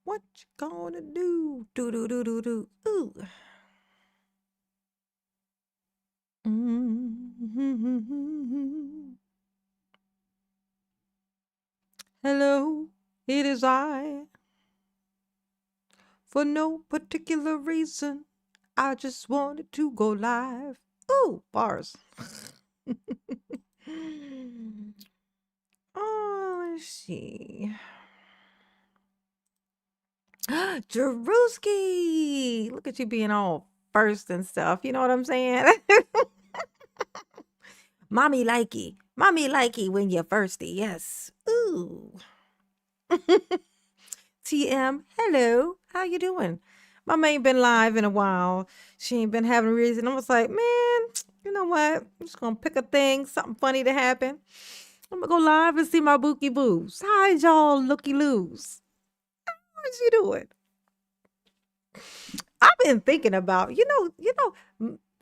what you gonna do? Do do do do do. Ooh. Mm-hmm. Hello, it is I. For no particular reason, I just wanted to go live. Ooh, bars. Oh, let's see. Jeruski! Look at you being all first and stuff. You know what I'm saying? Mommy likey. Mommy likey when you're thirsty. Yes. Ooh. TM, hello. How you doing? Mama ain't been live in a while. She ain't been having a reason. I was like, man, you know what? I'm just gonna pick a thing, something funny to happen. I'm gonna go live and see my bookie boos. Hi, y'all looky loos. What you doing? I've been thinking about,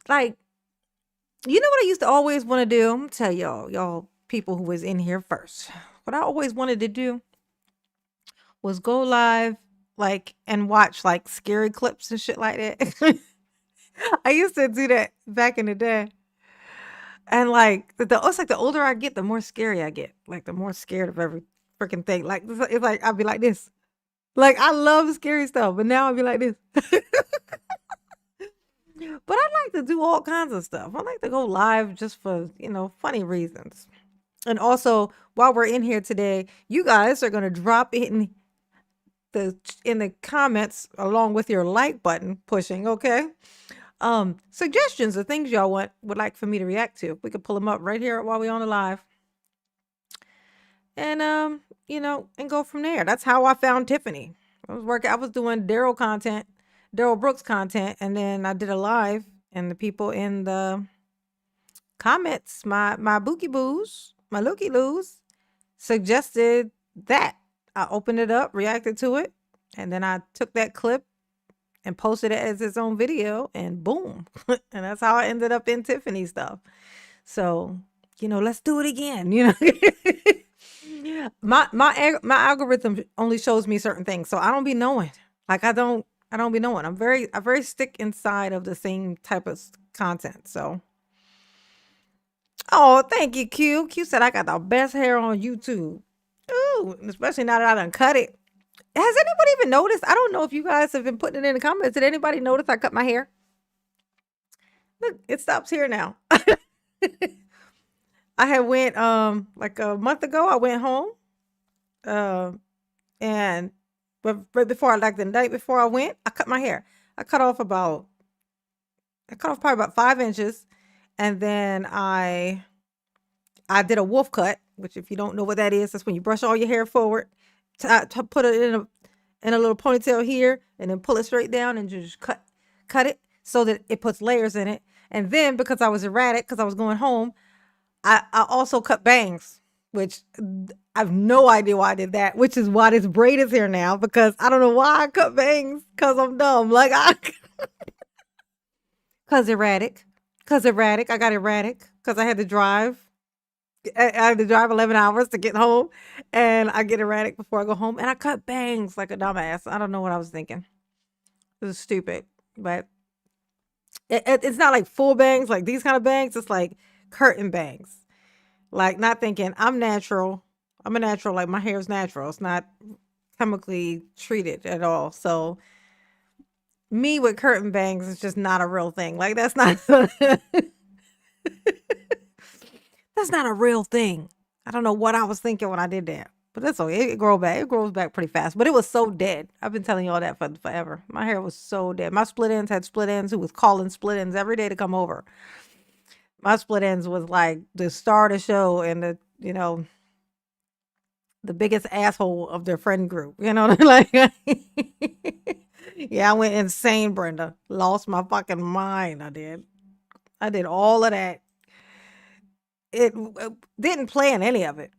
like, you know what I used to always want to do? I'm gonna tell y'all people who was in here first. What I always wanted to do was go live, like, and watch like scary clips and shit like that. I used to do that back in the day. And like it's like the older I get, the more scary I get. Like the more scared of every freaking thing. Like it's like I'd be like this. Like I love scary stuff, but now I'd be like this. But I like to do all kinds of stuff. I like to go live just for, funny reasons. And also, while we're in here today, you guys are going to drop the in the comments along with your like button pushing, okay? Suggestions of things y'all would like for me to react to. We could pull them up right here while we're on the live. And and go from there. That's how I found Tiffany. I was doing Daryl Brooks content, and then I did a live, and the people in the comments, my bookie boos, my looky loos, suggested that. I opened it up, reacted to it, and then I took that clip and posted it as its own video, and boom. And that's how I ended up in Tiffany stuff. So, let's do it again, my algorithm only shows me certain things, so I don't be knowing. Like I don't be knowing. I very stick inside of the same type of content. So, oh, thank you, Q. Q said I got the best hair on YouTube. Ooh, especially now that I done cut it. Has anybody even noticed? I don't know if you guys have been putting it in the comments. Did anybody notice I cut my hair? Look, it stops here now. I had went like a month ago. I went home, and but right before, like the night before I went, I cut my hair. I cut off probably about 5 inches, and then I did a wolf cut, which if you don't know what that is, that's when you brush all your hair forward, to put it in a little ponytail here, and then pull it straight down and just cut it so that it puts layers in it. And then because I was erratic, because I was going home, I also cut bangs, which I have no idea why I did that, which is why this braid is here now, because I don't know why I cut bangs, because I'm dumb. Like because erratic. Because erratic. I got erratic because I had to drive. I had to drive 11 hours to get home, and I get erratic before I go home, and I cut bangs like a dumbass. I don't know what I was thinking. It was stupid, but it's not like full bangs, like these kind of bangs. It's like curtain bangs. Like not thinking I'm natural. I'm a natural, like my hair is natural. It's not chemically treated at all. So me with curtain bangs is just not a real thing. Like that's not that's not a real thing. I don't know what I was thinking when I did that. But that's okay. It grows back. It grows back pretty fast. But it was so dead. I've been telling you all that for forever. My hair was so dead. My split ends had split ends who was calling split ends every day to come over. My split ends was like the star of the show and the biggest asshole of their friend group. Like yeah, I went insane, Brenda. Lost my fucking mind. I did. I did all of that. It didn't plan any of it.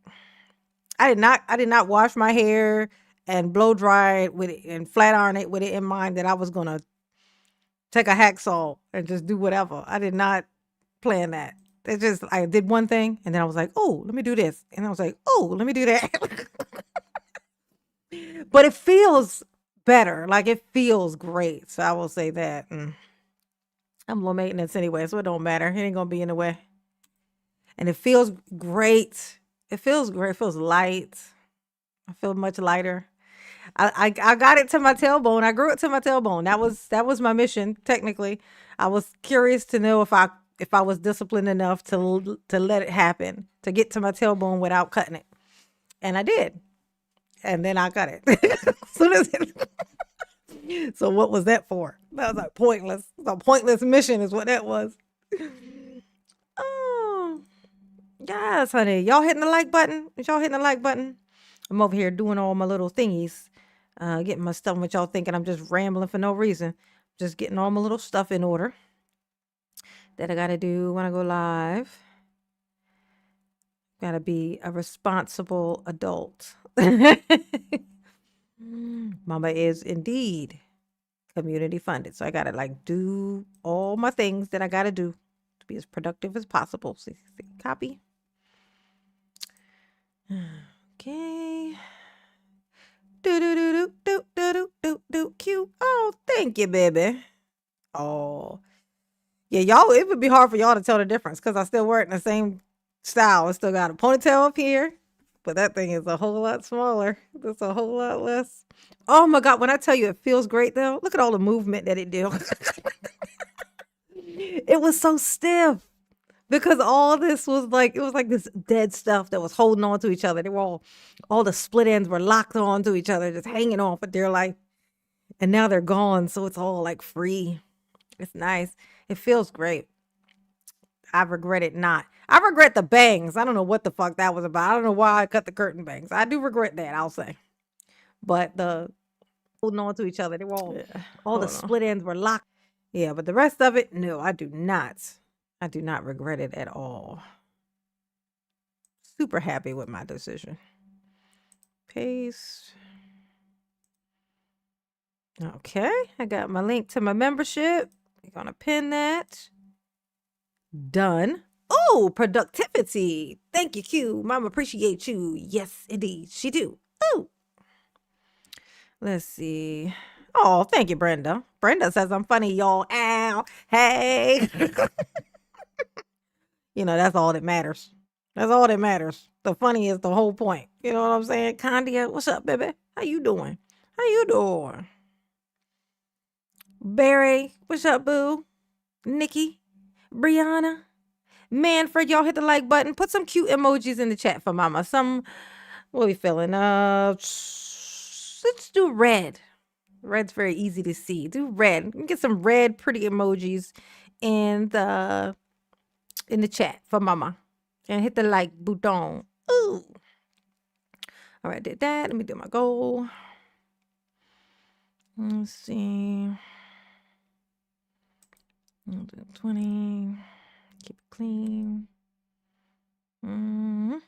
I did not wash my hair and blow dry it with it and flat iron it with it in mind that I was gonna take a hacksaw and just do whatever. I did not plan that. It just I did one thing and then I was like, oh, let me do this. And I was like, oh, let me do that. But it feels better. Like it feels great. So I will say that. I'm low maintenance anyway, so it don't matter. It ain't gonna be in the way. And it feels great. It feels great. It feels light. I feel much lighter. I got it to my tailbone. I grew it to my tailbone. That was my mission. Technically, I was curious to know if I was disciplined enough to let it happen, to get to my tailbone without cutting it, and I did. And then I cut it. Soon as so what was that for? That was like pointless. A pointless mission is what that was. Oh yes, honey. Y'all hitting the like button? Is y'all hitting the like button? I'm over here doing all my little thingies, getting my stuff. What y'all thinking? I'm just rambling for no reason. Just getting all my little stuff in order that I gotta do when I go live. Gotta be a responsible adult. Mama is indeed community funded, so I gotta like do all my things that I gotta do to be as productive as possible. See, copy. Okay. Do do do do do do do do do. Cute. Oh, thank you, baby. Oh, yeah, y'all. It would be hard for y'all to tell the difference because I still wear it in the same style. I still got a ponytail up here, but that thing is a whole lot smaller. That's a whole lot less. Oh my god! When I tell you it feels great, though, look at all the movement that it did. It was so stiff because all this was like it was like this dead stuff that was holding on to each other. They were all the split ends were locked on to each other, just hanging on for dear life. And now they're gone, so it's all like free. It's nice. It feels great. I regret it not. I regret the bangs. I don't know what the fuck that was about. I don't know why I cut the curtain bangs. I do regret that, I'll say. But the holding on to each other, they were all the split ends were locked. Yeah, but the rest of it, no, I do not. I do not regret it at all. Super happy with my decision. Paste. Okay, I got my link to my membership. I'm gonna pin that. Done. Oh, productivity. Thank you, Q. Mom appreciate you. Yes, indeed, she do. Oh, let's see. Oh, thank you, Brenda. Brenda says I'm funny, y'all. Ow. Hey. That's all that matters. That's all that matters. The funny is the whole point. You know what I'm saying? Candia, what's up, baby? How you doing? How you doing? Barry, what's up, boo? Nikki, Brianna, Manfred, y'all hit the like button. Put some cute emojis in the chat for mama. What are we feeling? Let's do red. Red's very easy to see. Do red. Get some red pretty emojis in the chat for mama. And hit the like button. Ooh. All right, did that. Let me do my goal. Let's see. 20. Keep it clean. Do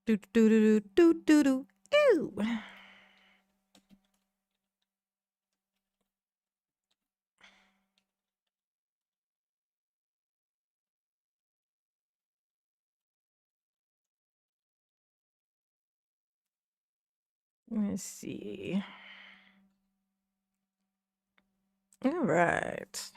do do do do do. Ew. Let's see. All right.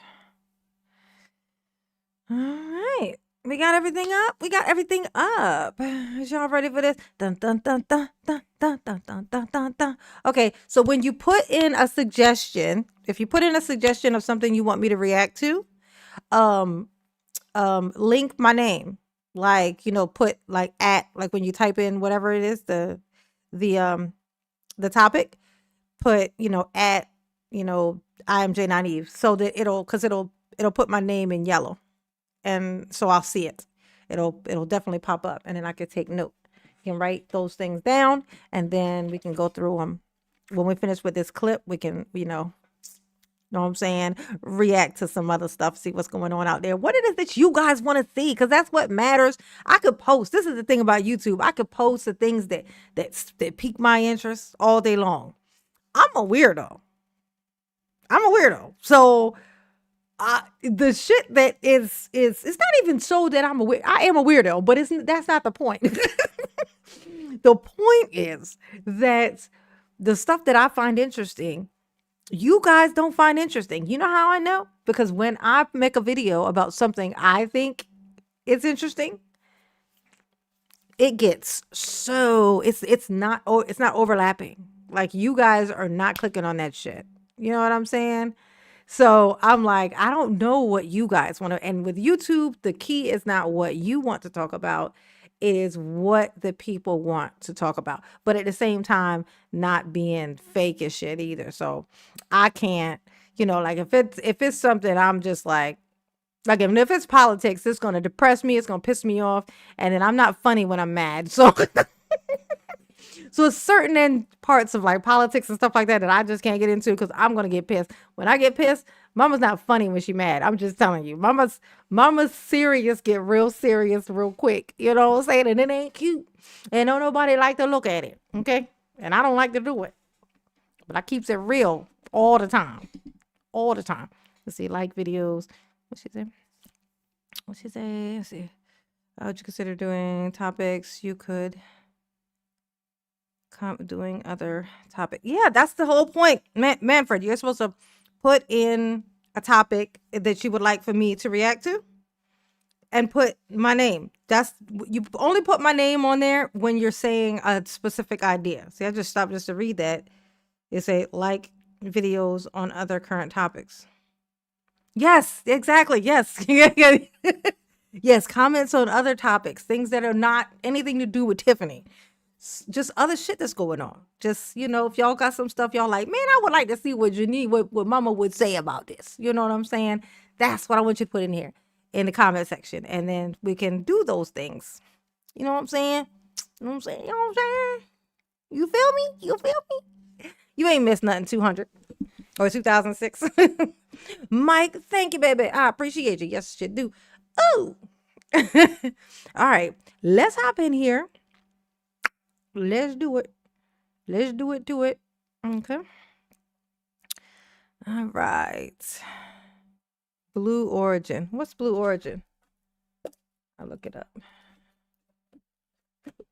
All right. We got everything up. We got everything up. Is y'all ready for this? Dun dun dun dun dun dun dun dun dun dun dun. Okay, so when you put in a suggestion, if you put in a suggestion of something you want me to react to, link my name. Like, put like at like when you type in whatever it is, the topic, put, at, I am J Naive, so that it'll put my name in yellow. And so I'll see it. It'll definitely pop up, and then I could take note. You can write those things down, and then we can go through them. When we finish with this clip, we can, know what I'm saying, react to some other stuff, see what's going on out there. What it is that you guys want to see, because that's what matters. I could post. This is the thing about YouTube. I could post the things that pique my interest all day long. I'm a weirdo. So the shit that is it's not even so that I am a weirdo, but that's not the point. The point is that the stuff that I find interesting, you guys don't find interesting. You know how I know? Because when I make a video about something I think is interesting, it gets so it's not overlapping. Like you guys are not clicking on that shit. You know what I'm saying? So I'm like, I don't know what you guys want to. And with YouTube, the key is not what you want to talk about, it is what the people want to talk about. But at the same time, not being fake as shit either. So I can't, like if it's something I'm just like if it's politics, it's gonna depress me, it's gonna piss me off, and then I'm not funny when I'm mad. So so it's certain parts of like politics and stuff like that that I just can't get into because I'm gonna get pissed. When I get pissed, mama's not funny when she mad. I'm just telling you. Mama's serious, get real serious real quick. You know what I'm saying? And it ain't cute. And don't nobody like to look at it. Okay? And I don't like to do it. But I keeps it real all the time. All the time. Let's see, like videos. What she say? Let's see. Would you consider doing topics you could doing other topic? Yeah, that's the whole point. Manfred, you're supposed to put in a topic that you would like for me to react to and put my name. You only put my name on there when you're saying a specific idea. See, I just stopped just to read that. It say like videos on other current topics. Yes, exactly. Yes. Yes, comments on other topics, things that are not anything to do with Tiffany. Just other shit that's going on. Just, if y'all got some stuff y'all like, man, I would like to see what what mama would say about this. You know what I'm saying? That's what I want you to put in here in the comment section. And then we can do those things. You know what I'm saying? You know what I'm saying? You know what I'm saying? You feel me? You feel me? You ain't missed nothing 200 or 2006. Mike, thank you, baby. I appreciate you. Yes, you do. Oh. All right. Let's hop in here. Let's do it. Let's do it. Okay. All right. Blue Origin. What's Blue Origin? I'll look it up.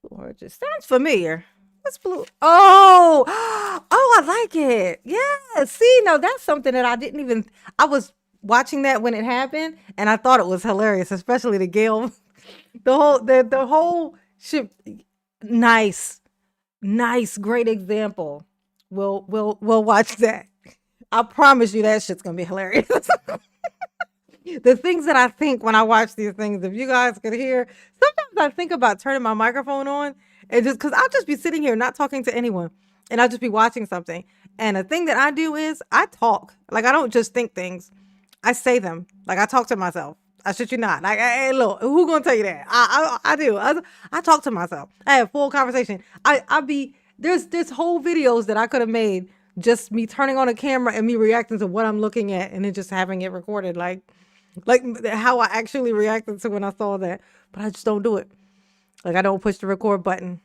Blue Origin. Sounds familiar. What's Blue? Oh, I like it. Yeah. See, no, that's something that I was watching that when it happened and I thought it was hilarious, especially the Gale. The whole shit. Nice, great example. We'll watch that. I promise you that shit's gonna be hilarious. The things that I think when I watch these things, if you guys could hear, sometimes I think about turning my microphone on and just because I'll just be sitting here not talking to anyone and I'll just be watching something. And the thing that I do is I talk. Like I don't just think things, I say them. Like I talk to myself. I shit you not. Like, hey, look, who gonna tell you that? I do. I talk to myself. I have full conversation. There's whole videos that I could have made just me turning on a camera and me reacting to what I'm looking at and then just having it recorded like how I actually reacted to when I saw that. But I just don't do it. Like I don't push the record button.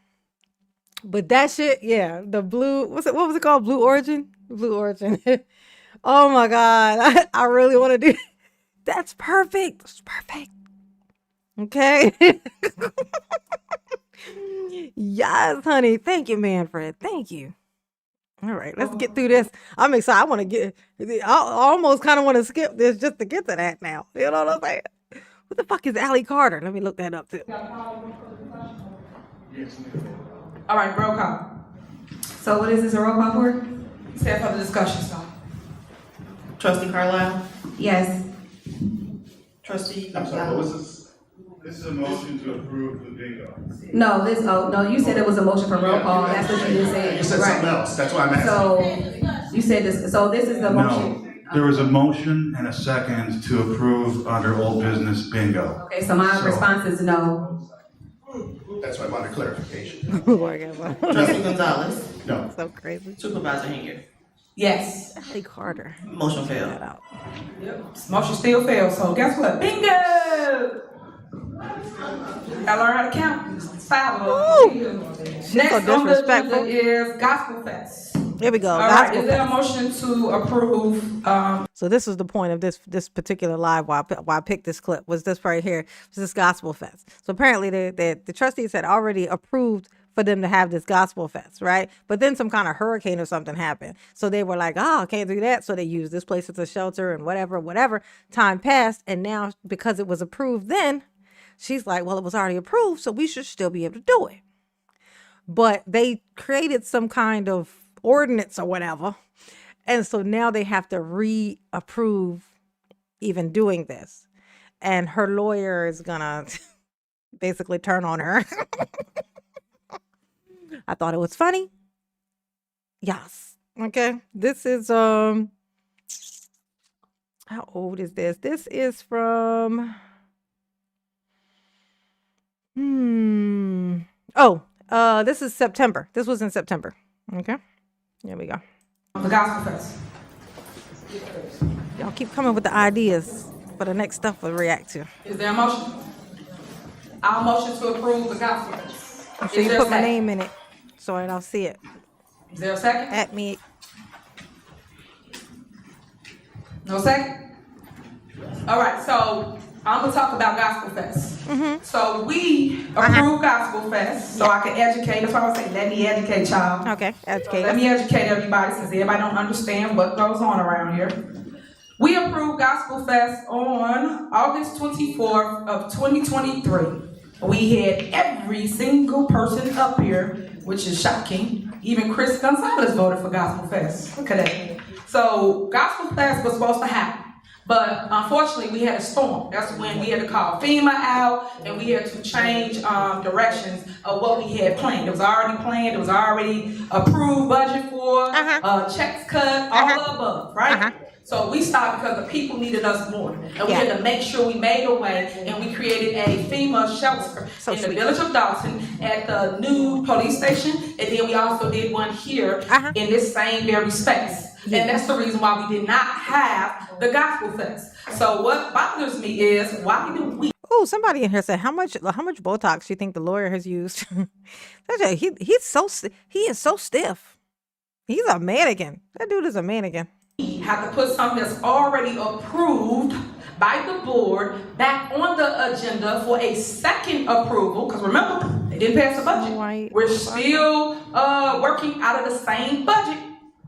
But that shit, yeah, the blue, what was it called? Blue Origin? Blue Origin. Oh my God. I really want to do that's perfect. That's perfect. Okay. Yes, honey. Thank you, Manfred. Thank you. All right, let's get through this. I'm excited. I want to I almost kind of want to skip this just to get to that now. You know what I'm saying? What the fuck is Allie Carter? Let me look that up too. All right, roll call. So what is this a roll call for? Stand for the discussion, so. Trustee Carlisle? Yes. Trustee? I'm sorry, what was this? This is a motion to approve the bingo. No, you said it was a motion for roll call. That's what you just said. You said something else, that's why I'm asking. So, you said this, so this is the motion. No, there was a motion and a second to approve under old business bingo. Okay, so my response is no. That's why I wanted clarification. Oh my God. Trustee Gonzalez? No. So crazy. Supervisor Henyard? Yes. Allie Carter. Motion Check failed. that out. Motion still fails, so guess what? Bingo! I learned how to count. 5 of them. She's Next so on the disrespectful. agenda is Gospel Fest. Here we go. All right, Gospel is there a Fest. motion to approve? So this is the point of this particular live why I picked this clip was this right here. This is Gospel Fest. So apparently the trustees had already approved for them to have this gospel fest, right? But then some kind of hurricane or something happened. So they were like, oh, can't do that. So they used this place as a shelter and whatever. Time passed. And now because it was approved then, she's like, well, it was already approved, so we should still be able to do it. But they created some kind of ordinance or whatever. And so now they have to reapprove even doing this. And her lawyer is gonna basically turn on her. I thought it was funny. Yes. Okay. This is how old is this? This is from this is September. This was in September. Okay. There we go. The Gospel Fest. Y'all keep coming with the ideas for the next stuff we'll react to. Is there a motion? I'll motion to approve the Gospel Fest. I'm sure Is you there a put my second? name in it so I don't see it. Is there a second? At me. No second? All right, so I'm gonna talk about Gospel Fest. So we approve Gospel Fest, so I can educate. That's why I say, let me educate y'all. Okay. Educate Let us. me educate everybody, since everybody don't understand what goes on around here. We approved Gospel Fest on August 24th of 2023. We had every single person up here, which is shocking. Even Chris Gonzalez voted for Gospel Fest. Look at that. So Gospel Fest was supposed to happen. But unfortunately, we had a storm. That's when we had to call FEMA out, and we had to change directions of what we had planned. It was already planned. It was already approved budget for, checks cut, all the above, right? So we stopped because the people needed us more. And we had to make sure we made a way, and we created a FEMA shelter in the village of Dawson at the new police station. And then we also did one here in this same very space. And that's the reason why we did not have the Gospel Fest. So what bothers me is, why do we? Oh, somebody in here said, how much Botox do you think the lawyer has used? he is so stiff. He's a mannequin. That dude is a mannequin. Have to put something that's already approved by the board back on the agenda for a second approval, because remember, they didn't pass the budget. We're still working out of the same budget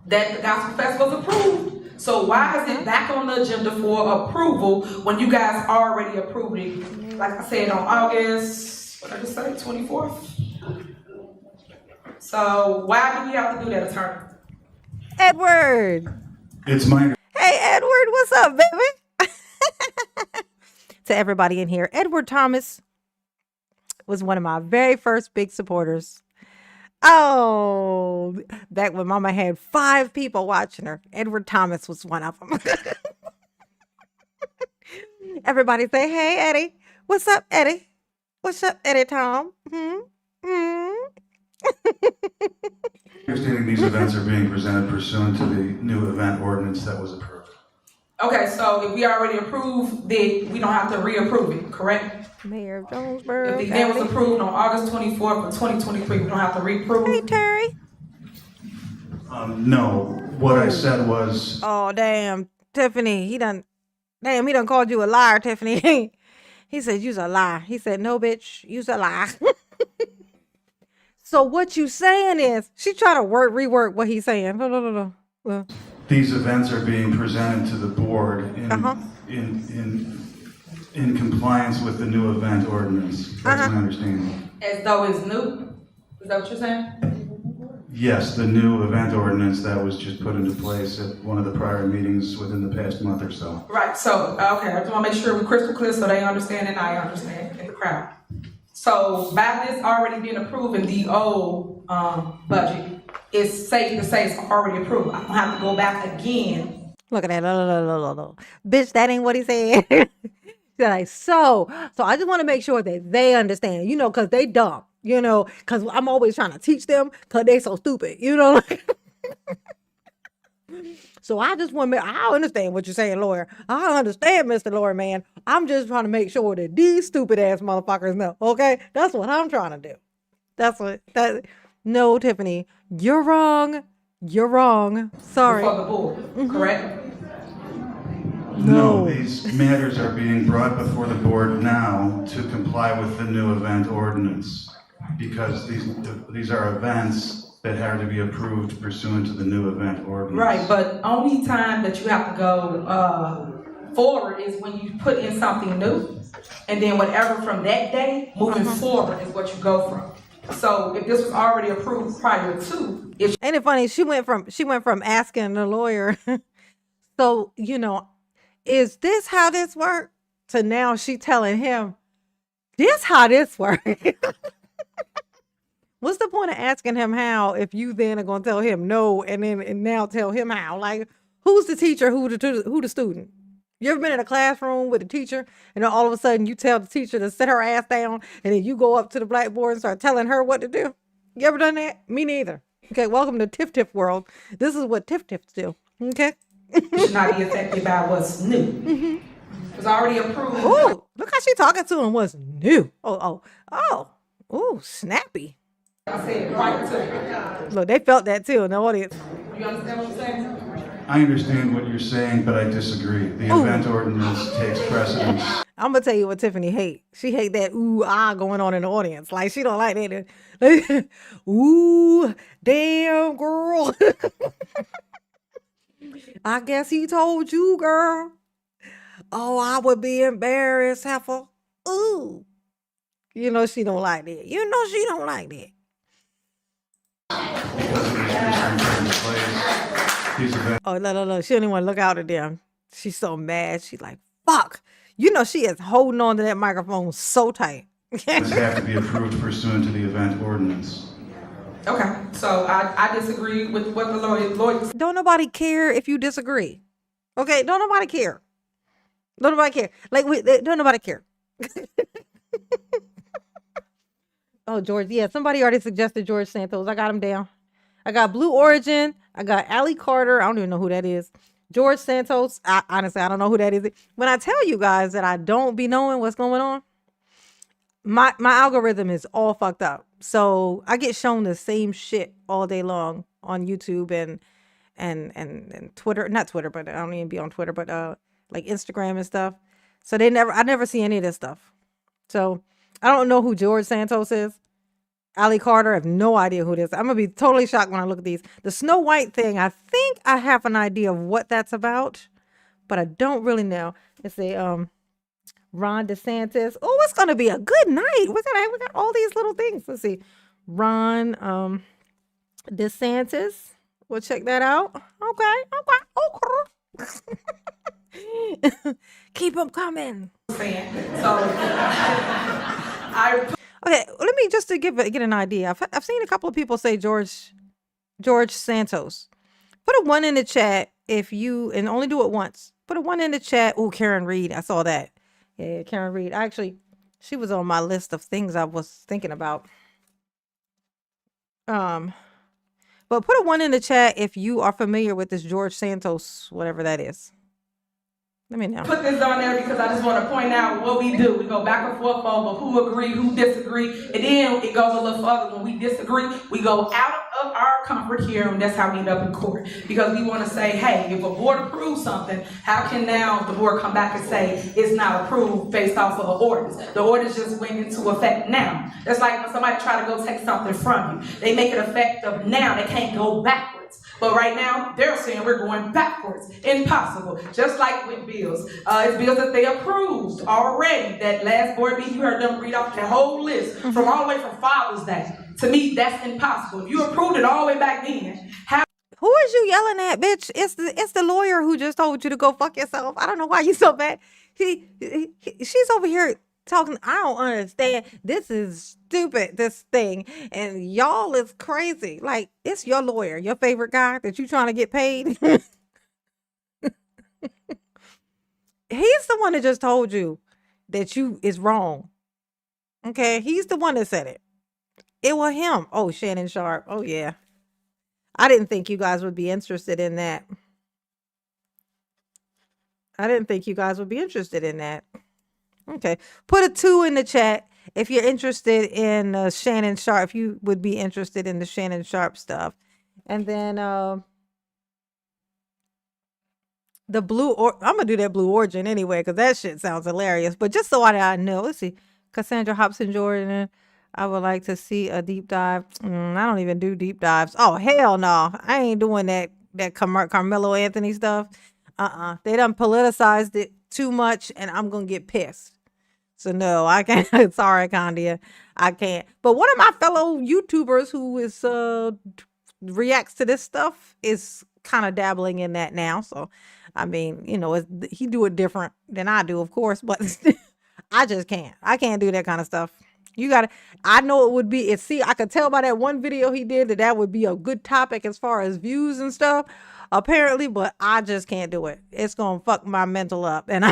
that the Gospel Fest was approved. So why is it back on the agenda for approval when you guys already approved it? Like I said, on August, what did I just say, 24th? So why do we have to do that, attorney? Edward. It's my Hey, Edward, what's up, baby? To everybody in here, Edward Thomas was one of my very first big supporters. Oh, back when Mama had 5 people watching her, Edward Thomas was one of them. Everybody say, hey, Eddie. What's up, Eddie? What's up, Eddie Tom? understanding these events are being presented pursuant to the new event ordinance that was approved. Okay, so if we already approved it, we don't have to reapprove it, correct? Mayor of Jonesboro. If the event was approved on August 24th of 2023, we don't have to reapprove. Hey, Terry. No, what I said was, Oh, damn. Tiffany, he done called you a liar, Tiffany. He said, you's a lie. He said, no, bitch, you's a lie. So what you saying is, she trying to rework what he's saying. No. these events are being presented to the board in compliance with the new event ordinance. That's my understanding. As though it's new? Is that what you're saying? Yes, the new event ordinance that was just put into place at one of the prior meetings within the past month or so. Right, so, okay, I just want to make sure we're crystal clear so they understand and I understand in the crowd. So by this already being approved in the old budget, it's safe to say it's already approved. I don't have to go back again. Look at that. Bitch, that ain't what he said. They're like, so I just want to make sure that they understand, because they dumb, because I'm always trying to teach them because they so stupid, So I just want to I understand what you're saying, lawyer. I understand, Mr. Lawyer Man. I'm just trying to make sure that these stupid ass motherfuckers know, okay? That's what I'm trying to do. No, Tiffany, you're wrong. You're wrong. Sorry. Before the board, correct? No, these matters are being brought before the board now to comply with the new event ordinance. because these are events that have to be approved pursuant to the new event ordinance. Right, but only time that you have to go forward is when you put in something new, and then whatever from that day moving forward is what you go from. So if this was already approved prior to, it Ain't it funny? She went from asking the lawyer, so is this how this works? To now she telling him, this how this works. What's the point of asking him how if you then are gonna tell him no and now tell him how? Like, who's the teacher? Who the student? You ever been in a classroom with a teacher and then all of a sudden you tell the teacher to sit her ass down and then you go up to the blackboard and start telling her what to do? You ever done that? Me neither. Okay, welcome to Tiff Tiff world. This is what Tiff Tiffs do. Okay. should not be affected by what's new. It was already approved. Ooh, look how she talking to him. What's new? Ooh, snappy. I said prior to. Look, they felt that too in the audience. You understand what I'm saying? I understand what you're saying, but I disagree. The event ordinance takes precedence. I'm gonna tell you what Tiffany hate. She hate that ooh ah going on in the audience. Like, she don't like that. Ooh, damn girl. I guess he told you, girl. Oh, I would be embarrassed, heifer. Ooh. She don't like that. She don't like that. Because of these restrictions in place, these events Oh, no. She don't even want to look out at them. She's so mad. She's like, fuck. She is holding on to that microphone so tight. have to be approved pursuant to the event ordinance. Okay, so I disagree with what the lawyer Don't nobody care if you disagree. Okay, don't nobody care. Don't nobody care. Don't nobody care. Oh, George. Yeah, somebody already suggested George Santos. I got him down. I got Blue Origin. I got Allie Carter. I don't even know who that is. George Santos. Honestly, I don't know who that is. When I tell you guys that I don't be knowing what's going on, my algorithm is all fucked up. So I get shown the same shit all day long on YouTube and Twitter. Not Twitter, but I don't even be on Twitter, but like Instagram and stuff. So I never see any of this stuff. So I don't know who George Santos is. Allie Carter, I have no idea who it is. I'm going to be totally shocked when I look at these. The Snow White thing, I think I have an idea of what that's about, but I don't really know. Let's see, Ron DeSantis. Oh, it's going to be a good night. We got all these little things. Let's see. Ron DeSantis. We'll check that out. Okay. Keep them coming. saying. So Okay, let me just to get an idea. I've seen a couple of people say George Santos. Put a 1 in the chat if you, and only do it once. Put a 1 in the chat. Oh, Karen Reed. I saw that. Yeah, Karen Reed. She was on my list of things I was thinking about. But put a 1 in the chat if you are familiar with this George Santos, whatever that is. Let me know. put this on there because I just want to point out what we do. We go back and forth over who agree, who disagree, and then it goes a little further. When we disagree, we go out of our comfort here, and that's how we end up in court. Because we want to say, hey, if a board approves something, how can now the board come back and say it's not approved based off of the ordinance? The ordinance just went into effect now. That's like when somebody try to go take something from you. They make it effective now. They can't go backwards. But right now, they're saying we're going backwards. Impossible. Just like with bills. It's bills that they approved already. That last board meeting, you heard them read off the whole list from all the way from Father's Day. To me, that's impossible. If you approved it all the way back then, how Who is you yelling at, bitch? It's the lawyer who just told you to go fuck yourself. I don't know why you so bad. She's over here talking. I don't understand. This is stupid, this thing. And y'all is crazy. Like, it's your lawyer, your favorite guy that you trying to get paid. He's the one that just told you that you is wrong. Okay? He's the one that said it. It was him. Oh, Shannon Sharp. Oh, yeah. I didn't think you guys would be interested in that. Okay. Put a 2 in the chat if you're interested in Shannon Sharp, if you would be interested in the Shannon Sharp stuff. And then I'm going to do that Blue Origin anyway, because that shit sounds hilarious. But just so I know, let's see. Cassandra Hobson Jordan. I would like to see a deep dive. I don't even do deep dives. Oh hell no, I ain't doing that Carmelo Anthony stuff. They done politicized it too much, and I'm gonna get pissed. So no, I can't. Sorry, Candia, I can't. But one of my fellow YouTubers who is reacts to this stuff is kind of dabbling in that now. So, I mean, he do it different than I do, of course, but I just can't. I can't do that kind of stuff. I know it would be, see, I could tell by that one video he did that would be a good topic as far as views and stuff, apparently, but I just can't do it. It's going to fuck my mental up. And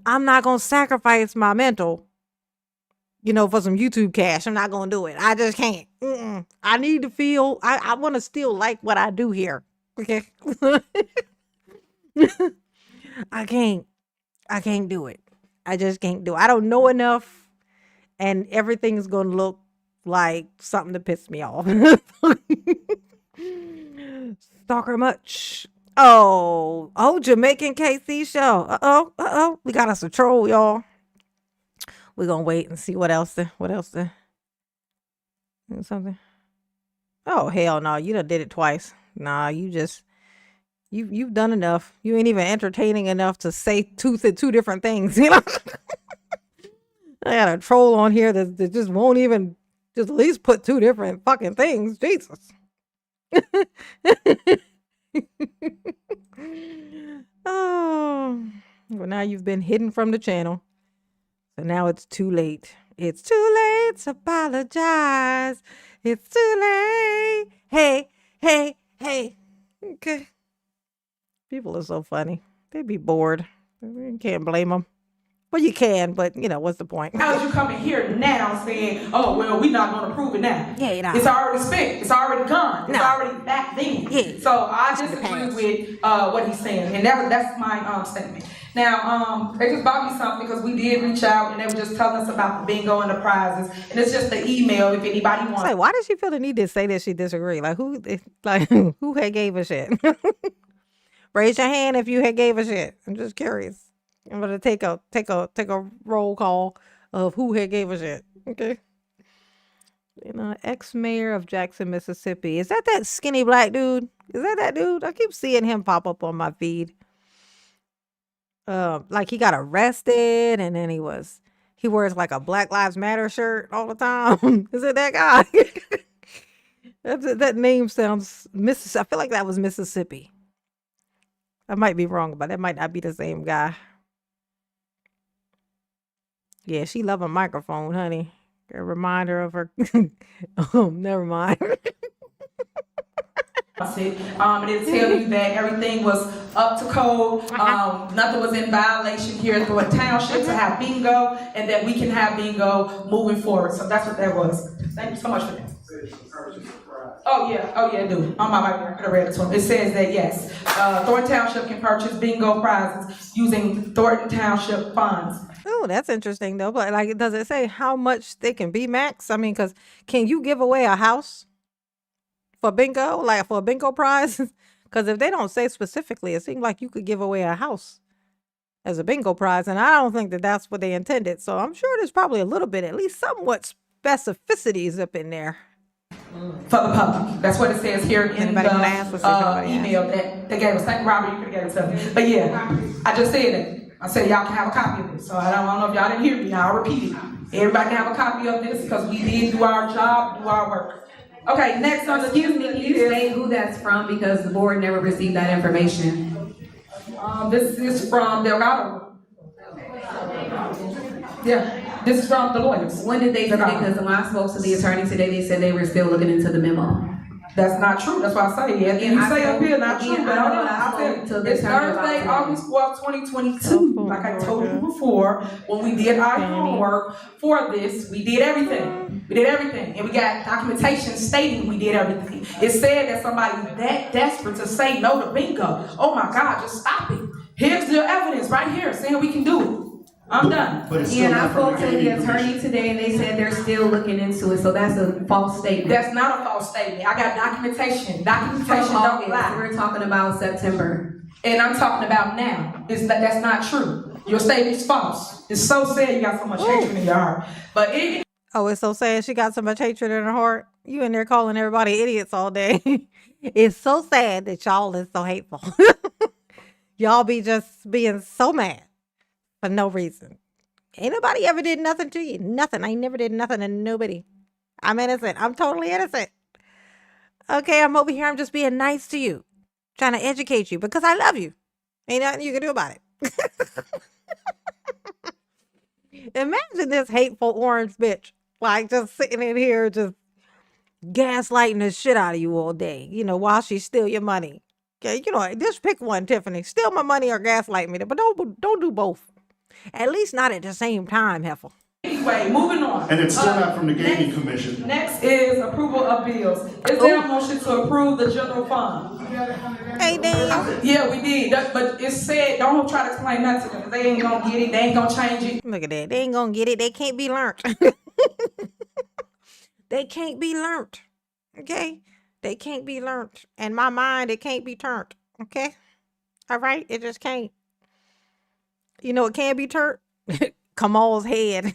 I'm not going to sacrifice my mental, for some YouTube cash. I'm not going to do it. I just can't. I need to feel, I want to still like what I do here. Okay. I can't do it. I just can't do it. I don't know enough, and everything's going to look like something to piss me off. Stalker much. Oh, Jamaican KC show. Uh-oh. We got us a troll, y'all. We're going to wait and see what else. Something. Oh, hell no. You done did it twice. Nah, you've done enough. You ain't even entertaining enough to say two different things, I got a troll on here that just won't even just at least put two different fucking things. Jesus. Oh, well, now you've been hidden from the channel. So now it's too late. It's too late to apologize. It's too late. Hey. Okay. People are so funny. They be bored. You can't blame them. Well, you can, but what's the point? How you coming here now saying, "Oh, well, we're not going to prove it now"? Yeah, it's already spent. It's already gone. It's already back then. Yeah. So I disagree with what he's saying, and that's my statement. Now, they just bought me something because we did reach out, and they were just telling us about the bingo and the prizes, and it's just the email if anybody wants. Like, why does she feel the need to say that she disagree? Like who had gave a shit? Raise your hand if you had gave a shit. I'm just curious. I'm gonna take a roll call of who had gave a shit. Okay. Ex-mayor of Jackson, Mississippi. Is that skinny black dude? Is that dude? I keep seeing him pop up on my feed. Like he got arrested, and then he wears like a Black Lives Matter shirt all the time. Is it that guy? That name sounds Mississippi. I feel like that was Mississippi. I might be wrong, but that might not be the same guy. Yeah, she love a microphone, honey. A reminder of her. Oh, never mind. And it tell you that everything was up to code. Nothing was in violation here through a township to have bingo, and that we can have bingo moving forward. So that's what that was. Thank you so much for that. Oh yeah, dude. On my mic, I could have read this one. It says that yes, Thornton Township can purchase bingo prizes using Thornton Township funds. Oh, that's interesting though. But like, does it say how much they can be max? I mean, because can you give away a house for bingo, like for a bingo prize? Because if they don't say specifically, it seems like you could give away a house as a bingo prize, and I don't think that that's what they intended. So I'm sure there's probably a little bit, at least somewhat specificities up in there. For the public. That's what it says here in the email that they gave us. Thank you, Robert, you could have gave it to me. But yeah, I just said it. I said y'all can have a copy of this. So I don't know if y'all didn't hear me. I'll repeat it. Everybody can have a copy of this because we did do our job, do our work. Okay, next on the Excuse me, can you say who that's from because the board never received that information? This is from Delgado. Yeah, this is from the lawyers. When did they say? Because when I spoke to the attorney today, they said they were still looking into the memo. That's not true. That's why I say it. And you say up here not true, but hold on. I said it's Thursday, August 4th, 2022. Like I told you before, when we did our homework for this, we did everything. And we got documentation stating we did everything. It said that somebody that desperate to say no to bingo. Oh my God, just stop it. Here's the evidence right here saying we can do it. I'm done. And I spoke to the attorney today, and they said they're still looking into it. So that's a false statement. That's not a false statement. I got documentation. Documentation don't lie. We're talking about September. And I'm talking about now. That's not true. Your statement's false. It's so sad you got so much hatred in your heart. But Oh, it's so sad she got so much hatred in her heart. You in there calling everybody idiots all day. It's so sad that y'all is so hateful. Y'all be just being so mad for no reason. Ain't nobody ever did nothing to you. Nothing. I never did nothing to nobody. I'm innocent. I'm totally innocent. Okay, I'm over here. I'm just being nice to you. Trying to educate you because I love you. Ain't nothing you can do about it. Imagine this hateful orange bitch. Like just sitting in here just gaslighting the shit out of you all day, while she steal your money. Okay, just pick one, Tiffany. Steal my money or gaslight me, but don't do both. At least not at the same time, heifer. anyway, moving on. And it's still not from the gaming commission. Next is approval of bills. Is there a motion to approve the general fund? Hey, Dan. Yeah, we did. But it said, don't try to explain nothing to them. They ain't gonna get it. They ain't gonna change it. Look at that. They ain't gonna get it. They can't be learned. They can't be learned. Okay? They can't be learned. In my mind, it can't be turned. Okay? All right? It just can't. You know it can be turned? Kamal's head.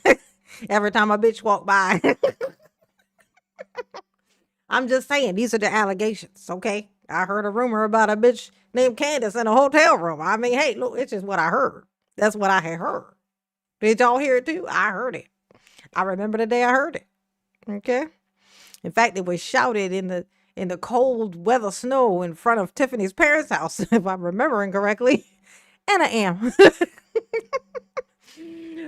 Every time a bitch walk by. I'm just saying, these are the allegations, okay? I heard a rumor about a bitch named Candace in a hotel room. I mean, hey, look, it's just what I heard. That's what I had heard. Did y'all hear it too? I heard it. I remember the day I heard it. Okay? In fact, it was shouted in the cold weather snow in front of Tiffany's parents' house, if I'm remembering correctly. And I am.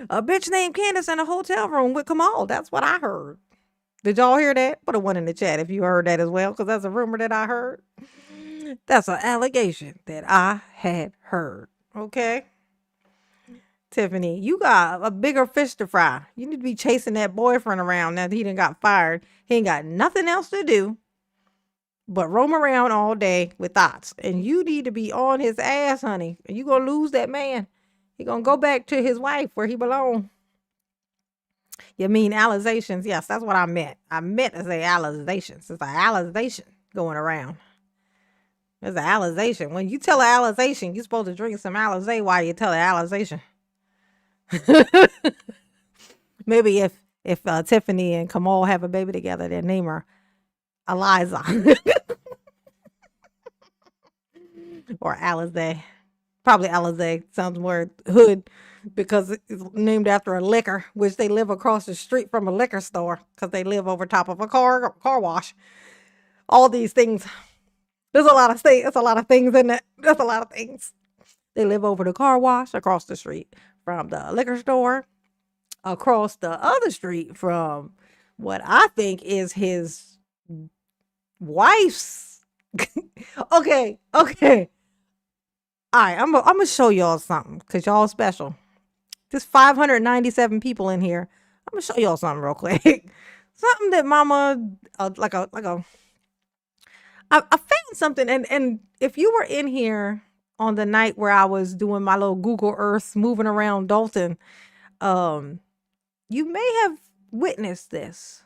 A bitch named Candace in a hotel room with Kamal. That's what I heard. Did y'all hear that? Put a one in the chat if you heard that as well, because that's a rumor that I heard. That's an allegation that I had heard. Okay? Tiffany, you got a bigger fish to fry. You need to be chasing that boyfriend around now that he done got fired. He ain't got nothing else to do but roam around all day with thoughts. And you need to be on his ass, honey. And you gonna lose that man. He gonna go back to his wife where he belong. You mean alizations? Yes, that's what I meant. I meant to say alizations. It's an alization going around. There's an alization. When you tell an alization, you're supposed to drink some Alizé while you tell an alization. Maybe if Tiffany and Kamal have a baby together, their name her Eliza or Alizé. Probably Alizé sounds more hood because it's named after a liquor, which they live across the street from a liquor store because they live over top of a car wash. All these things. There's a lot of things. There's a lot of things in that. There's a lot of things. They live over the car wash across the street from the liquor store, across the other street from what I think is his wife's. Okay. All right, I'm gonna show y'all something because y'all special. There's 597 people in here. I'm gonna show y'all something real quick. Something that Mama I found something, and if you were in here on the night where I was doing my little Google Earth moving around Dalton, you may have witnessed this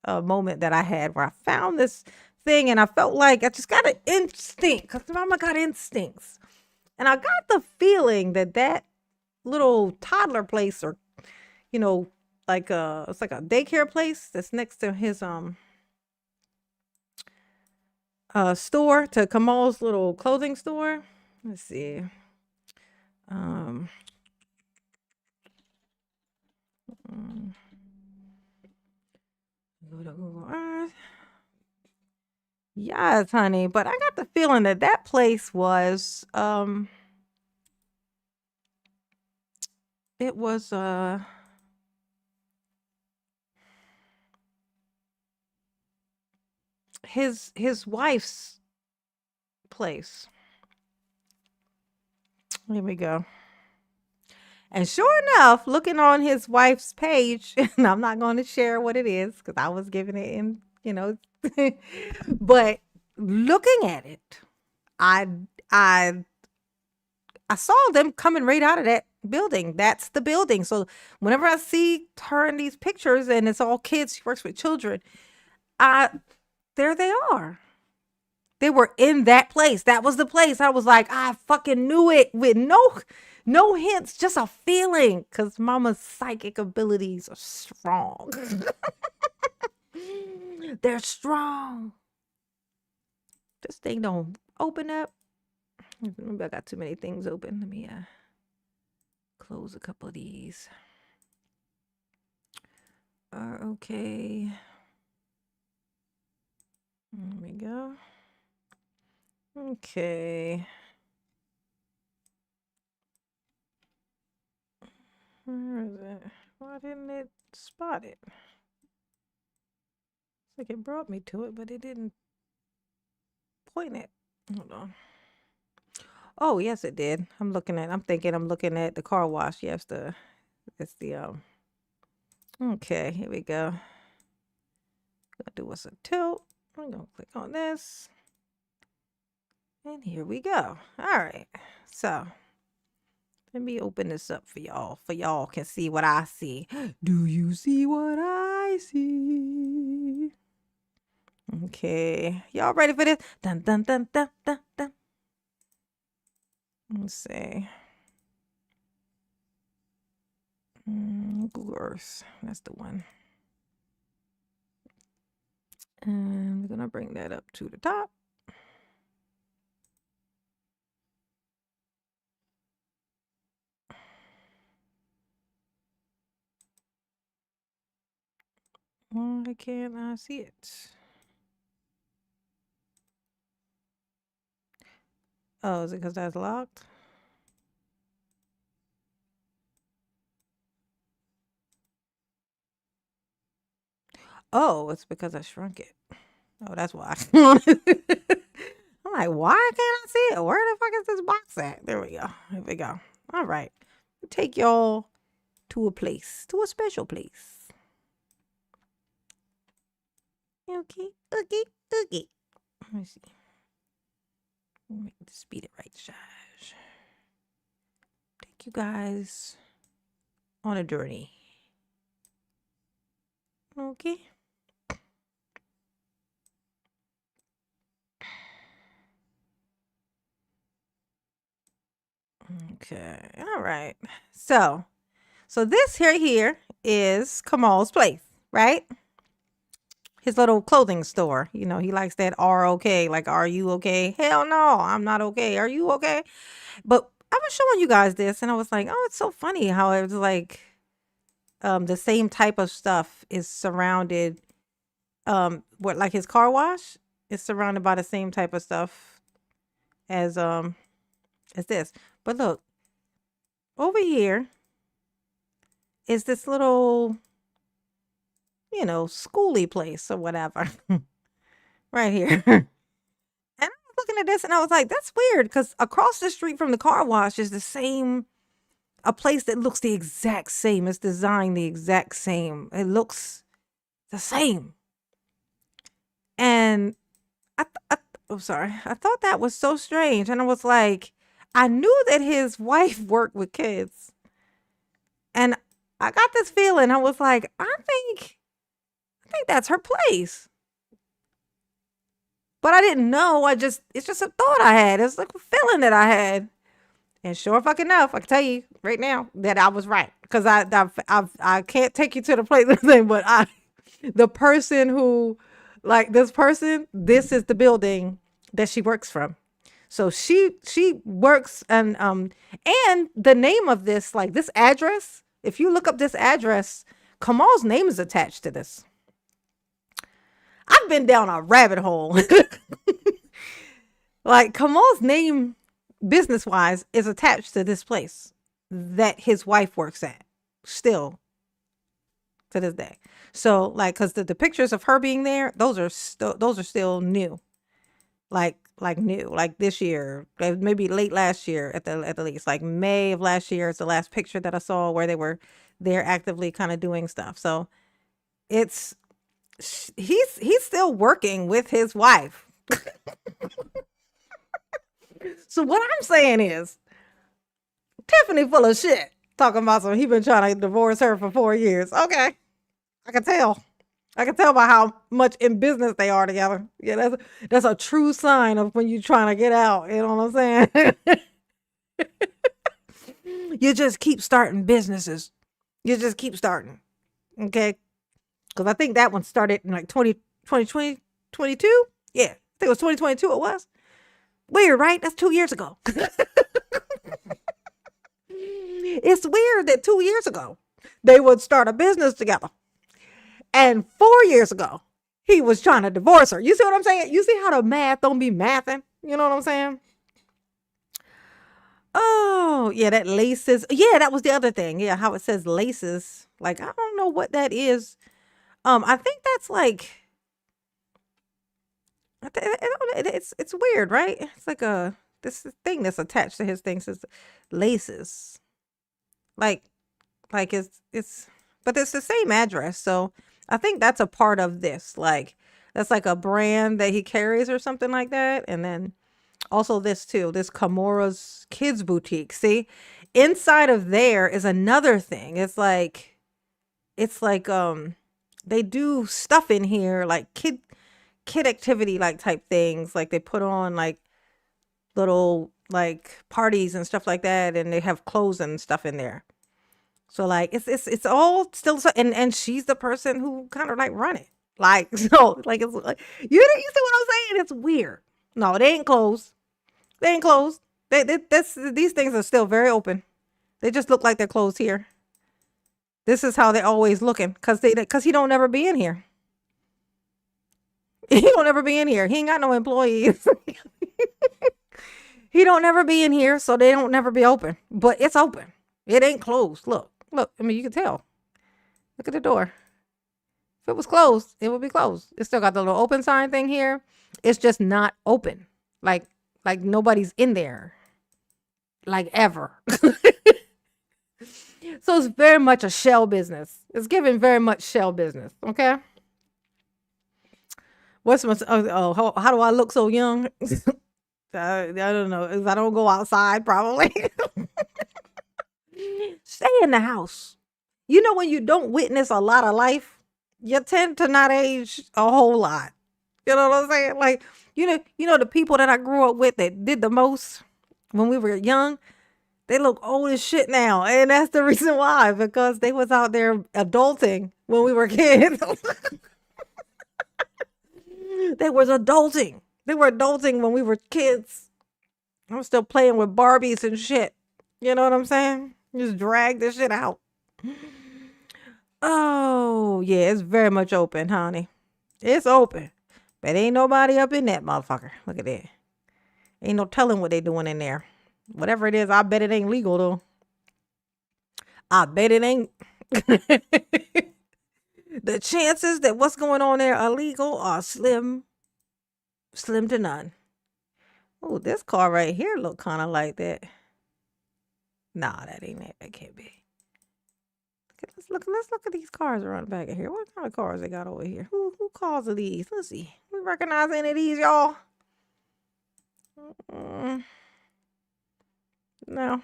moment that I had where I found this thing and I felt like I just got an instinct because Mama got instincts. And I got the feeling that little toddler place or, it's like a daycare place that's next to his store, to Kamal's little clothing store. Let's see. Go to Google Earth. Yes, honey. But I got the feeling that place was it was his wife's place. Here we go. And sure enough, looking on his wife's page, and I'm not going to share what it is because I was giving it in, but looking at it, I saw them coming right out of that building. That's the building. So whenever I see her in these pictures and it's all kids, she works with children, there they are. They were in that place. That was the place. I was like, I fucking knew it with no No hints, just a feeling. Cause mama's psychic abilities are strong. They're strong. This thing don't open up. Maybe I got too many things open. Let me close a couple of these. Okay. There we go. Okay. Where is it? Why didn't it spot it? It's like it brought me to it, but it didn't point it. Hold on. Oh, yes, it did. I'm looking at the car wash. Yes, it's the okay, here we go. Gonna do what's a tilt. I'm gonna click on this. And here we go. All right. So let me open this up for y'all can see what I see. Do you see what I see? Okay. Y'all ready for this? Dun dun dun dun dun dun. Let's see. Google Earth. That's the one. And we're gonna bring that up to the top. Why can't I see it? Oh, is it because that's locked? Oh, it's because I shrunk it. Oh, that's why. I'm like, why can't I see it? Where the fuck is this box at? There we go. Here we go. All right. Take y'all to a special place. Okay. Let me see. Make the speed it right size. Take you guys on a journey. Okay. Okay. All right. So this here is Kamal's place, right? His little clothing store. You know, he likes that ROK, like, are you okay? Hell no, I'm not okay. Are you okay? But I was showing you guys this and I was like, oh, it's so funny how it was like the same type of stuff is surrounded what, like his car wash is surrounded by the same type of stuff as this. But look, over here is this little, you know, schooly place or whatever. Right here. And I was looking at this and I was like, that's weird, because across the street from the car wash is a place that looks the exact same. It's designed the exact same. It looks the same. And I'm sorry. I thought that was so strange. And I was like, I knew that his wife worked with kids. And I got this feeling. I was like, I think that's her place. But I didn't know. It's just a thought I had. It's like a feeling that I had. And sure fucking enough, I can tell you right now that I was right. Because I can't take you to the place thing, but the person who, like this person, this is the building that she works from. So she works and the name of this, like this address, if you look up this address, Kamal's name is attached to this. I've been down a rabbit hole. Like Kamal's name, business-wise, is attached to this place that his wife works at still to this day. So like, because the pictures of her being there, those are still new. Like new, like this year, maybe late last year at the least, like May of last year is the last picture that I saw where they're actively kind of doing stuff. So he's still working with his wife. So what I'm saying is, Tiffany full of shit talking about he been trying to divorce her for 4 years. Okay, I can tell by how much in business they are together. Yeah, that's a true sign of when you're trying to get out. You know what I'm saying? You just keep starting businesses. You just keep starting. Okay. Because I think that one started in like 2022. Yeah. I think it was 2022. It was. Weird, right? That's 2 years ago. It's weird that 2 years ago they would start a business together. And 4 years ago, he was trying to divorce her. You see what I'm saying? You see how the math don't be mathing? You know what I'm saying? Oh, yeah, that laces. Yeah, that was the other thing. Yeah, how it says laces. Like, I don't know what that is. I think that's like, it's weird, right? It's like this thing that's attached to his thing says laces. Like, it's, but it's the same address. So I think that's a part of this. Like, that's like a brand that he carries or something like that. And then also this too, this Kamura's Kids Boutique. See, inside of there is another thing. It's like they do stuff in here like kid activity like type things. Like they put on like little like parties and stuff like that, and they have clothes and stuff in there. So like it's all still and she's the person who kind of like run it. Like so like it's like you see what I'm saying? It's weird. No, they ain't closed. They ain't closed. These things are still very open. They just look like they're closed here. This is how they're always looking because he don't ever be in here. He don't ever be in here. He ain't got no employees. He don't never be in here, so they don't never be open. But it's open. It ain't closed. Look. I mean, you can tell. Look at the door. If it was closed, it would be closed. It's still got the little open sign thing here. It's just not open. Like nobody's in there. Like ever. So it's very much a shell business. It's giving very much shell business. Okay. How do I look so young? I don't know. If I don't go outside, probably. Stay in the house. You know, when you don't witness a lot of life, you tend to not age a whole lot. You know what I'm saying? Like, you know, the people that I grew up with that did the most when we were young, they look old as shit now. And that's the reason why, because they was out there adulting when we were kids. They was adulting. They were adulting when we were kids. I'm still playing with Barbies and shit. You know what I'm saying? Just drag this shit out. Oh, yeah, it's very much open, honey. It's open. But ain't nobody up in that motherfucker. Look at that. Ain't no telling what they doing in there. Whatever it is, I bet it ain't legal, though. I bet it ain't. The chances that what's going on there are illegal are slim to none. Oh, this car right here look kind of like that. Nah, that ain't it. That can't be. Let's look at these cars around the back of here. What kind of cars they got over here? Who cars are these? Let's see. We recognize any of these, y'all? No.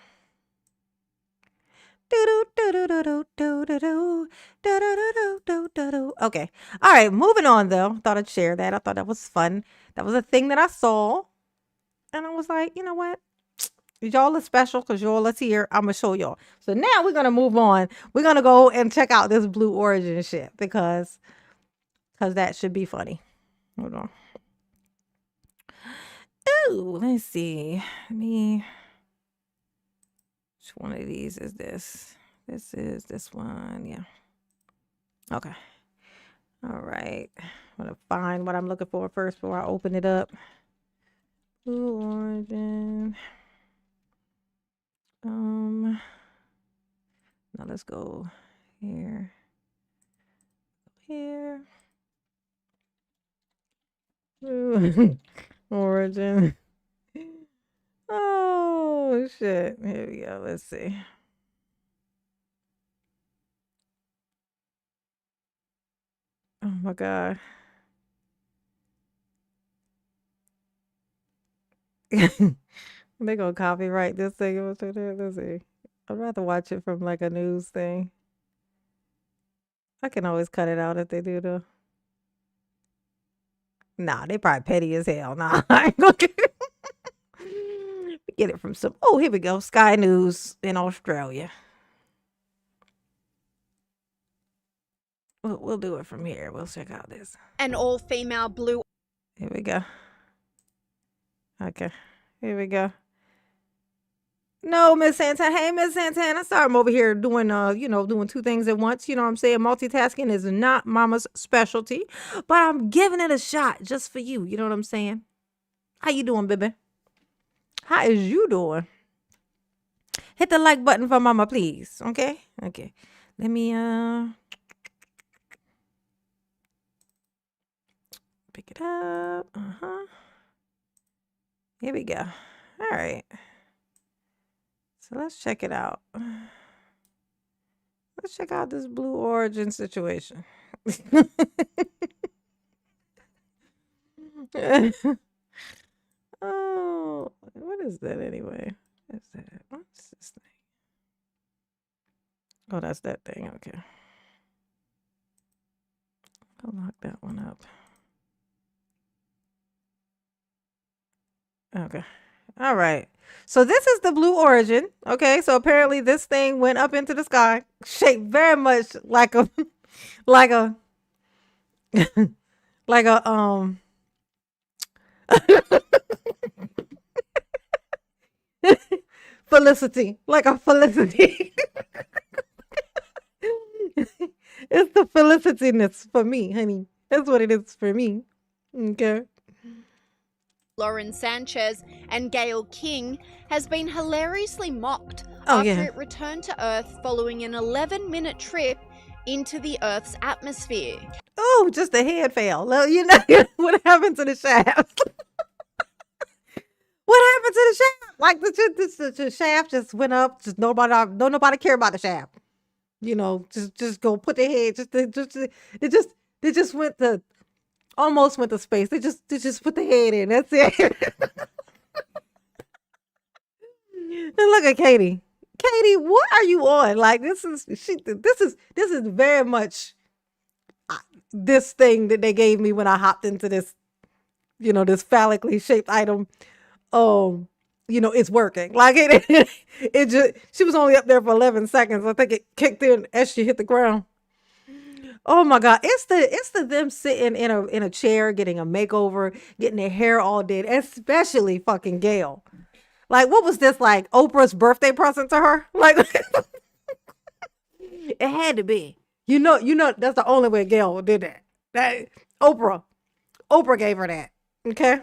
Okay. All right. Moving on, though. Thought I'd share that. I thought that was fun. That was a thing that I saw. And I was like, you know what? Y'all are special because y'all is here. I'm going to show y'all. So now we're going to move on. We're going to go and check out this Blue Origin shit because that should be funny. Hold on. Ooh, let's see. Which one of these is this? This is this one. Yeah. Okay. All right. I'm going to find what I'm looking for first before I open it up. Blue Origin. Now let's go here. Origin. Oh shit. Here we go. Let's see. Oh my god. They gonna copyright this thing. Let's see. I'd rather watch it from like a news thing. I can always cut it out if they do though. Nah, they probably petty as hell. Nah, I ain't gonna get Get it from some. Oh, here we go. Sky News in Australia. We'll do it from here. We'll check out this. An all-female blue Here we go. Okay. Here we go. No, Miss Santana. Hey, Miss Santana. Sorry, I'm over here doing, doing two things at once. You know what I'm saying? Multitasking is not Mama's specialty, but I'm giving it a shot just for you. You know what I'm saying? How you doing, baby? How is you doing? Hit the like button for Mama, please. Okay? Okay. Let me, pick it up. Here we go. All right. So let's check it out. Let's check out this Blue Origin situation. Oh, what is that anyway? What's that? What's this thing? Oh, that's that thing. Okay. I'll lock that one up. Okay. All right. So this is the Blue Origin. Okay. So apparently this thing went up into the sky, shaped very much like a, like a, like a, Felicity, like a Felicity. It's the felicityness for me, honey. That's what it is for me. Okay. Lauren Sanchez and Gail King has been hilariously mocked Oh, after yeah. it returned to Earth following an 11-minute trip into the Earth's atmosphere. Oh, just the head fell. Well, you know what happened to the shaft? What happened to the shaft? Like the shaft just went up. Just nobody care about the shaft. You know, just go put the head. They just went to almost went to space. They just put the head in. That's it. And look at Katie. Katie, what are you on? Like this is very much this thing that they gave me when I hopped into this, this phallically shaped item. It's working. Like it just, she was only up there for 11 seconds. I think it kicked in as she hit the ground. Oh my God. It's the them sitting in a chair, getting a makeover, getting their hair all did, especially fucking Gail. Like, what was this, like Oprah's birthday present to her? Like, it had to be. You know, that's the only way Gail did that. That Oprah gave her that. Okay.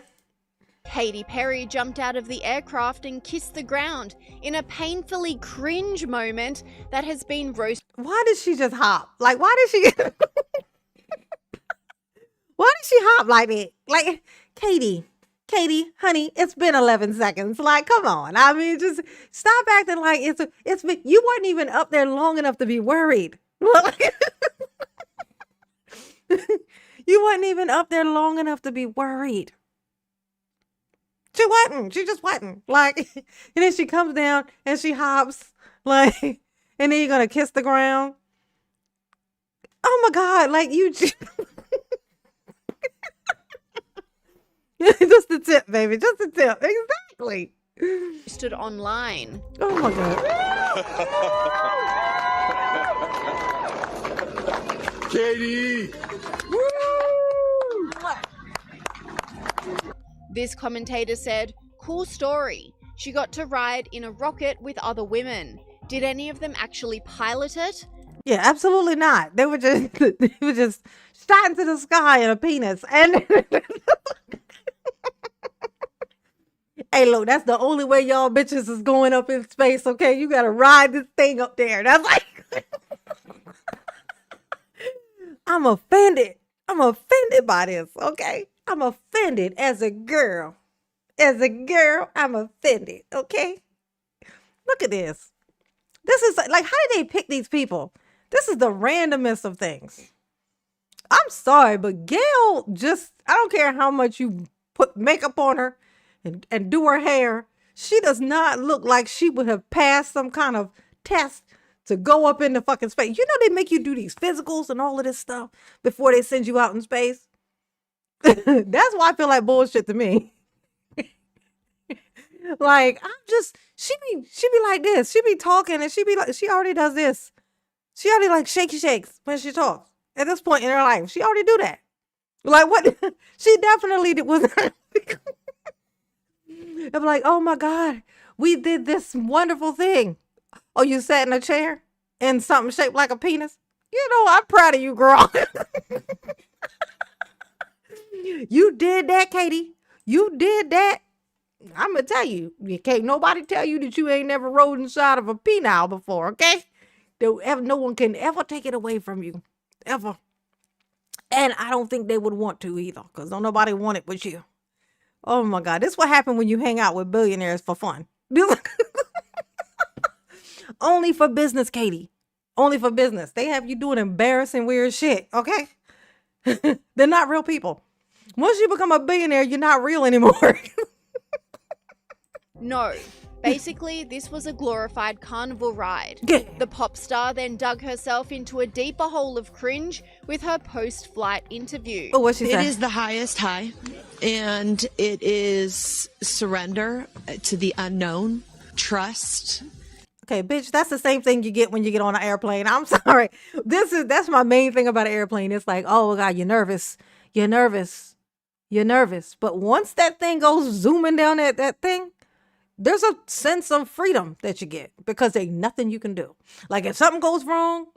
Katy Perry jumped out of the aircraft and kissed the ground in a painfully cringe moment that has been roasted. Why did she just hop? Like, why did she hop like that? Like, Katie, honey, it's been 11 seconds. Like, come on. I mean, just stop acting like it's been, you weren't even up there long enough to be worried. You weren't even up there long enough to be worried. She wasn't. She just wasn't. Like, and then she comes down and she hops. Like, and then you're going to kiss the ground. Oh my God. Like, you just... Just the tip, baby. Just the tip. Exactly. Posted online. Oh my God. Katie! This commentator said, "Cool story. She got to ride in a rocket with other women. Did any of them actually pilot it?" Yeah, absolutely not. They were just shot into the sky in a penis. And hey, look, that's the only way y'all bitches is going up in space, okay? You gotta ride this thing up there. That's like I'm offended. I'm offended by this, okay? I'm offended as a girl. As a girl, I'm offended, okay? Look at this. This is like, how did they pick these people? This is the randomest of things. I'm sorry, but Gail just, I don't care how much you put makeup on her and do her hair. She does not look like she would have passed some kind of test to go up into fucking space. You know, they make you do these physicals and all of this stuff before they send you out in space. That's why I feel like bullshit to me. Like, she be like this. She be talking and she be like, she already does this. She already like shakes when she talks. At this point in her life, she already do that. Like what? She definitely was. I'm like, oh my God, we did this wonderful thing. Oh, you sat in a chair and something shaped like a penis? You know, I'm proud of you, girl. You did that, Katie. You did that. I'm going to tell you. You can't nobody tell you that you ain't never rode inside of a penile before, okay? No one can ever take it away from you. Ever. And I don't think they would want to either, because don't nobody want it but you. Oh my God. This is what happened when you hang out with billionaires for fun. Only for business, Katie. Only for business. They have you doing embarrassing, weird shit, okay? They're not real people. Once you become a billionaire, you're not real anymore. No. Basically, this was a glorified carnival ride. Yeah. The pop star then dug herself into a deeper hole of cringe with her post-flight interview. Oh, what she It say? is the highest high, and it is surrender to the unknown, trust. Okay, bitch, that's the same thing you get when you get on an airplane. I'm sorry. That's my main thing about an airplane. It's like, oh God, you're nervous. You're nervous. You're nervous. But once that thing goes zooming down that thing, there's a sense of freedom that you get because ain't nothing you can do. Like if something goes wrong,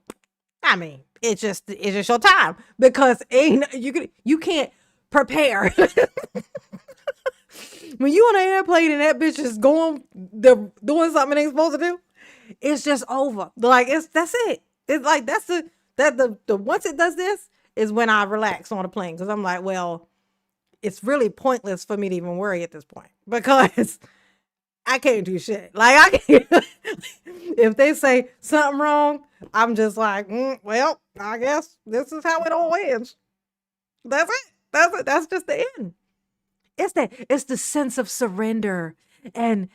I mean, it's just your time because you can't prepare. When you on an airplane and that bitch is doing something it ain't supposed to do, it's just over. Like that's it. It's like the once it does this is when I relax on a plane because I'm like, well, it's really pointless for me to even worry at this point because I can't do shit. Like I can't. If they say something wrong, I'm just like, well, I guess this is how it all ends. That's it. That's it. That's just the end. It's the sense of surrender and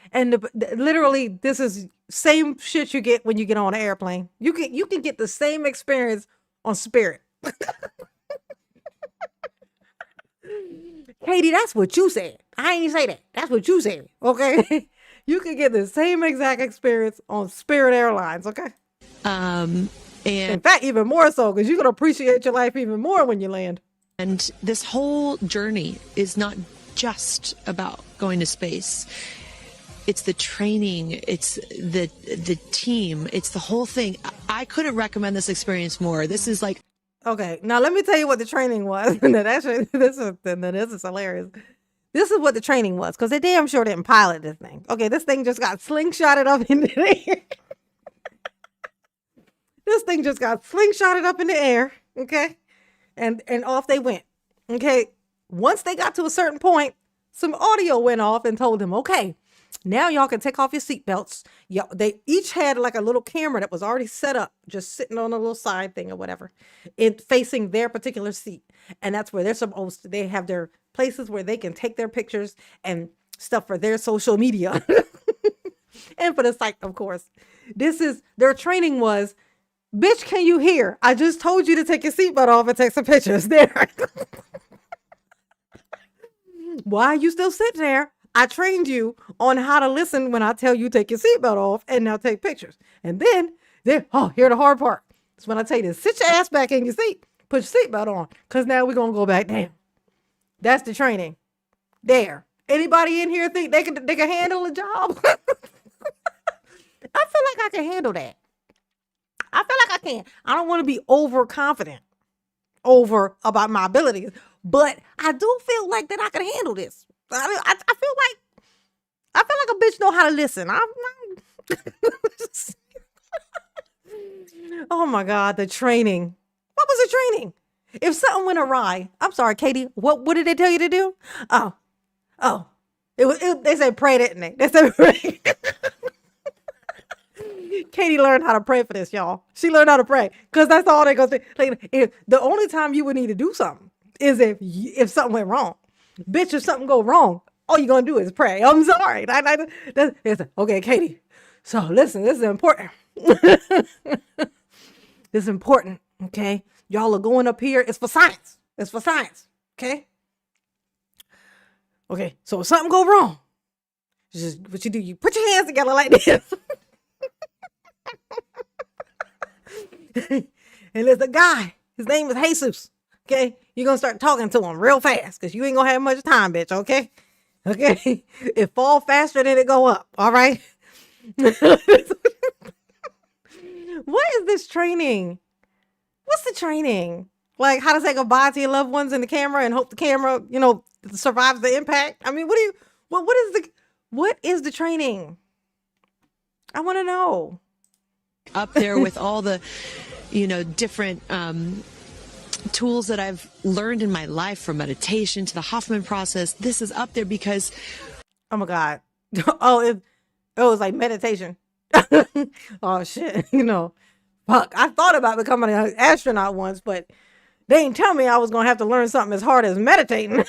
literally this is same shit you get when you get on an airplane. You can get the same experience on Spirit. Katie, that's what you said. I ain't say that. That's what you said. Okay. You can get the same exact experience on Spirit Airlines. Okay. In And fact, even more so because you're gonna appreciate your life even more when you land. this whole journey is not just about going to space. It's the training, it's the team, it's the whole thing. I couldn't recommend this experience more. This is like, Okay, now let me tell you what the training was. This is hilarious. This is what the training was, because they damn sure didn't pilot this thing. Okay, this thing just got slingshotted up in the air. This thing just got slingshotted up in the air. Okay, and off they went. Okay, once they got to a certain point, some audio went off and told them, okay, now y'all can take off your seatbelts. They each had like a little camera that was already set up, just sitting on a little side thing or whatever, facing their particular seat. And that's where they're supposed to, they have their places where they can take their pictures and stuff for their social media. And for the site, of course. Their training was, bitch, can you hear? I just told you to take your seatbelt off and take some pictures. There. Why are you still sitting there? I trained you on how to listen when I tell you take your seatbelt off and now take pictures. And then, here the hard part. It's when I tell you to sit your ass back in your seat, put your seatbelt on, because now we're going to go back down. That's the training. There. Anybody in here think they can handle a job? I feel like I can handle that. I feel like I can. I don't want to be overconfident about my abilities, but I do feel like that I can handle this. I feel like a bitch know how to listen. Oh my God, the training. What was the training? If something went awry, I'm sorry, Katie, what did they tell you to do? Oh, they said pray, didn't they? They said pray. Katie learned how to pray for this, y'all. She learned how to pray because that's all they go say. Like, the only time you would need to do something is if something went wrong. Bitch, if something go wrong, all you're going to do is pray. I'm sorry. Okay, Katie. So listen, this is important. This is important, okay? Y'all are going up here. It's for science. It's for science, okay? Okay, so if something go wrong, Just what you do, you put your hands together like this. And there's a guy, his name is Jesus. Okay, you're gonna start talking to him real fast because you ain't gonna have much time, bitch. Okay, okay, it fall faster than it go up. All right. What is this training? What's the training? Like how to say goodbye to your loved ones in the camera and hope the camera, survives the impact. I mean, what is the training? I want to know. Up there with all the, different tools that I've learned in my life, from meditation to the Hoffman process. This is up there because, oh my God. Oh, it was like meditation. Oh shit. Fuck. I thought about becoming an astronaut once, but they didn't tell me I was gonna have to learn something as hard as meditating.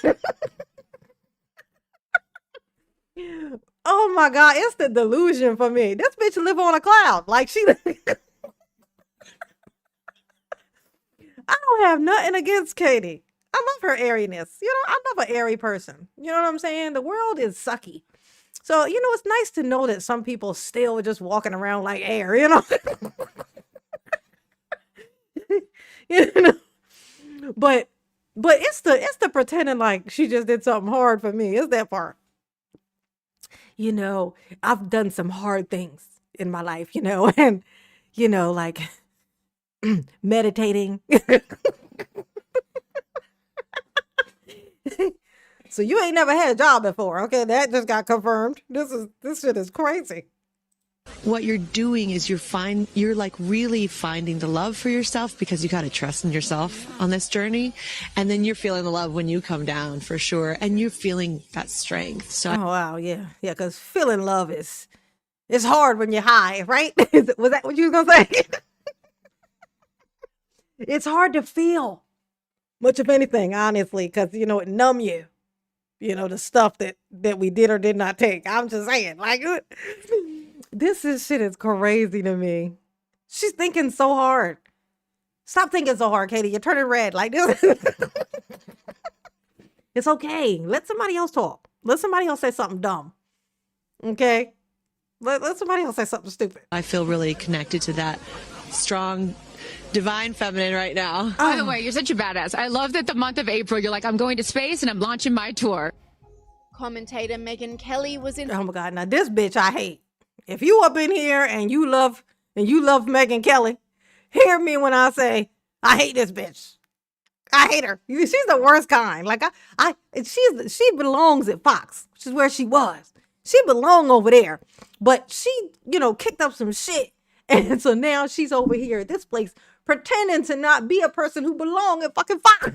Oh my God, it's the delusion for me. This bitch live on a cloud. Like she I don't have nothing against Katie. I love her airiness. I love an airy person. You know what I'm saying? The world is sucky. So, it's nice to know that some people still just walking around like air, But it's the pretending like she just did something hard for me. It's that part. I've done some hard things in my life, and like meditating. So you ain't never had a job before, okay? That just got confirmed. This shit is crazy. what you're doing is you're like really finding the love for yourself, because you got to trust in yourself on this journey. And then you're feeling the love when you come down, for sure. And you're feeling that strength. So Oh wow, yeah. Yeah, because feeling love it's hard when you're high, right? Was that what you was gonna say? It's hard to feel much of anything, honestly, because it numb you. The stuff that we did or did not take. I'm just saying, like, shit is crazy to me. She's thinking so hard. Stop thinking so hard, Katie. You're turning red. Like this. It's okay. Let somebody else talk. Let somebody else say something dumb. Okay? Let somebody else say something stupid. I feel really connected to that strong, divine feminine right now. By the way, you're such a badass. I love that the month of April, you're like, I'm going to space and I'm launching my tour. Commentator Megyn Kelly was in. Oh my God. Now this bitch I hate. If you up in here and you love Megyn Kelly, hear me when I say I hate this bitch. I hate her. She's the worst kind. Like she belongs at Fox, which is where she was. She belonged over there, but she, kicked up some shit. And so now she's over here at this place pretending to not be a person who belong at fucking Fox.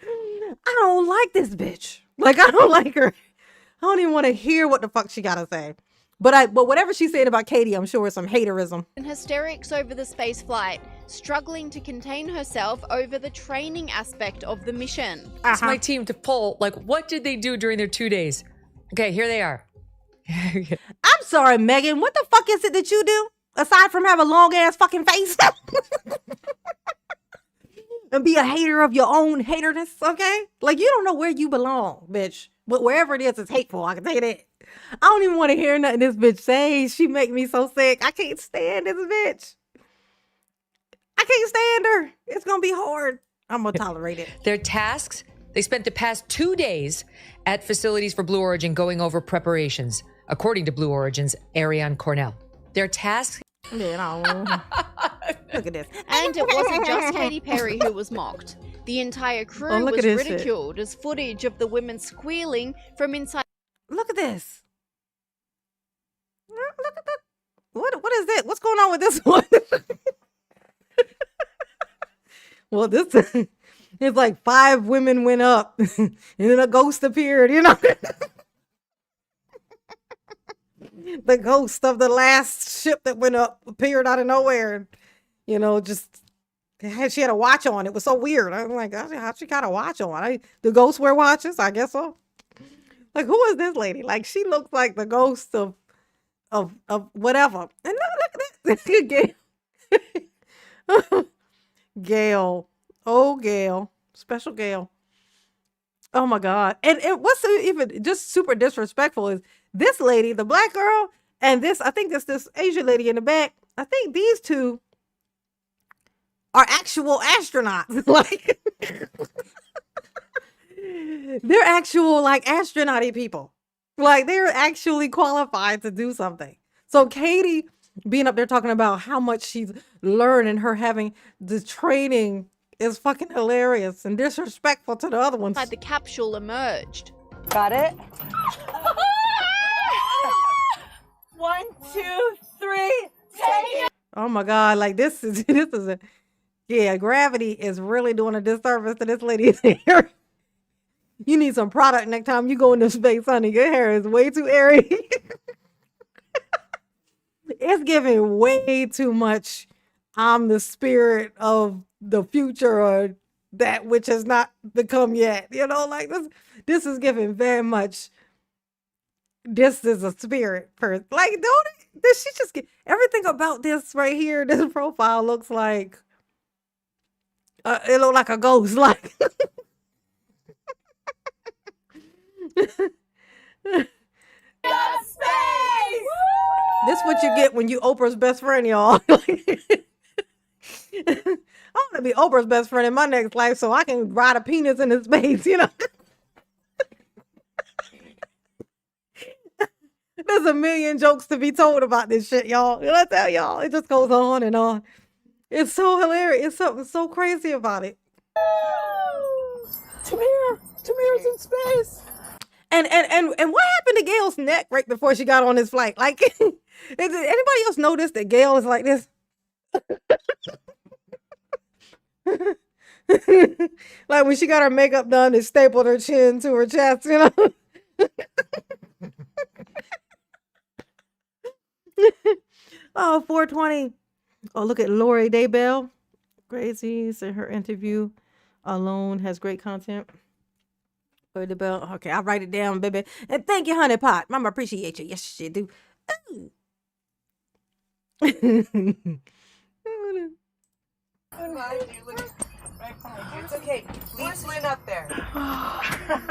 I don't like this bitch. Like, I don't like her. I don't even want to hear what the fuck she got to say. But whatever she's saying about Katie, I'm sure is some haterism. In hysterics over the space flight, struggling to contain herself over the training aspect of the mission. Ask my team to poll, what did they do during their 2 days? Okay, here they are. I'm sorry, Megan. What the fuck is it that you do? Aside from have a long ass fucking face? And be a hater of your own haterness, okay? Like, you don't know where you belong, bitch. But wherever it is, it's hateful. I can tell you that. I don't even want to hear nothing this bitch say. She make me so sick. I can't stand this bitch. I can't stand her. It's going to be hard. I'm going to tolerate it. Their tasks, they spent the past 2 days at facilities for Blue Origin going over preparations, according to Blue Origin's Ariane Cornell. Their tasks... Look at this. And it wasn't just Katy Perry who was mocked. The entire crew was ridiculed as footage of the women squealing from inside. Look at this. Look at that. What is it? What's going on with this one? Well, this it's like 5 women went up and then a ghost appeared, The ghost of the last ship that went up appeared out of nowhere. She had a watch on. It was so weird. I'm like, how she got a watch on? The ghosts wear watches? I guess so. Like, who is this lady? Like, she looks like the ghost of whatever. And look at this. Gail. Oh, Gail. Special Gail. Oh my God. And what's even just super disrespectful is this lady, the black girl, and I think it's this Asian lady in the back. I think these two are actual astronauts. Like, they're actual, like, astronaut people. Like, they're actually qualified to do something. So Katie being up there talking about how much she's learned and her having the training is fucking hilarious and disrespectful to the other ones. Inside the capsule emerged. Got it? 1, 2, 3, take it! Oh my God, like this is yeah, gravity is really doing a disservice to this lady's hair. You need some product next time you go into space, honey. Your hair is way too airy. It's giving way too much. I'm the spirit of the future or that which has not become yet. You know, like this is giving very much. This is a spirit person. Like, don't it? She just get everything about this right here. This profile looks like it look like a ghost. Like, Space! this what you get when you Oprah's best friend, y'all. I want to be Oprah's best friend in my next life so I can ride a penis in his space, you know. There's a million jokes to be told about this shit, y'all. And I tell y'all, it just goes on and on. It's so hilarious. It's something so crazy about it. Tamir's in space. And what happened to Gail's neck right before she got on this flight? Like, did anybody else notice that Gail is like this? Like when she got her makeup done, it stapled her chin to her chest, you know? Oh, 420. Oh, look at Lori Daybell. Crazy. So her interview alone has great content. Lori Daybell. Okay, I'll write it down, baby. And thank you, Honey Pot. Mama, appreciate you. Yes, she do. It's okay. Leave Flynn up there.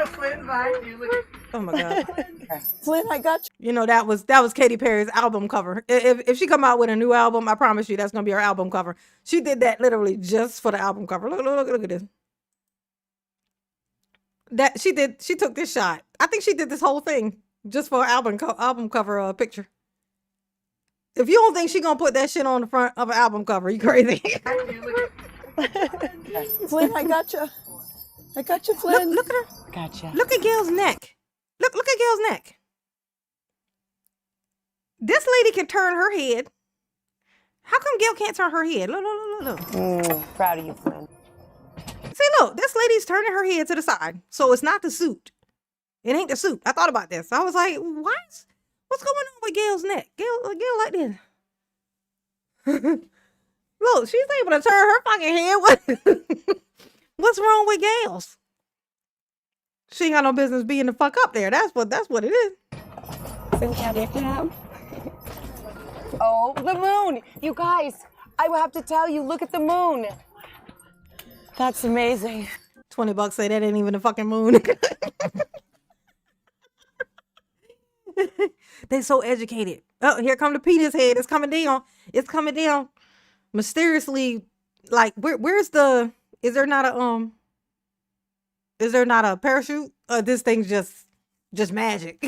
Flynn, bye. Oh my God. Flynn, I got you. You know, that was Katy Perry's album cover. If she come out with a new album, I promise you that's gonna be her album cover. She did that literally just for the album cover. Look at this. She took this shot. I think she did this whole thing just for her album cover picture. If you don't think she gonna put that shit on the front of an album cover, you crazy. Flynn, I got you. I got you, Flynn. Look at her. Gotcha. Look at Gail's neck. Look at Gail's neck. This lady can turn her head. How come Gail can't turn her head? Look. Proud of you, Flynn. See, look, this lady's turning her head to the side. So it's not the suit. It ain't the suit. I thought about this. I was like, what's going on with Gail's neck? Gail like this. Look, she's able to turn her fucking head. What's wrong with Gail's? She ain't got no business being the fuck up there. That's what it is. Oh, the moon. You guys, I will have to tell you, look at the moon. That's amazing. $20 say that ain't even the fucking moon. They so educated. Oh, here come the penis head. It's coming down. It's coming down. Mysteriously, like where's the? Is there not a parachute? This thing's just magic.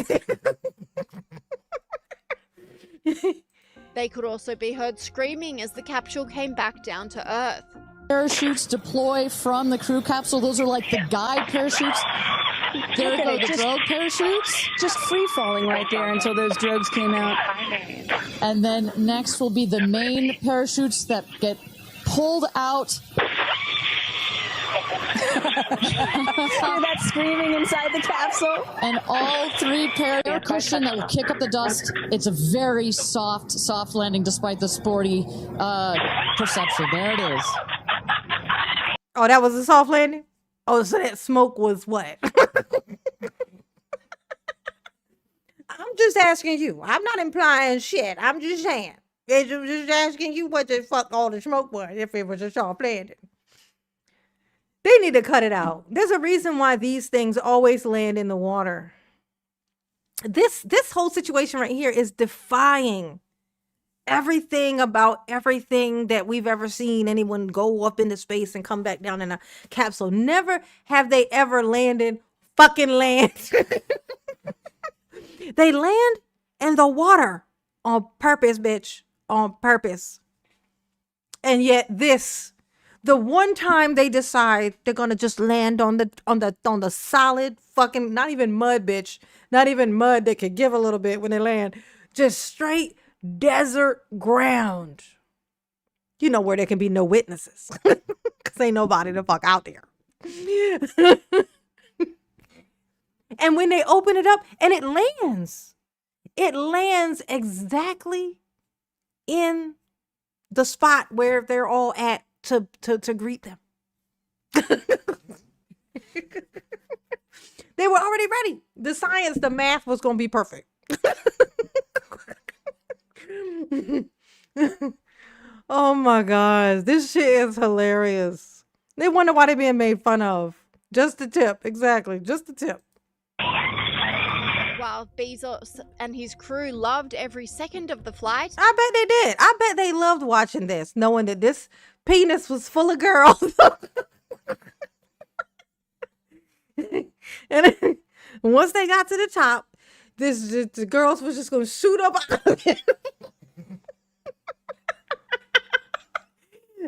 They could also be heard screaming as the capsule came back down to Earth. Parachutes deploy from the crew capsule. Those are like the guide parachutes. There go the drogue parachutes. Just free falling right there until those drogues came out. And then next will be the main parachutes that get pulled out. Hear that screaming inside the capsule? And all three air cushion that will kick up the dust. It's a very soft landing despite the sporty perception. There it is. Oh, that was a soft landing? Oh, so that smoke was what? I'm just asking you. I'm not implying shit. I'm just saying. I'm just asking you what the fuck all the smoke was if it was a soft landing. They need to cut it out. There's a reason why these things always land in the water. This whole situation right here is defying everything about everything that we've ever seen anyone go up into space and come back down in a capsule. Never have they ever landed fucking land. They land in the water on purpose, bitch, on purpose. And yet the one time they decide they're gonna just land on the solid fucking, not even mud, bitch, not even mud that could give a little bit when they land, just straight desert ground. You know, where there can be no witnesses, cause ain't nobody the fuck out there. And when they open it up and it lands exactly in the spot where they're all at to greet them. They were already ready. The science, the math was going to be perfect. Oh my gosh, this shit is hilarious. They wonder why they're being made fun of. Just the tip, exactly, just the tip. While Bezos and his crew loved every second of the flight. I bet they did. I bet they loved watching this, knowing that this penis was full of girls. And once they got to the top, the girls was just going to shoot up out of it.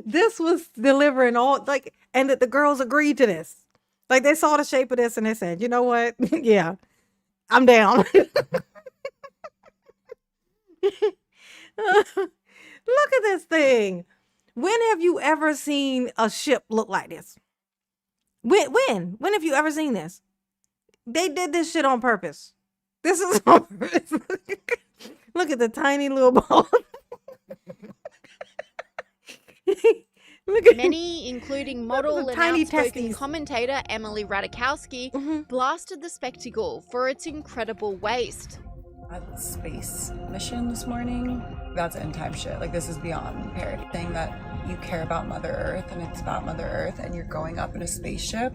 This was delivering all, like, and that the girls agreed to this. Like, they saw the shape of this and they said, you know what? Yeah, I'm down. Look at this thing. When have you ever seen a ship look like this? When have you ever seen this? They did this shit on purpose. This is on purpose. Look at the tiny little ball. Many, including model and outspoken commentator Emily Ratajkowski, blasted the spectacle for its incredible waste. A space mission this morning, that's end time shit. Like, this is beyond parody. Thing that you care about Mother Earth and it's about Mother Earth, and you're going up in a spaceship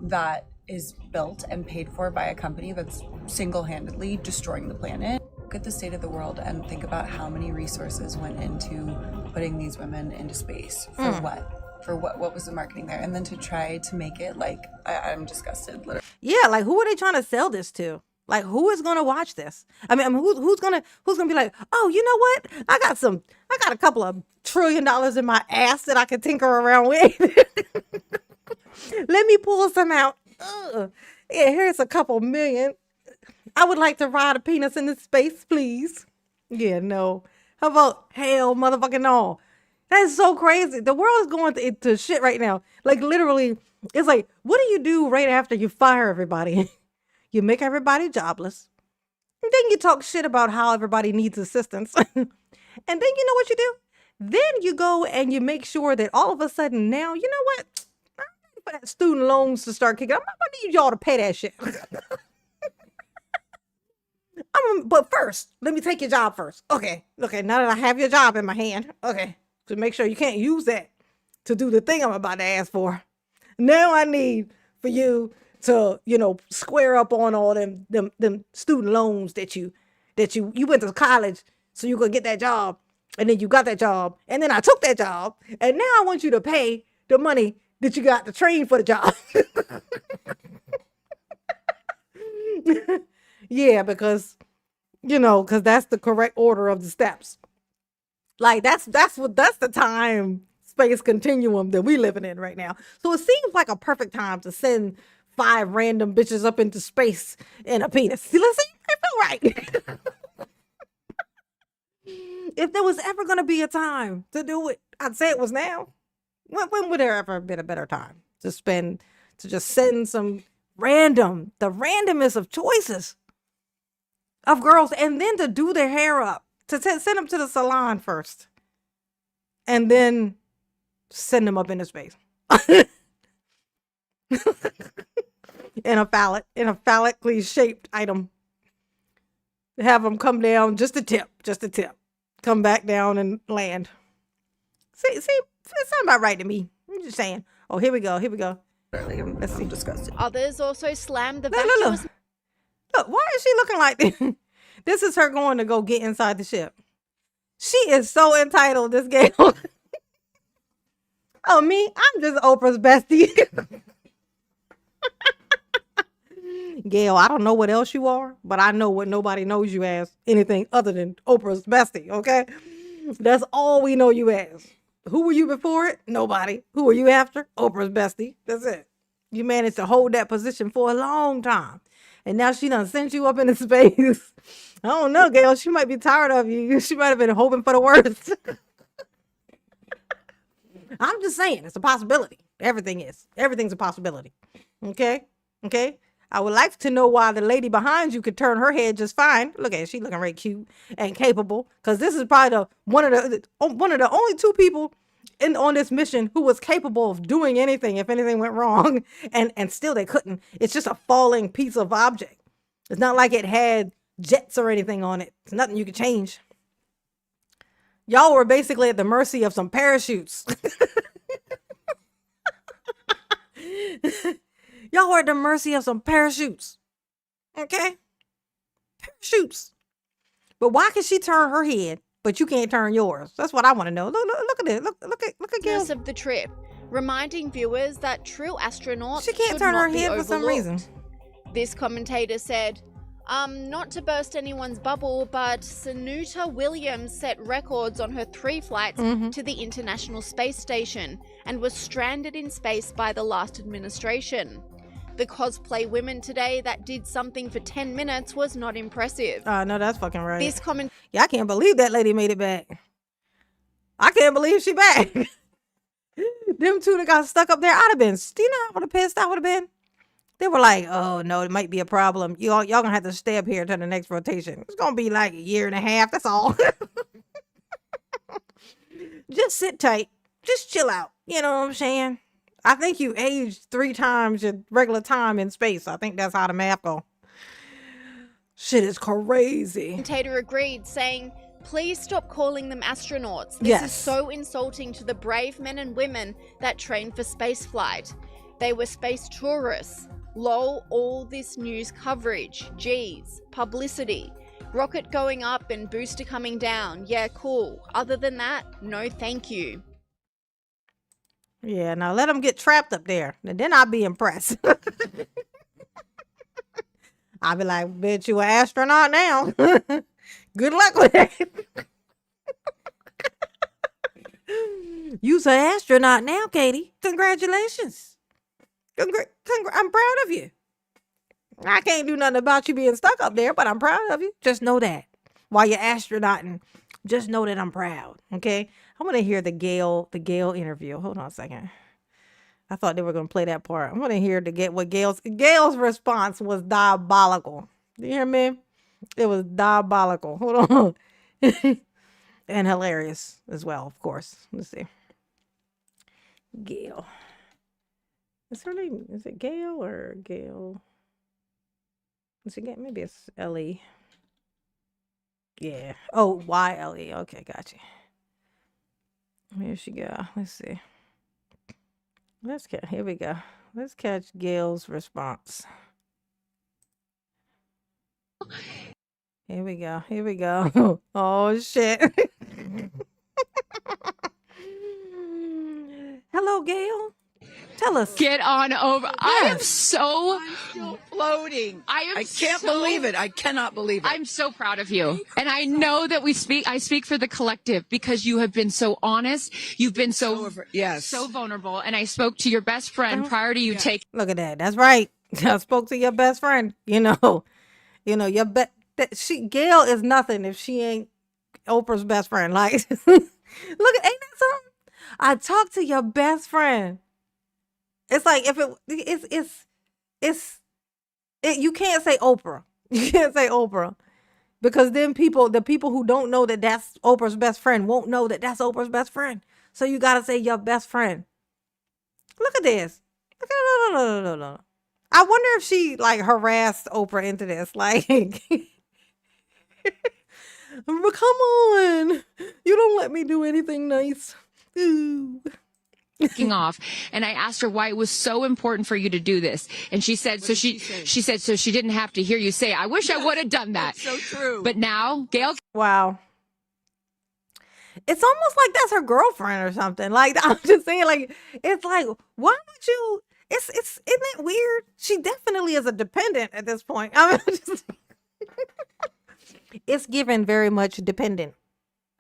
that is built and paid for by a company that's single-handedly destroying the planet. Look at the state of the world and think about how many resources went into putting these women into space. For what? For what was the marketing there? And then to try to make it like, I'm disgusted, literally. Yeah, like, who are they trying to sell this to? Like, who is gonna watch this? I mean, who's gonna be like, oh, you know what? I got a couple of $1 trillion in my ass that I can tinker around with. Let me pull some out. Yeah, here's a couple million. I would like to ride a penis into space, please. Yeah, no. How about hell, motherfucking no? That's so crazy. The world is going to shit right now. Like, literally, it's like, what do you do right after you fire everybody? You make everybody jobless. And then you talk shit about how everybody needs assistance. And then you know what you do? Then you go and you make sure that all of a sudden now, you know what? I'm ready for that student loans to start kicking. I'm not going to need y'all to pay that shit. But first, let me take your job first. Okay, now that I have your job in my hand, okay, to make sure you can't use that to do the thing I'm about to ask for. Now I need for you to, square up on all them student loans that you went to college so you could get that job, and then you got that job, and then I took that job, and now I want you to pay the money that you got to train for the job. Yeah, because that's the correct order of the steps. Like, that's the time space continuum that we living in right now. So it seems like a perfect time to send 5 random bitches up into space in a penis. See, listen, I feel right. If there was ever going to be a time to do it, I'd say it was now. When would there ever have been a better time to just send some the randomness of choices of girls, and then to do their hair up, to send them to the salon first, and then send them up into space. in a phallically shaped item. Have them come down just a tip, come back down and land. See, it sounds about right to me. I'm just saying. Oh, here we go. Let's see. Disgusted. Others also slammed the Look, vacuous Look, why is she looking like this? This is her going to go get inside the ship. She is so entitled, this girl. Oh, me? I'm just Oprah's bestie. Gail, I don't know what else you are, but I know what nobody knows you as anything other than Oprah's bestie, okay? That's all we know you as. Who were you before it? Nobody. Who are you after? Oprah's bestie. That's it. You managed to hold that position for a long time. And now she done sent you up into space. I don't know, Gail. She might be tired of you. She might have been hoping for the worst. I'm just saying, it's a possibility. Everything is. Everything's a possibility. Okay? Okay? I would like to know why the lady behind you could turn her head just fine. Look at her. She looking very cute and capable. Because this is probably one of the only two people on this mission who was capable of doing anything if anything went wrong. And still they couldn't. It's just a falling piece of object. It's not like it had jets or anything on it. It's nothing you could change. Y'all were basically at the mercy of some parachutes. Y'all were at the mercy of some parachutes. Okay? Parachutes. But why can she turn her head, but you can't turn yours? That's what I want to know. Look at it. Look at Gail. of the trip, reminding viewers that true astronauts She can't should turn not her be head for some reason. overlooked. This commentator said, not to burst anyone's bubble, but Sunita Williams set records on her 3 flights to the International Space Station and was stranded in space by the last administration. The cosplay women today that did something for 10 minutes was not impressive. No, that's fucking right. This comment. Yeah, I can't believe that lady made it back. I can't believe she back. Them two that got stuck up there, I'd have been, do you know how pissed I would have been? They were like, oh no, it might be a problem. Y'all gonna have to stay up here until the next rotation. It's gonna be like a year and a half, that's all. Just sit tight. Just chill out. You know what I'm saying? I think you aged 3 times your regular time in space. I think that's how the math go. Shit is crazy. Commentator agreed, saying, please stop calling them astronauts. This Yes. is so insulting to the brave men and women that train for spaceflight. They were space tourists. Lol, all this news coverage. Geez, publicity. Rocket going up and booster coming down. Yeah, cool. Other than that, no thank you. Yeah, now let them get trapped up there. And then I'll be impressed. I'll be like, bitch, you an astronaut now. Good luck with that. You's an astronaut now, Katie. Congratulations. I'm proud of you. I can't do nothing about you being stuck up there, but I'm proud of you. Just know that. While you're astronauting, just know that I'm proud. Okay? I want to hear the Gail interview. Hold on a second. I thought they were going to play that part. I want to hear what Gail's response was diabolical. You hear me? It was diabolical. Hold on. And hilarious as well, of course. Let's see. Gail. Is her name? Is it Gail or Gail? Is it maybe it's Ellie? Yeah. Oh, Y-L-E. Okay, gotcha. Here she go. Let's see. Here we go. Let's catch Gail's response. Here we go. Oh shit. Hello, Gail. Tell us. Get on over. Yes. I am so Floating. I can't believe it. I cannot believe it. I'm so proud of you. And I know that I speak for the collective because you have been so honest. You've been so vulnerable. And I spoke to your best friend prior to you taking. Look at that. That's right. I spoke to your best friend. Gail is nothing if she ain't Oprah's best friend. Like, look, ain't that something? I talked to your best friend. It's like if you can't say Oprah. You can't say Oprah because then the people who don't know that that's Oprah's best friend won't know that that's Oprah's best friend. So you got to say your best friend. Look at this. No. I wonder if she like harassed Oprah into this. Like, come on. You don't let me do anything nice. Ooh. taking off, and I asked her why it was so important for you to do this, and she said she said so she didn't have to hear you say, I wish I would have done that. So true. But now Gail, Wow. It's almost like that's her girlfriend or something. Like, I'm just saying, like, it's like, why would you? Isn't it weird? She definitely is a dependent at this point. I mean, it's given very much dependent,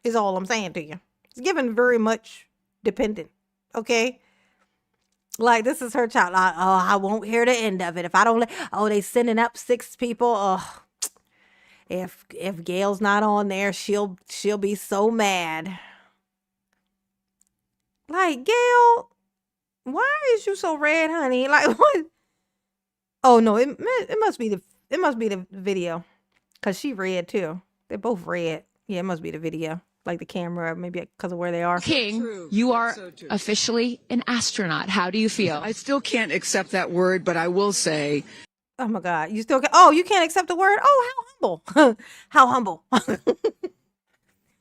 is all I'm saying to you. It's given very much dependent. Okay. Like, this is her child. I won't hear the end of it. If I don't they sending up 6 people. Oh, if Gail's not on there, she'll be so mad. Like, Gail, why is you so red, honey? Like, what? Oh no, it must be the video, cause she red too. They're both red. Yeah, it must be the video. Like the camera, maybe because of where they are. King, you are officially an astronaut. How do you feel? I still can't accept that word, but I will say, Oh my God, you still you can't accept the word? Oh, how humble. How humble.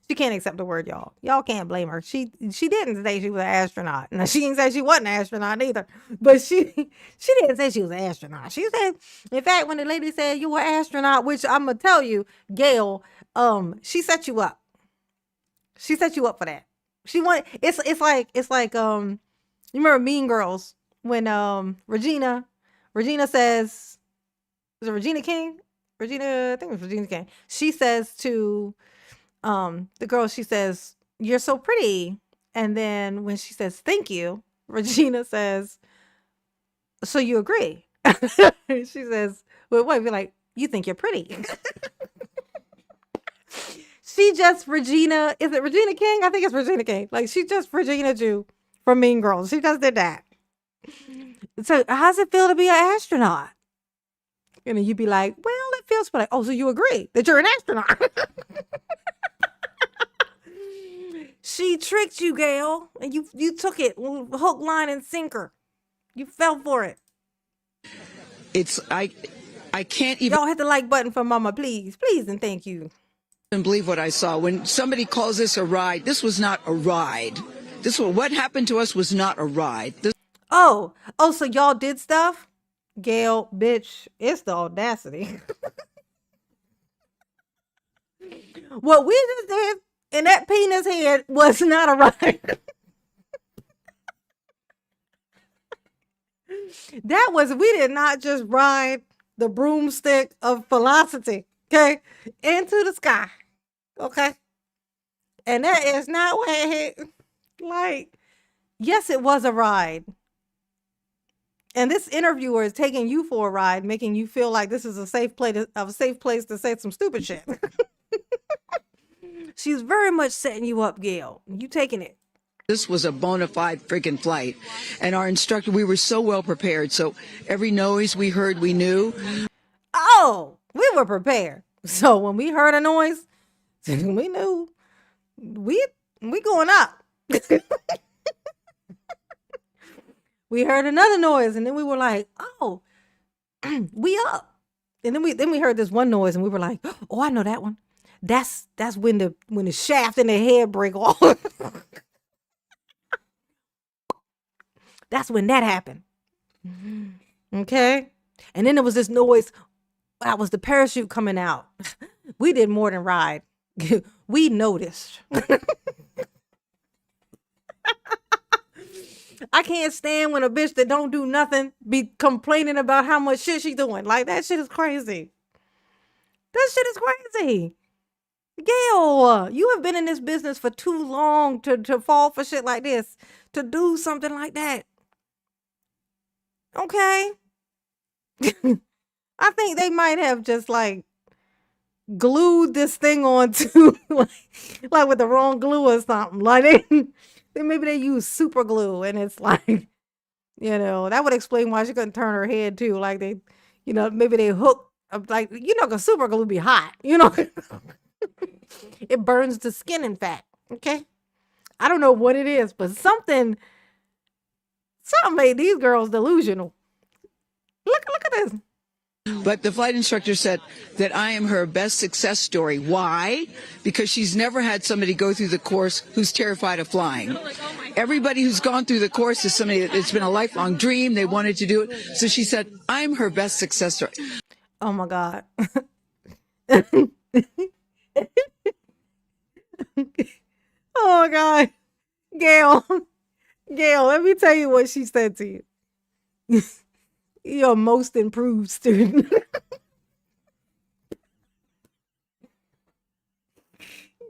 She can't accept the word, y'all. Y'all can't blame her. She didn't say she was an astronaut. Now, she didn't say she wasn't an astronaut either. But she didn't say she was an astronaut. She said, in fact, when the lady said you were an astronaut, which I'm gonna tell you, Gail, she set you up. She set you up for that. She wanted it's like you remember Mean Girls when Regina says, was it Regina King? I think it was Regina King. She says to the girl, she says, "You're so pretty." And then when she says thank you, Regina says, "So you agree?" She says, well, wait, be like, "You think you're pretty." She just Regina, is it Regina King? I think it's Regina King. Like, she just Regina Jew from Mean Girls. She just did that. So how's it feel to be an astronaut? And then you'd be like, well, it feels like, oh, so you agree that you're an astronaut. She tricked you, Gail, and you took it hook, line, and sinker. You fell for it. I can't even. Y'all hit the like button for Mama, please, and thank you. Believe what I saw. When somebody calls this a ride, this was not a ride. What happened to us was not a ride. Oh, so y'all did stuff? Gail, bitch, it's the audacity. What we just did in that penis head was not a ride. We did not just ride the broomstick of velocity, okay, into the sky, okay? And that is not what it hit. Like, yes, it was a ride. And this interviewer is taking you for a ride, making you feel like this is a safe place to say some stupid shit. She's very much setting you up, Gail. You taking it. This was a bona fide freaking flight. And our instructor, we were so well prepared. So every noise we heard, we knew. Oh, we were prepared. So when we heard a noise, we knew we going up. We heard another noise, and then we were like, oh, we up. And then we heard this one noise, and we were like, oh, I know that one. That's when the shaft in the head break off. That's when that happened. Okay. And then there was this noise. That was the parachute coming out. We did more than ride. We noticed. I can't stand when a bitch that don't do nothing be complaining about how much shit she doing. Like, that shit is crazy. That shit is crazy. Gail, you have been in this business for too long to fall for shit like this, to do something like that. Okay. I think they might have just like glued this thing onto like with the wrong glue or something. Like maybe they use super glue, and it's like, that would explain why she couldn't turn her head too. Like they, maybe they hook like, cause super glue be hot, It burns the skin, in fact. Okay. I don't know what it is, but something made these girls delusional. Look at this. But the flight instructor said that I am her best success story. Why? Because she's never had somebody go through the course who's terrified of flying. Everybody who's gone through the course is somebody that it's been a lifelong dream. They wanted to do it. So she said, I'm her best success story. Oh my God. Oh my God. Gail. Gail, let me tell you what she said to you. You're a most improved student.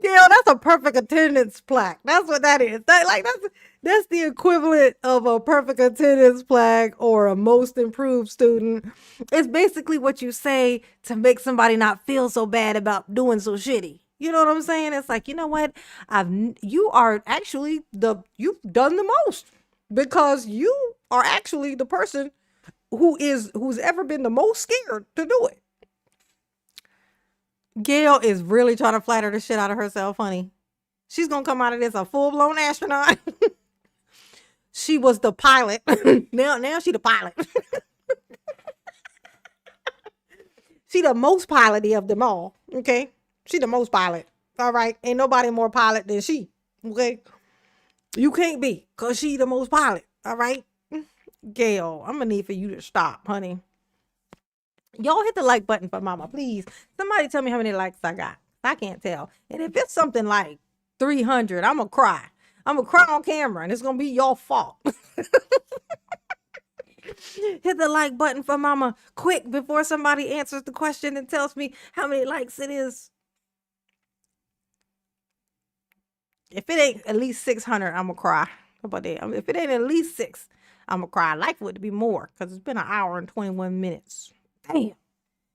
Gail, that's a perfect attendance plaque. That's what that is. That's the equivalent of a perfect attendance plaque or a most improved student. It's basically what you say to make somebody not feel so bad about doing so shitty. You know what I'm saying? It's like, you know what? You are actually you've done the most because you are actually the person who's ever been the most scared to do it. Gail is really trying to flatter the shit out of herself, honey. She's gonna come out of this a full-blown astronaut. She was the pilot. now she the pilot. She the most piloty of them all. Okay, she the most pilot. All right, ain't nobody more pilot than she. Okay, you can't be, cause she the most pilot. All right, Gail, I'm gonna need for you to stop, honey. Y'all hit the like button for mama, please. Somebody tell me how many likes I got. I can't tell. And if it's something like 300, I'm gonna cry. I'm gonna cry on camera, and it's gonna be your fault. Hit the like button for mama quick before somebody answers the question and tells me how many likes it is. If it ain't at least 600, I'm gonna cry. How about that? If it ain't at least 6, I'm gonna cry. I'd like for it to be more because it's been an hour and 21 minutes. Damn.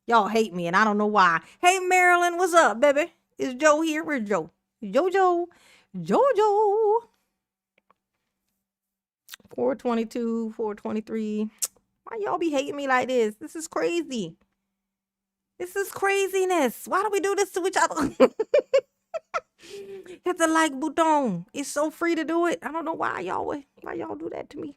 Y'all hate me, and I don't know why. Hey, Marilyn, what's up, baby? Is Joe here? Where's Joe? Jojo. 422, 423. Why y'all be hating me like this? This is crazy. This is craziness. Why do we do this to each other? Hit the like button. It's so free to do it. I don't know why y'all do that to me.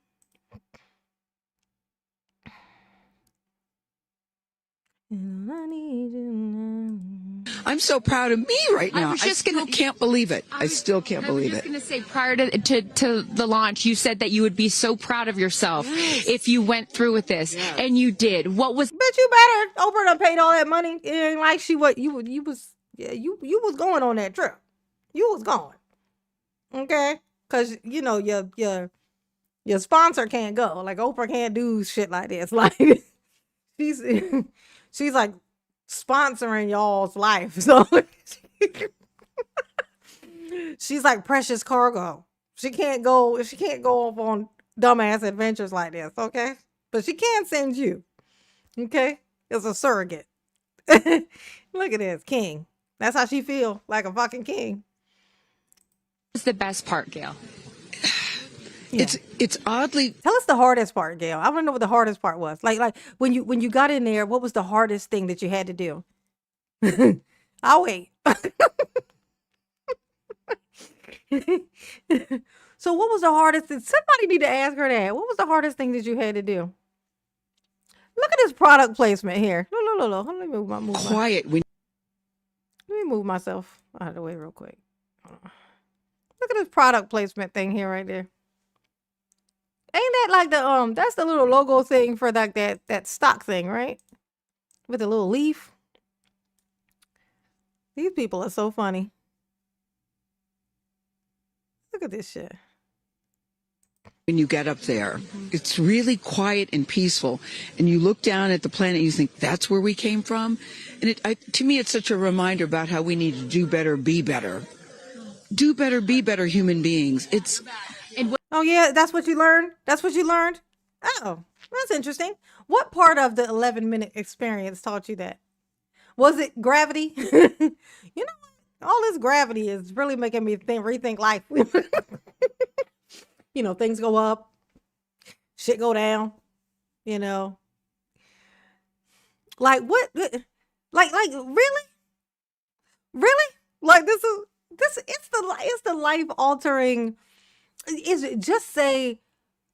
I'm so proud of me right now. I still can't believe it. I still can't believe it. I was just going to say, prior to the launch, you said that you would be so proud of yourself if you went through with this, and you did. What was? Bitch, you better. Oprah done paid all that money. It ain't like you was going on that trip. You was going, okay? Because you know your sponsor can't go. Like Oprah can't do shit like this. Like she's like sponsoring y'all's life. So she's like precious cargo. She can't go off on dumbass adventures like this, okay? But she can send you. Okay? It's a surrogate. Look at this, king. That's how she feel, like a fucking king. What's the best part, Gail? Yeah. It's oddly. Tell us the hardest part, Gail. I want to know what the hardest part was. Like when you got in there, what was the hardest thing that you had to do? I'll wait. So what was the hardest thing? Somebody need to ask her that. What was the hardest thing that you had to do? Look at this product placement here. Look. Let me move Quiet. Let me move myself out of the way real quick. Look at this product placement thing here right there. Ain't that like the that's the little logo thing for like that stock thing, right? With the little leaf. These people are so funny. Look at this shit. When you get up there, it's really quiet and peaceful, and you look down at the planet and you think that's where we came from. And to me, it's such a reminder about how we need to do better, be better. Do better, be better human beings. Oh yeah, that's what you learned? That's what you learned? Oh, that's interesting. What part of the 11-minute experience taught you that? Was it gravity? You know what? All this gravity is really making me rethink life. You know, things go up, shit go down, you know. Like what? Like really? Really? Like it's the life altering. Is it just say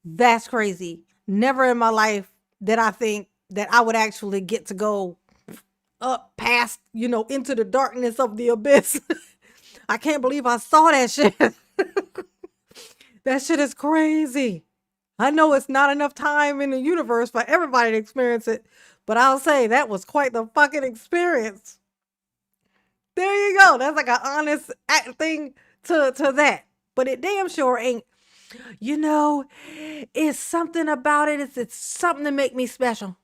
that's crazy? Never in my life did I think that I would actually get to go up past, you know, into the darkness of the abyss. I can't believe I saw that shit. That shit is crazy. I know it's not enough time in the universe for everybody to experience it, but I'll say that was quite the fucking experience. There you go. That's like an honest thing to that. But it damn sure ain't. You know, it's something about it. It's something to make me special.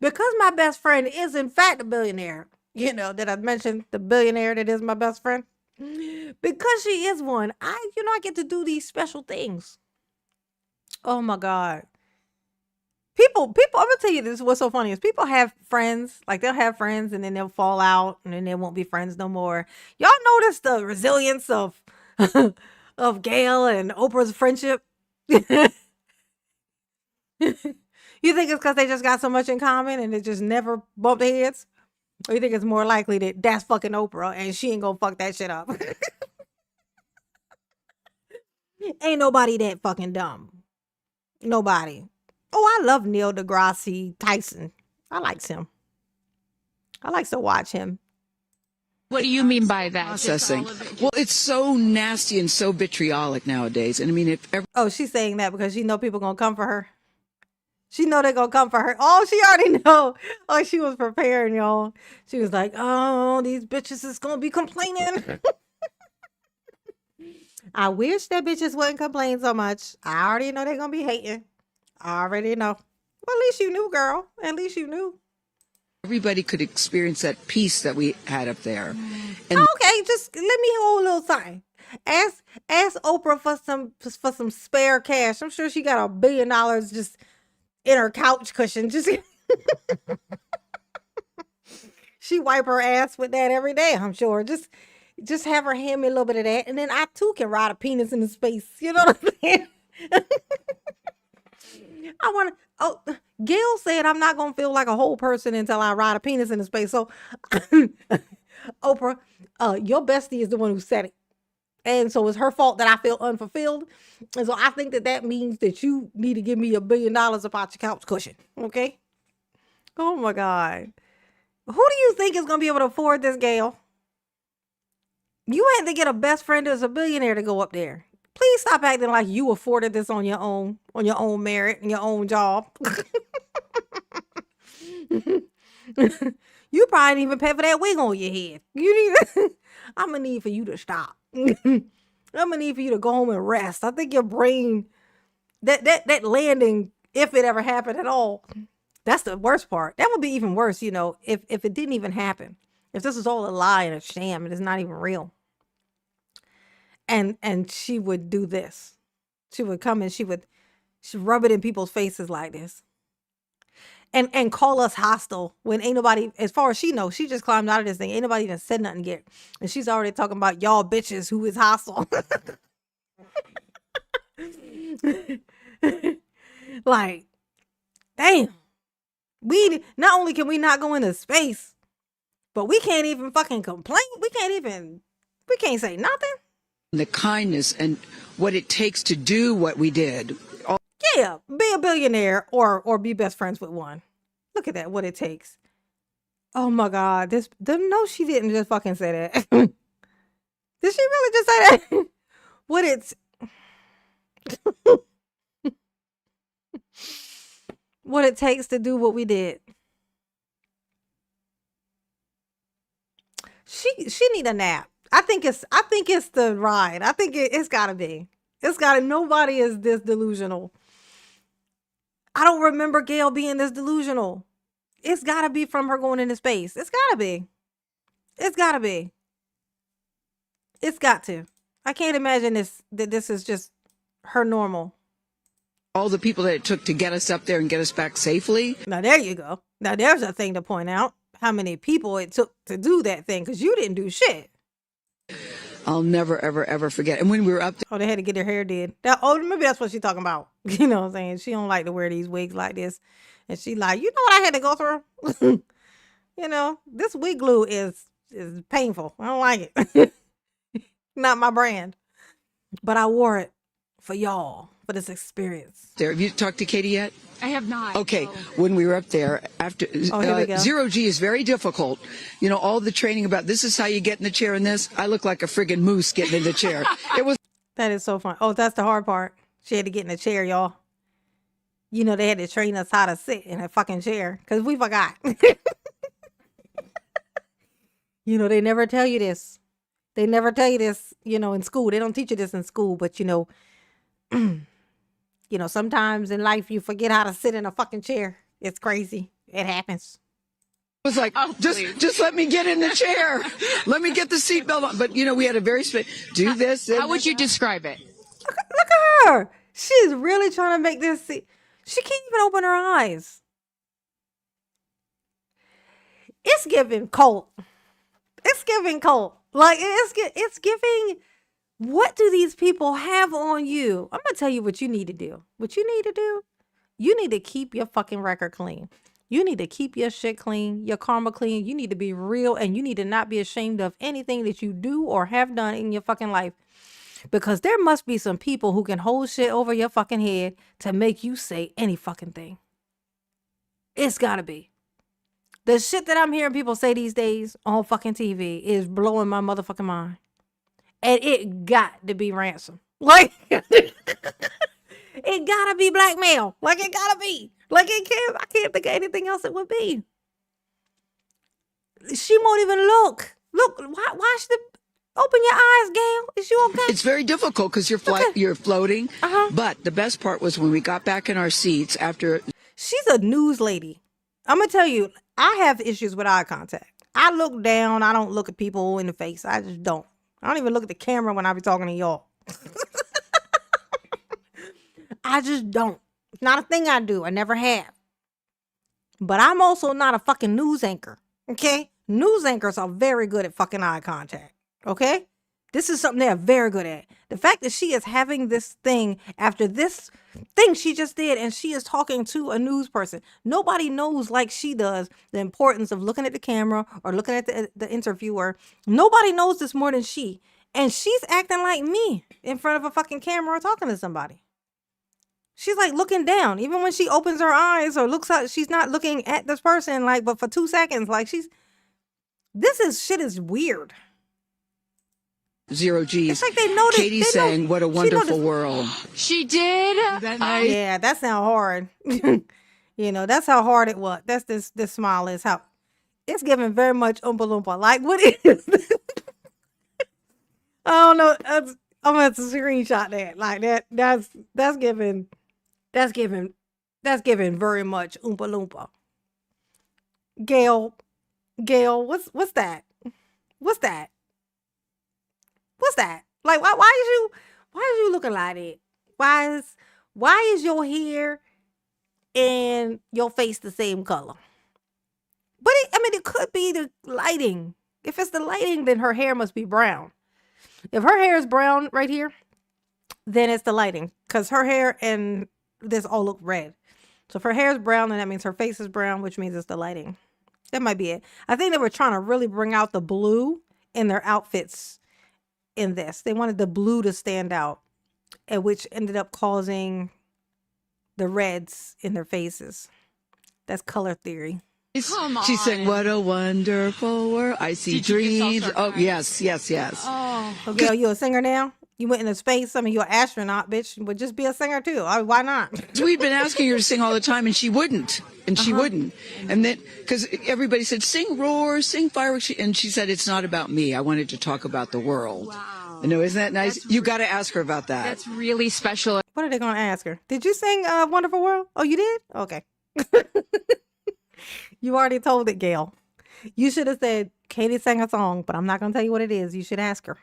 Because my best friend is in fact a billionaire. You know, that I mentioned the billionaire that is my best friend. Because she is one, I get to do these special things. Oh my God. People, I'm gonna tell you this, what's so funny is people have friends, like they'll have friends and then they'll fall out and then they won't be friends no more. Y'all notice the resilience of of Gail and Oprah's friendship? You think it's because they just got so much in common and they just never bumped heads? Or you think it's more likely that that's fucking Oprah and she ain't gonna fuck that shit up? Ain't nobody that fucking dumb. Nobody. Oh, I love Neil deGrasse Tyson. I likes him. I likes to watch him. What do you mean by that? Processing. Well, it's so nasty and so vitriolic nowadays. And I mean, if ever. Oh, she's saying that because she know people gonna come for her. She know they're gonna come for her. Oh, she already know. Oh, she was preparing, y'all. She was like, oh, these bitches is gonna be complaining. I wish that bitches wouldn't complain so much. I already know they're gonna be hating. I already know. Well, at least you knew, girl. At least you knew. Everybody could experience that peace that we had up there. And Okay, just let me hold a little something. Ask Oprah for some spare cash. I'm sure she got $1 billion just in her couch cushion. Just she wipe her ass with that every day, I'm sure. Just have her hand me a little bit of that, and then I too can ride a penis into space. You know what I'm saying? I want to. Oh, Gail said I'm not gonna feel like a whole person until I ride a penis into space. So, Oprah, your bestie is the one who said it, and so it's her fault that I feel unfulfilled. And so I think that means that you need to give me $1 billion about your couch cushion. Okay? Oh my God, who do you think is gonna be able to afford this, Gail? You had to get a best friend that's a billionaire to go up there. Please stop acting like you afforded this on your own merit and your own job. You probably didn't even pay for that wig on your head. You need. I'm gonna need for you to stop. I'm gonna need for you to go home and rest. I think your brain, that landing, if it ever happened at all, that's the worst part. That would be even worse, you know, if it didn't even happen. If this is all a lie and a sham and it's not even real. And she would do this. She would come and she'd rub it in people's faces like this. And call us hostile when ain't nobody, as far as she knows, she just climbed out of this thing. Ain't nobody even said nothing yet. And she's already talking about y'all bitches who is hostile. Like, damn. We not only can we not go into space, but we can't even fucking complain. We can't say nothing. the kindness and what it takes to do what we did. Yeah, be a billionaire or be best friends with one. Look at that, what it takes. Oh my God, no, she didn't just fucking say that. Did she really just say that? What it takes to do what we did. She need a nap. I think it's the ride. I think it's gotta be. Nobody is this delusional. I don't remember Gail being this delusional. It's gotta be from her going into space. It's gotta be. It's got to. I can't imagine that this is just her normal. All the people that it took to get us up there and get us back safely. Now there you go. Now there's a thing to point out. How many people it took to do that thing, because you didn't do shit. I'll never, ever, ever forget. And when we were up there. Oh, they had to get their hair did. Maybe that's what she's talking about. You know what I'm saying? She don't like to wear these wigs like this. And she like, you know what I had to go through? You know, this wig glue is painful. I don't like it. Not my brand. But I wore it for y'all. but it's experience. There, have you talked to Katie yet? I have not. Okay, when we were up there, after Here we go. zero G is very difficult. You know, all the training about this is how you get in the chair and this. I look like a friggin' moose getting in the chair. It was. That is so fun. Oh, that's the hard part. She had to get in the chair, y'all. You know, they had to train us how to sit in a fucking chair because we forgot. You know, they never tell you this. They never tell you this, you know, in school. They don't teach you this in school, but you know, sometimes in life you forget how to sit in a fucking chair. It's crazy. It happens. It was like, just let me get in the chair. Let me get the seatbelt on. But, you know, we had a very do this. How would you describe it? Look at her. She's really trying to make this. She can't even open her eyes. It's giving cult. It's giving cult. Like, it's giving, what do these people have on you? I'm going to tell you what you need to do. What you need to do, you need to keep your fucking record clean. You need to keep your shit clean, your karma clean. You need to be real, and you need to not be ashamed of anything that you do or have done in your fucking life. Because there must be some people who can hold shit over your fucking head to make you say any fucking thing. It's gotta be. The shit that I'm hearing people say these days on fucking TV is blowing my motherfucking mind. And it got to be ransom. Like, it gotta be blackmail. Like, it gotta be. Like, I can't think of anything else it would be. She won't even look. Look, watch open your eyes, Gail. Is you okay? It's very difficult because you're floating. But the best part was when we got back in our seats after. She's a news lady. I'm going to tell you, I have issues with eye contact. I look down. I don't look at people in the face. I just don't. I don't even look at the camera when I be talking to y'all. I just don't. It's not a thing I do. I never have. But I'm also not a fucking news anchor. Okay? News anchors are very good at fucking eye contact. Okay? This is something they're very good at. The fact that she is having this thing after this thing she just did, and she is talking to a news person. Nobody knows like she does the importance of looking at the camera or looking at the interviewer. Nobody knows this more than she. And she's acting like me in front of a fucking camera talking to somebody. She's like looking down. Even when she opens her eyes or looks up, she's not looking at this person, like, but for 2 seconds. Like, shit is weird. Zero G's. It's like they know Katie saying, "What a wonderful world." She did. Yeah, that's not hard. You know, that's how hard it was. That's this smile is how it's giving very much Oompa Loompa. Like, what is this? I don't know. I'm gonna have to screenshot that. Like that's giving very much Oompa Loompa. Gail, what's that? What's that? What's that? Like, why is you looking like that? Why is your hair and your face the same color? But it could be the lighting. If it's the lighting, then her hair must be brown. If her hair is brown right here, then it's the lighting. Because her hair and this all look red. So if her hair is brown, then that means her face is brown, which means it's the lighting. That might be it. I think they were trying to really bring out the blue in their outfits in this. They wanted the blue to stand out, and which ended up causing the reds in their faces. That's color theory. She's saying, "What a wonderful world. I see dreams." Oh, yes. Oh, okay. You a singer now? You went into space. I mean, you're an astronaut, bitch. Would just be a singer too. Why not? We've been asking her to sing all the time, and she wouldn't. And she wouldn't. And then, because everybody said, "Sing roar, sing fireworks," and she said, "It's not about me. I wanted to talk about the world." Wow. I know, isn't that nice? You got to ask her about that. That's really special. What are they going to ask her? Did you sing "Wonderful World"? Oh, you did? Okay. You already told it, Gail. You should have said, "Katie sang a song, but I'm not going to tell you what it is." You should ask her.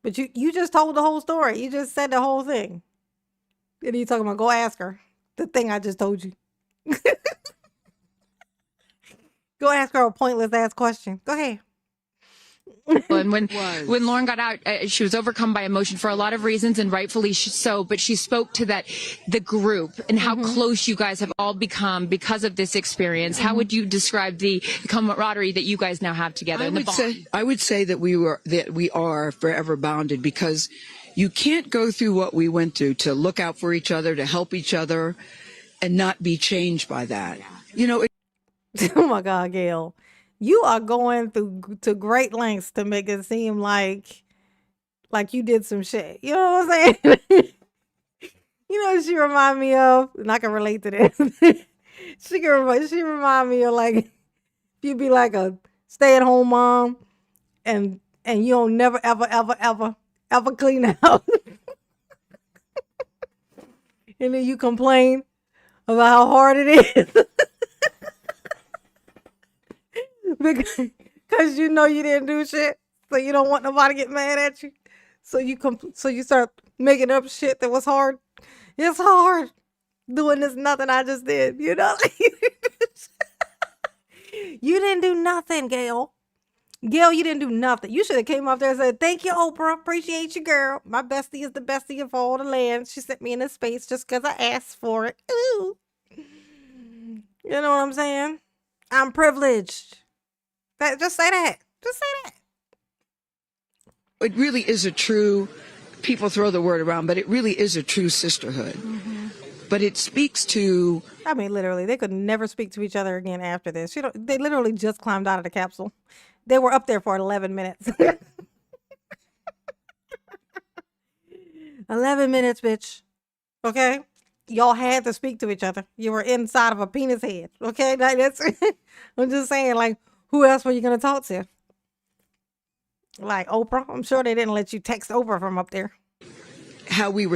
But you just told the whole story. You just said the whole thing. And you talking about go ask her the thing I just told you. Go ask her a pointless ass question. Go ahead. And when Lauren got out, she was overcome by emotion for a lot of reasons, and rightfully so. But she spoke to the group and how close you guys have all become because of this experience. How would you describe the camaraderie that you guys now have together? I would say that we are forever bounded because You can't go through what we went through to look out for each other, to help each other, and not be changed by that. You know, Oh my God, Gail. You are going to great lengths to make it seem like you did some shit. You know what I'm saying? You know what she remind me of? And I can relate to this. She remind me of like if you be like a stay-at-home mom and you don't never ever clean the house. And then you complain about how hard it is. Because you know you didn't do shit. So you don't want nobody to get mad at you. So you start making up shit that was hard. It's hard doing this nothing I just did, you know? You didn't do nothing, Gail. Gail, you didn't do nothing. You should have came up there and said, thank you, Oprah. Appreciate you, girl. My bestie is the bestie of all the land. She sent me into space just because I asked for it. Ooh. You know what I'm saying? I'm privileged. Just say that. Just say that. it really is a true, people throw the word around, but it really is a true sisterhood. Mm-hmm. But it speaks to... I mean, literally, they could never speak to each other again after this. They literally just climbed out of the capsule. They were up there for 11 minutes. 11 minutes, bitch. Okay? Y'all had to speak to each other. You were inside of a penis head. Okay? That's I'm just saying, like, who else were you going to talk to? Like Oprah? I'm sure they didn't let you text Oprah from up there. How we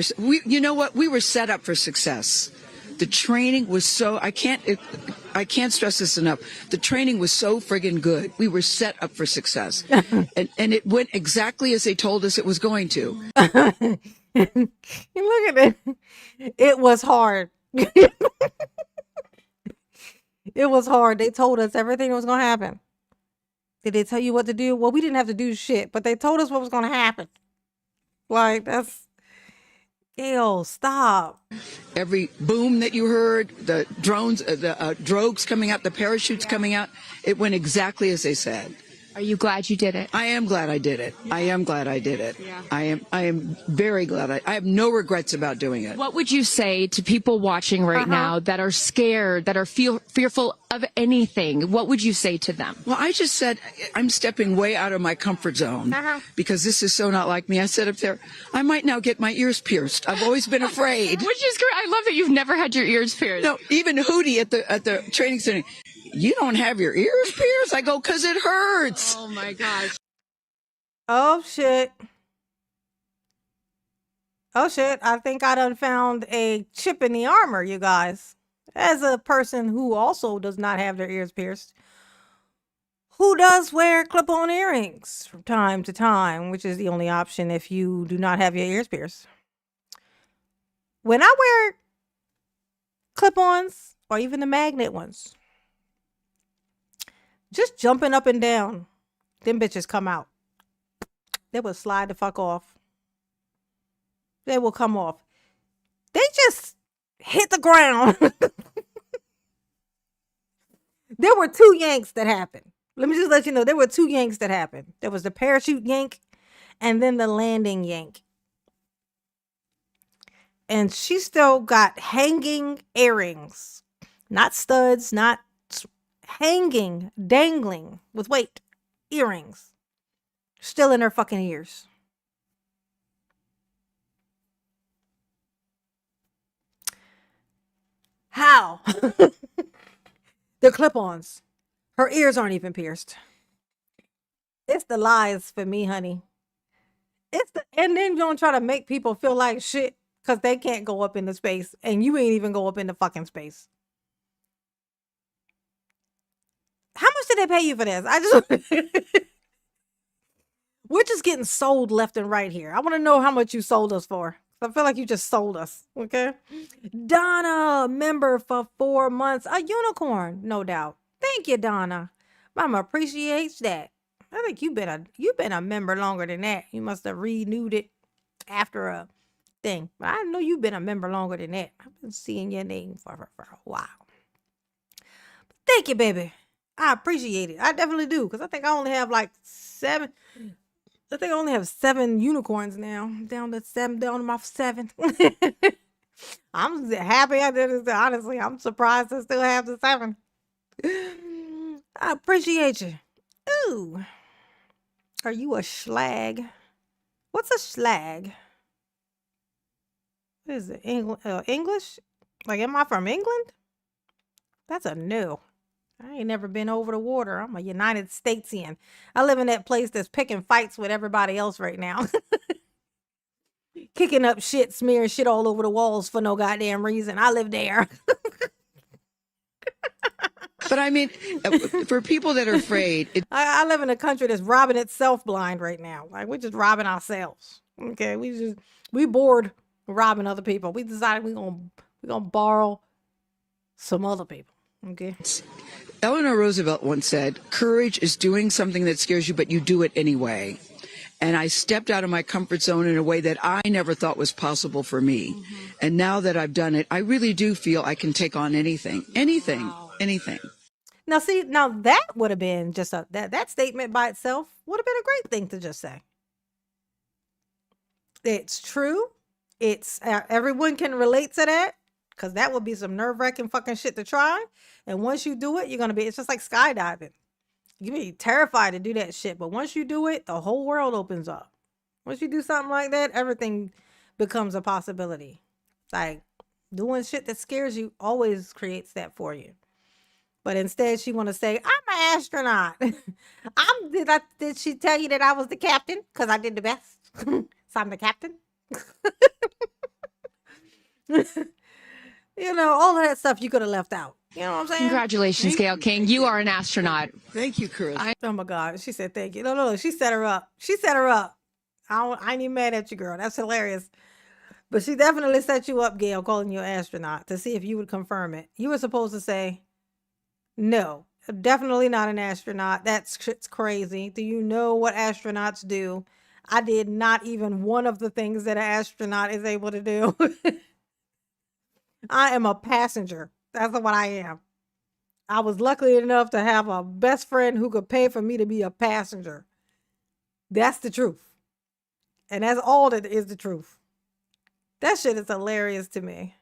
you know what? We were set up for success. The training was so, I can't stress this enough. The training was so friggin' good. We were set up for success. and it went exactly as they told us it was going to. Look at it. It was hard. It was hard. They told us everything was going to happen. Did they tell you what to do? Well, we didn't have to do shit, but they told us what was going to happen. Like, that's... Ew, stop. Every boom that you heard, the drones, the drogues coming out, the parachutes coming out, it went exactly as they said. Are you glad you did it? I am glad I did it. I am glad I did it. Yeah. I am very glad. I have no regrets about doing it. What would you say to people watching right now that are scared, that are fearful of anything? What would you say to them? Well, I just said I'm stepping way out of my comfort zone because this is so not like me. I said up there, I might now get my ears pierced. I've always been afraid. Which is great. I love that you've never had your ears pierced. No, even Hootie at the training center. You don't have your ears pierced? I go, 'cause it hurts. Oh my gosh. Oh shit. Oh shit. I think I done found a chip in the armor, you guys. As a person who also does not have their ears pierced, who does wear clip-on earrings from time to time, which is the only option if you do not have your ears pierced. When I wear clip-ons, or even the magnet ones, just jumping up and down, them bitches come out. They will slide the fuck off. They will come off. They just hit the ground. There were two yanks that happened. Let me just let you know, there were two yanks that happened. There was the parachute yank and then the landing yank. And she still got hanging earrings. Not studs, not hanging, dangling with weight earrings still in her fucking ears. How? They're clip-ons. Her ears aren't even pierced. It's the lies for me, honey. And then you're gonna try to make people feel like shit because they can't go up into space and you ain't even go up into fucking space. How much did they pay you for this? We're just getting sold left and right here. I want to know how much you sold us for. I feel like you just sold us. Okay. Donna, member for 4 months. A unicorn, no doubt. Thank you, Donna. Mama appreciates that. I think you've been a member longer than that. You must have renewed it after a thing. But I know you've been a member longer than that. I've been seeing your name for a while. But thank you, baby. I appreciate it. I definitely do. Because I think I only have like 7. I think I only have 7 unicorns now. I'm down to 7, down to my 7th. I'm happy I did it. Honestly, I'm surprised I still have the 7. I appreciate you. Ooh. Are you a schlag? What's a schlag? What is it? English? Like, am I from England? That's a no. I ain't never been over the water. I'm a United Statesian. I live in that place that's picking fights with everybody else right now. Kicking up shit, smearing shit all over the walls for no goddamn reason. I live there. But I mean, for people that are afraid, I live in a country that's robbing itself blind right now. Like, we're just robbing ourselves. Okay, we bored robbing other people. We decided we're gonna borrow some other people. Okay. Eleanor Roosevelt once said, courage is doing something that scares you, but you do it anyway. And I stepped out of my comfort zone in a way that I never thought was possible for me. Mm-hmm. And now that I've done it, I really do feel I can take on anything. Now, see, that would have been just that statement by itself would have been a great thing to just say. It's true. It's everyone can relate to that, because that would be some nerve-wracking fucking shit to try. And once you do it, it's just like skydiving. You be terrified to do that shit, but once you do it, the whole world opens up. Once you do something like that, everything becomes a possibility. Like, doing shit that scares you always creates that for you. But instead, she want to say, I'm an astronaut. Did she tell you that I was the captain? Because I did the best. So I'm the captain. All of that stuff you could have left out. You know what I'm saying? Congratulations, Gail King. You are an astronaut. Thank you, Chris. Oh my God. She said, thank you. No. She set her up. I ain't even mad at you, girl. That's hilarious. But she definitely set you up, Gail, calling you an astronaut to see if you would confirm it. You were supposed to say, no, definitely not an astronaut. That's crazy. Do you know what astronauts do? I did not even one of the things that an astronaut is able to do. I am a passenger. That's what I am. I was lucky enough to have a best friend who could pay for me to be a passenger. That's the truth. And that's all that is the truth. That shit is hilarious to me.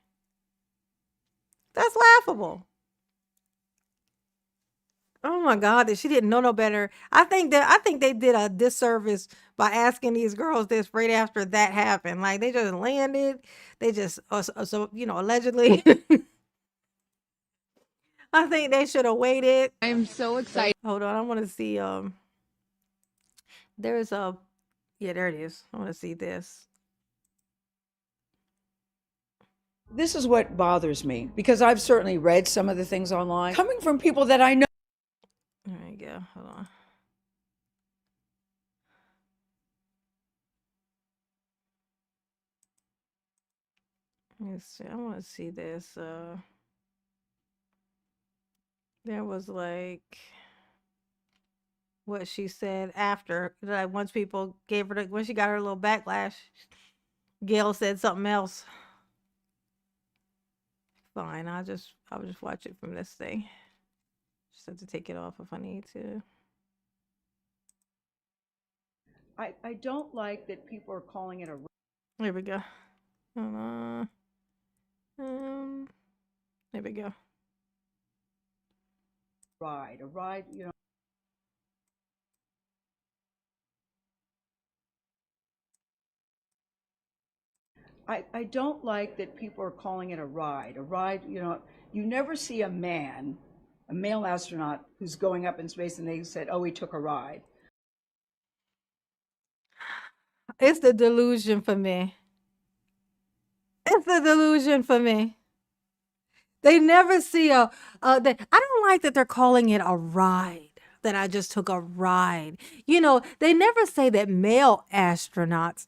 That's laughable. Oh my God, that she didn't know no better. I think they did a disservice by asking these girls this right after that happened. Like, they just landed. They just, allegedly. I think they should have waited. I'm so excited. Hold on, I want to see. There it is. I want to see this. This is what bothers me, because I've certainly read some of the things online coming from people that I know. There you go. Hold on. Let's see. I want to see this. There was like what she said after, like, once people gave her when she got her little backlash, Gail said something else. Fine, I'll just watch it from this thing. Just have to take it off if I need to. I don't like that people are calling it a. Here we go. There we go. A ride, I don't like that people are calling it a ride. You never see a male astronaut who's going up in space and they said, oh, he took a ride. It's the delusion for me. They never see I don't like that they're calling it a ride, that I just took a ride. They never say that male astronauts,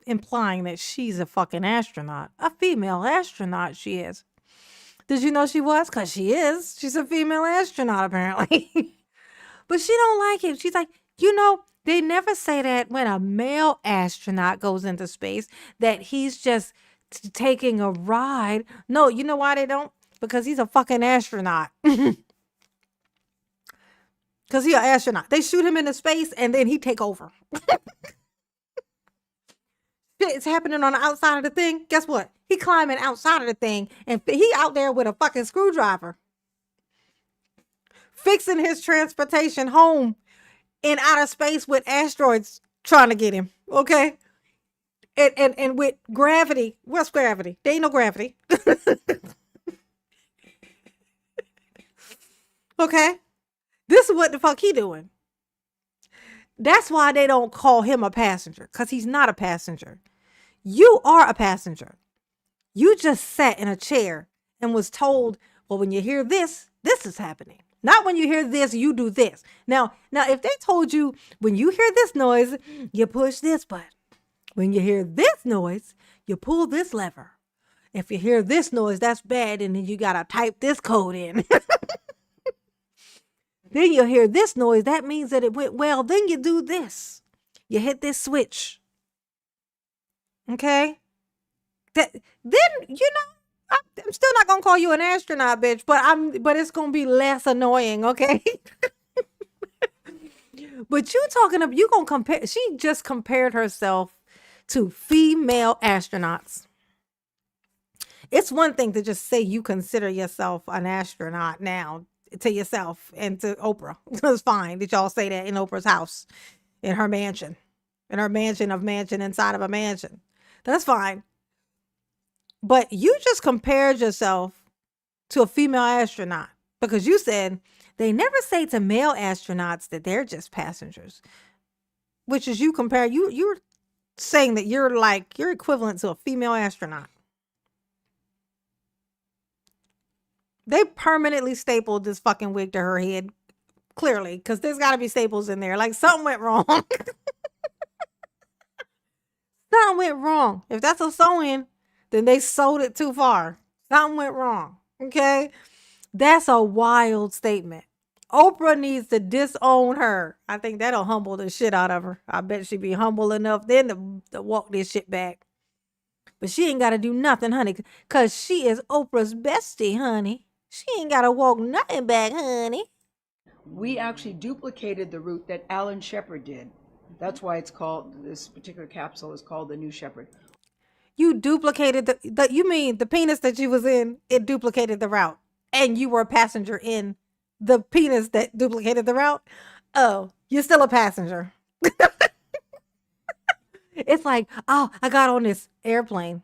implying that she's a fucking astronaut. A female astronaut she is. Did you know she was? Because she is. She's a female astronaut, apparently. But she don't like it. She's like, they never say that when a male astronaut goes into space, that he's just taking a ride. No, you know why they don't? Because he's a fucking astronaut. Because he's an astronaut. They shoot him into space and then he take over. shit is happening on the outside of the thing, guess what? He climbing outside of the thing and he out there with a fucking screwdriver. Fixing his transportation home in outer space with asteroids trying to get him. Okay? And with gravity. What's gravity? There ain't no gravity. Okay? This is what the fuck he doing. That's why they don't call him a passenger, because he's not a passenger. You are a passenger. You just sat in a chair and was told, well, when you hear this, this is happening. Not when you hear this, you do this. Now, if they told you, when you hear this noise, you push this button. When you hear this noise, you pull this lever. If you hear this noise, that's bad, and then you got to type this code in. Then you'll hear this noise. That means that it went well. Then you do this. You hit this switch. Okay? Then, I'm still not going to call you an astronaut, bitch, but it's going to be less annoying, okay? But you going to compare, she just compared herself to female astronauts. It's one thing to just say you consider yourself an astronaut now, to yourself and to Oprah. It's fine that y'all say that in Oprah's house, in her mansion inside of a mansion. That's fine. But you just compared yourself to a female astronaut because you said they never say to male astronauts that they're just passengers, which is you're saying that you're equivalent to a female astronaut. They permanently stapled this fucking wig to her head, clearly, because there's got to be staples in there. Like, something went wrong. Something went wrong. If that's a sew-in, then they sewed it too far. Something went wrong, okay? That's a wild statement. Oprah needs to disown her. I think that'll humble the shit out of her. I bet she'd be humble enough then to walk this shit back. But she ain't got to do nothing, honey, because she is Oprah's bestie, honey. She ain't got to walk nothing back, honey. We actually duplicated the route that Alan Shepard did. That's why it's called, this particular capsule is called the New Shepard. You duplicated you mean the penis that you was in, it duplicated the route. And you were a passenger in the penis that duplicated the route? Oh, you're still a passenger. It's like, oh, I got on this airplane.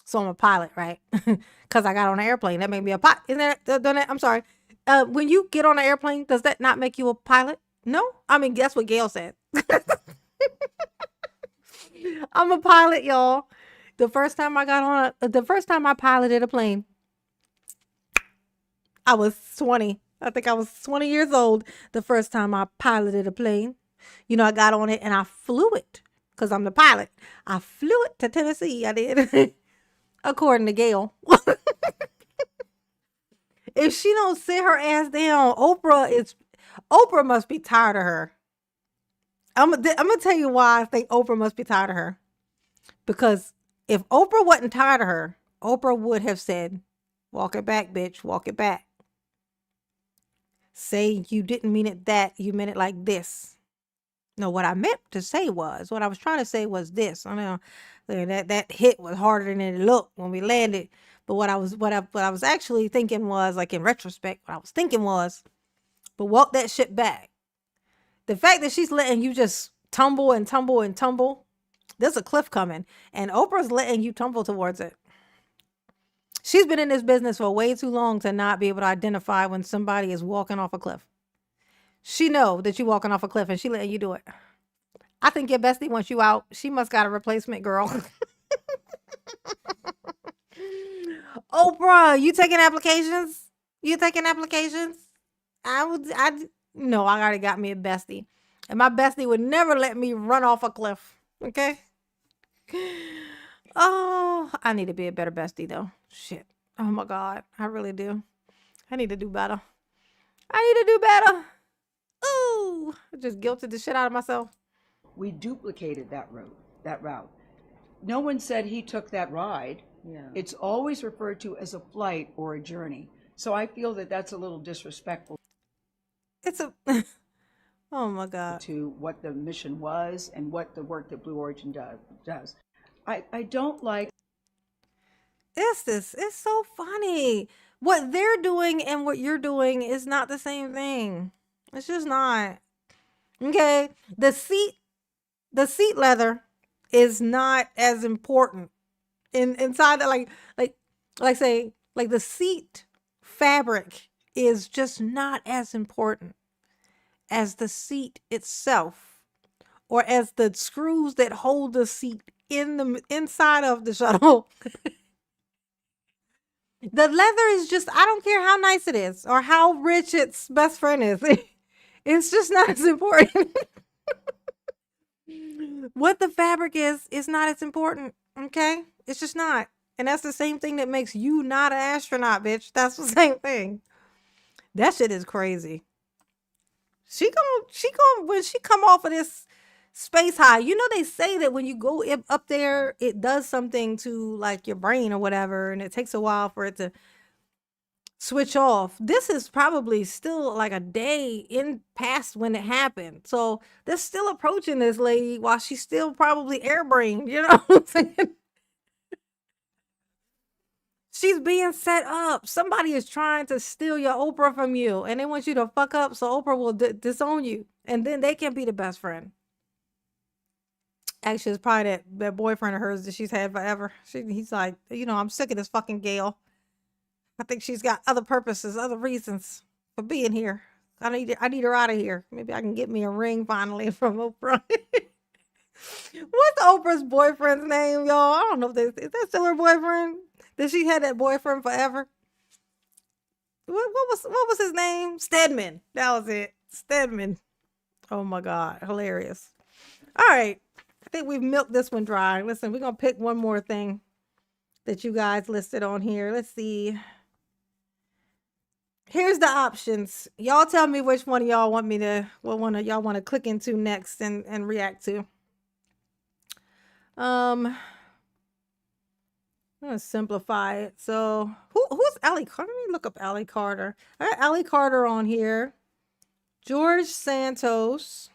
So I'm a pilot, right? Because I got on an airplane. That made me a pilot. Isn't that, I'm sorry. When you get on an airplane, does that not make you a pilot? No? I mean, guess what Gail said. I'm a pilot, y'all. The first time I piloted a plane, I was 20. I think I was 20 years old the first time I piloted a plane. You know, I got on it and I flew it because I'm the pilot. I flew it to Tennessee. I did. According to Gail. If she don't sit her ass down, Oprah must be tired of her. I'm gonna tell you why I think Oprah must be tired of her. Because if Oprah wasn't tired of her, Oprah would have said, walk it back, bitch, walk it back. Say you didn't mean it that, you meant it like this. No, what I was trying to say was this. I know that hit was harder than it looked when we landed. But what I was actually thinking was, like, in retrospect, what I was thinking was, but walk that shit back. The fact that she's letting you just tumble and tumble and tumble, there's a cliff coming, and Oprah's letting you tumble towards it. She's been in this business for way too long to not be able to identify when somebody is walking off a cliff. She know that you're walking off a cliff, and she letting you do it. I think your bestie wants you out. She must got a replacement, girl. Oprah, you taking applications? No, I already got me a bestie. And my bestie would never let me run off a cliff. Okay? Oh, I need to be a better bestie, though. Shit. Oh, my God. I really do. I need to do better. Ooh. I just guilted the shit out of myself. We duplicated that route. No one said he took that ride. Yeah. It's always referred to as a flight or a journey. So I feel that that's a little disrespectful. Oh my God. To what the mission was and what the work that Blue Origin does. I don't like. It's so funny. What they're doing and what you're doing is not the same thing. It's just not. Okay? The seat leather is not as important inside like say like the seat fabric is just not as important as the seat itself or as the screws that hold the seat in the inside of the shuttle. The leather is just, I don't care how nice it is or how rich its best friend is. It's just not as important. What the fabric is not as important. Okay? It's just not. And that's the same thing that makes you not an astronaut, bitch. That's the same thing. That shit is crazy. She gon' when she come off of this space high, you know they say that when you go up there, it does something to like your brain or whatever, and it takes a while for it to switch off. This is probably still like a day in past when it happened. So they're still approaching this lady while she's still probably airbrained, you know what I'm saying? She's being set up. Somebody is trying to steal your Oprah from you, and they want you to fuck up so Oprah will disown you, and then they can be the best friend. Actually, it's probably that boyfriend of hers that she's had forever. He's like, I'm sick of this fucking Gail. I think she's got other purposes, other reasons for being here. I need her out of here. Maybe I can get me a ring finally from Oprah. What's Oprah's boyfriend's name, y'all? I don't know if is that still her boyfriend? Did she have that boyfriend forever? What was his name? Stedman. That was it. Stedman. Oh my God. Hilarious. All right. I think we've milked this one dry. Listen, we're gonna pick one more thing that you guys listed on here. Let's see. Here's the options. Y'all tell me which one of y'all want me to, what one of y'all want to click into next and react to. I'm gonna simplify it. So who's Allie Carter? Let me look up Allie Carter. I got Allie Carter on here. George Santos.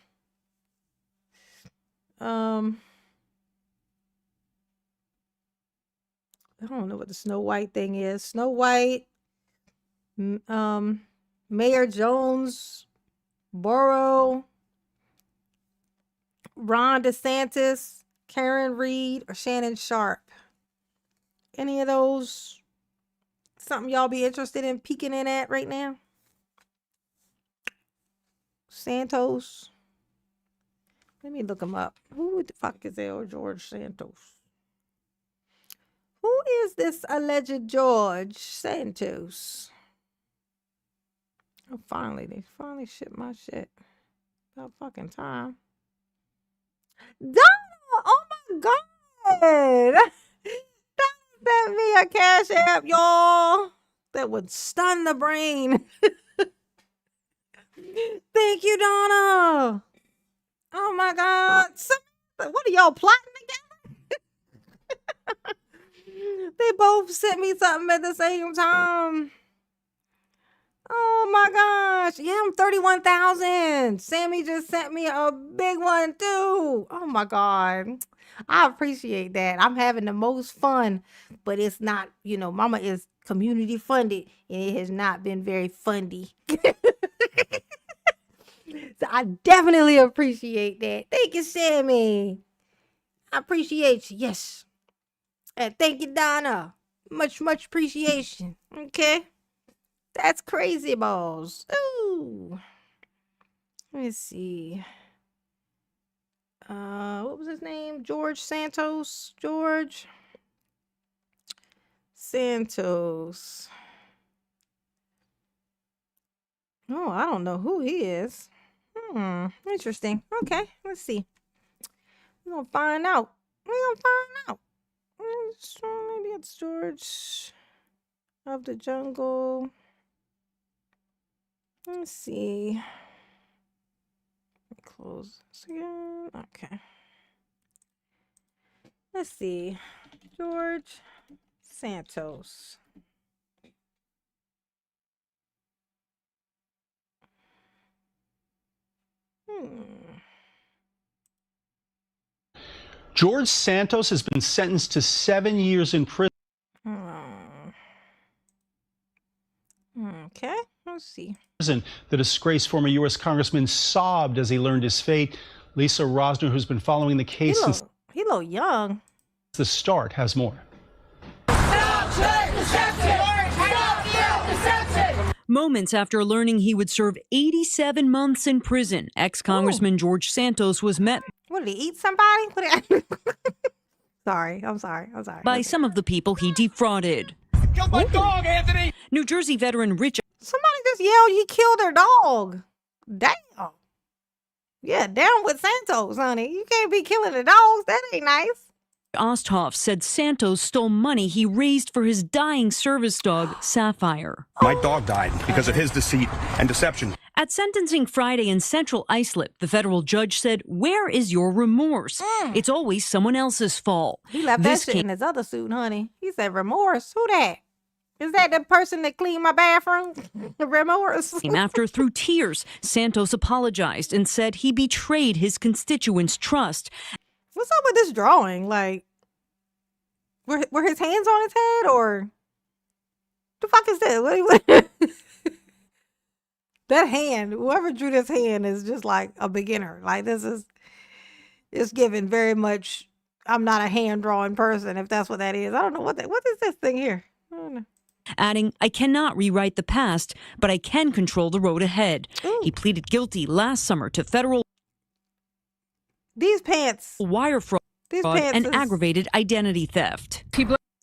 I don't know what the Snow White thing is. Snow White. Mayor Jones, Borough, Ron DeSantis, Karen Reed, or Shannon Sharp. Any of those something y'all be interested in peeking in at right now? Santos. Let me look him up. Who the fuck is George Santos? Who is this alleged George Santos? Oh, they finally shipped my shit. About fucking time. Donna! Oh my God! Sent me a cash app, y'all. That would stun the brain. Thank you, Donna. Oh my God. What are y'all plotting together? They both sent me something at the same time. Oh my gosh. Yeah, I'm 31,000. Sammy just sent me a big one too. Oh my God. I appreciate that. I'm having the most fun, but it's not, mama is community funded and it has not been very fundy. So I definitely appreciate that. Thank you, Sammy. I appreciate you. Yes. And thank you, Donna. Much appreciation. Okay. That's crazy balls. Ooh. Let me see. What was his name? George Santos. George Santos. Oh, I don't know who he is. Interesting. Okay, let's see. We're gonna find out. Maybe it's George of the Jungle. Let's see. Let me close this again. Okay. Let's see. George Santos. George Santos has been sentenced to 7 years in prison. Okay, let's see. The disgraced former U.S. Congressman sobbed as he learned his fate. Lisa Rosner, who's been following the case since He look young. the start, has more. Moments after learning he would serve 87 months in prison, ex-Congressman George Santos was met What did he eat somebody? Sorry, I'm sorry. by some of the people he defrauded. Kill my dog, Anthony! New Jersey veteran Richard. Somebody just yelled he killed their dog. Damn. Yeah, down with Santos, honey. You can't be killing the dogs. That ain't nice. Osthoff said Santos stole money he raised for his dying service dog, Sapphire. My dog died because of his deceit and deception. At sentencing Friday in Central Islip, the federal judge said, "Where is your remorse? It's always someone else's fault." He left that shit in his other suit, honey. He said, remorse? Who that? Is that the person that cleaned my bathroom? Remorse? After, through tears, Santos apologized and said he betrayed his constituents' trust. What's up with this drawing? Like, were his hands on his head, or the fuck is this? What that hand, whoever drew this hand is just like a beginner. Like, it's given very much, I'm not a hand drawing person, if that's what that is. I don't know what is this thing here? I don't know. Adding, "I cannot rewrite the past, but I can control the road ahead." He pleaded guilty last summer to federal These pants, wire fraud and aggravated identity theft.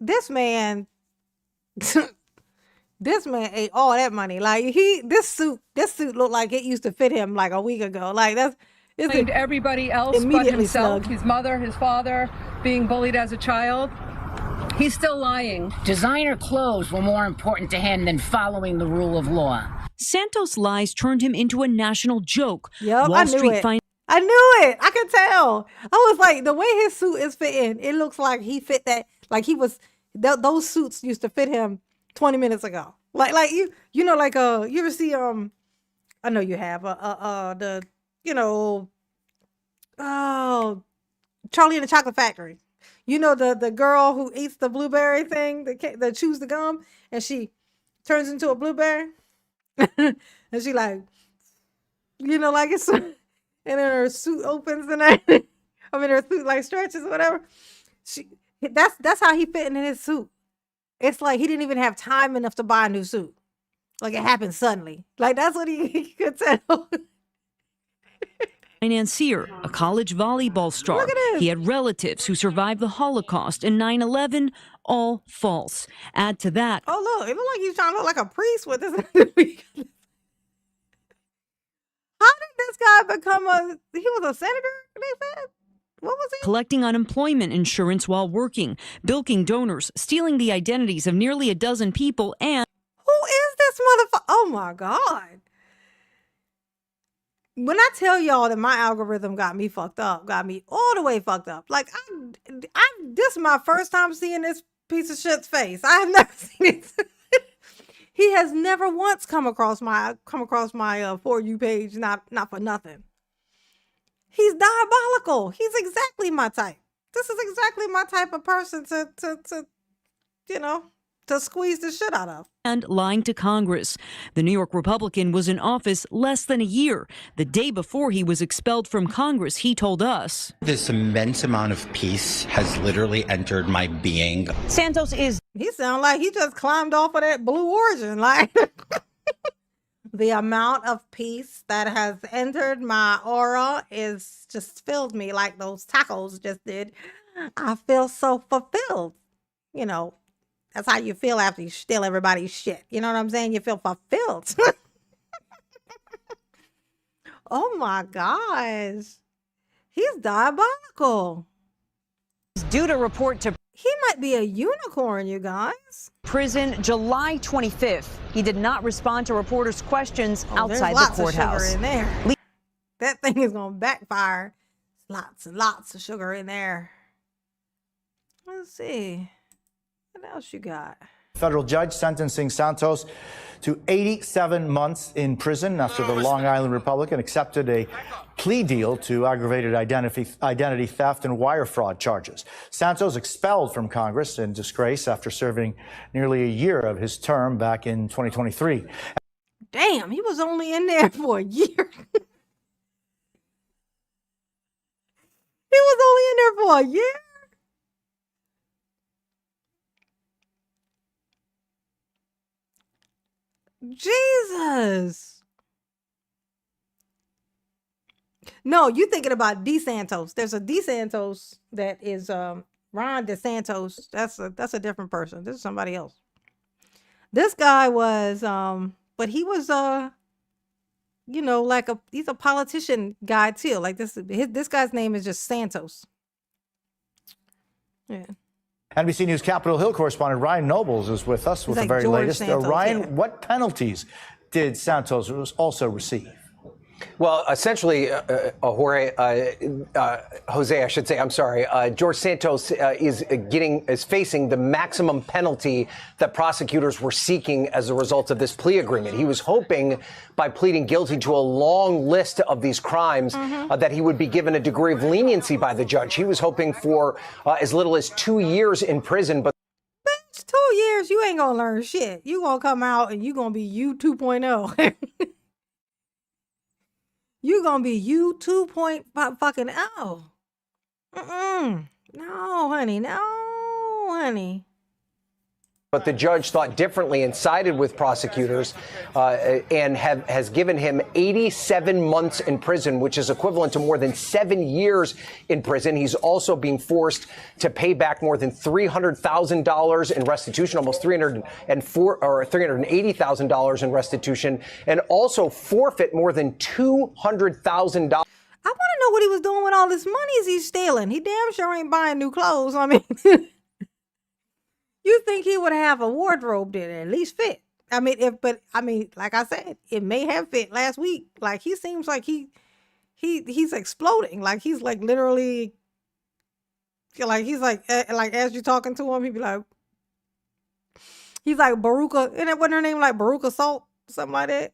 This man, this man ate all that money. Like, this suit looked like it used to fit him like a week ago. Like, blamed everybody else but immediately himself, snug. his mother, his father, being bullied as a child. He's still lying. Designer clothes were more important to him than following the rule of law. Santos' lies turned him into a national joke. Yep, Wall I knew Street it. I knew it. I could tell. I was like, the way his suit is fitting, it looks like he fit that. Like, he was. Those suits used to fit him 20 minutes ago. Like you know, like you ever see I know you have the Charlie and the Chocolate Factory. You know, the girl who eats the blueberry thing, that chews the gum, and she turns into a blueberry, and she like, like it's, and then her suit opens and her suit like stretches or whatever. That's how he fit in his suit. It's like he didn't even have time enough to buy a new suit. Like, it happened suddenly. Like, that's what he could tell. Financier, a college volleyball star. He had relatives who survived the Holocaust and 9/11, all false. Add to that. Oh, look, it looked like he's trying to look like a priest with this. How did this guy become he was a senator, they said? What was he? Collecting unemployment insurance while working, bilking donors, stealing the identities of nearly a dozen people, and... Who is this motherfucker? Oh, my God. When I tell y'all that my algorithm got me fucked up, got me all the way fucked up. Like, this is my first time seeing this piece of shit's face. I have never seen it. He has never once come across my For You page, not for nothing. He's diabolical. He's exactly my type. This is exactly my type of person to squeeze the shit out of. And lying to Congress. The New York Republican was in office less than a year. The day before he was expelled from Congress, he told us, "This immense amount of peace has literally entered my being." Santos is... He sounds like he just climbed off of that Blue Origin. Like, the amount of peace that has entered my aura is just filled me like those tacos just did. I feel so fulfilled. That's how you feel after you steal everybody's shit. You know what I'm saying? You feel fulfilled. Oh my gosh. He's diabolical. He's due to report to... He might be a unicorn, you guys. Prison July 25th. He did not respond to reporters' questions outside the courthouse. Of sugar in there. That thing is going to backfire. Lots and lots of sugar in there. Let's see. What else you got? Federal judge sentencing Santos to 87 months in prison after the Long Island Republican accepted a plea deal to aggravated identity theft and wire fraud charges. Santos expelled from Congress in disgrace after serving nearly a year of his term back in 2023. Damn, he was only in there for a year. He was only in there for a year? Jesus. No, you thinking about DeSantos. There's a DeSantos that is Ron DeSantos. That's a different person. This is somebody else. This guy was but he was you know, like he's a politician guy too. Like this guy's name is just Santos. Yeah. NBC News Capitol Hill correspondent Ryan Nobles is with us with the very latest. Santos, Ryan, what penalties did Santos also receive? Well, essentially, Jose, I should say, I'm sorry, George Santos is facing the maximum penalty that prosecutors were seeking as a result of this plea agreement. He was hoping by pleading guilty to a long list of these crimes that he would be given a degree of leniency by the judge. He was hoping for as little as 2 years in prison, but 2 years, you ain't gonna learn shit. You gonna come out and you gonna be you 2.0. You gonna be you 2.0. No, honey. No, honey. But the judge thought differently and sided with prosecutors and has given him 87 months in prison, which is equivalent to more than 7 years in prison. He's also being forced to pay back more than $300,000 in restitution, almost $380,000 in restitution, and also forfeit more than $200,000. I want to know what he was doing with all this money he's stealing. He damn sure ain't buying new clothes. I mean, you think he would have a wardrobe that at least fit? I mean, like I said, it may have fit last week. Like he seems like he's exploding. Like he's like literally, like he's like as you're talking to him, he'd be like, he's like Baruka. Isn't that what her name like Baruka Salt, something like that?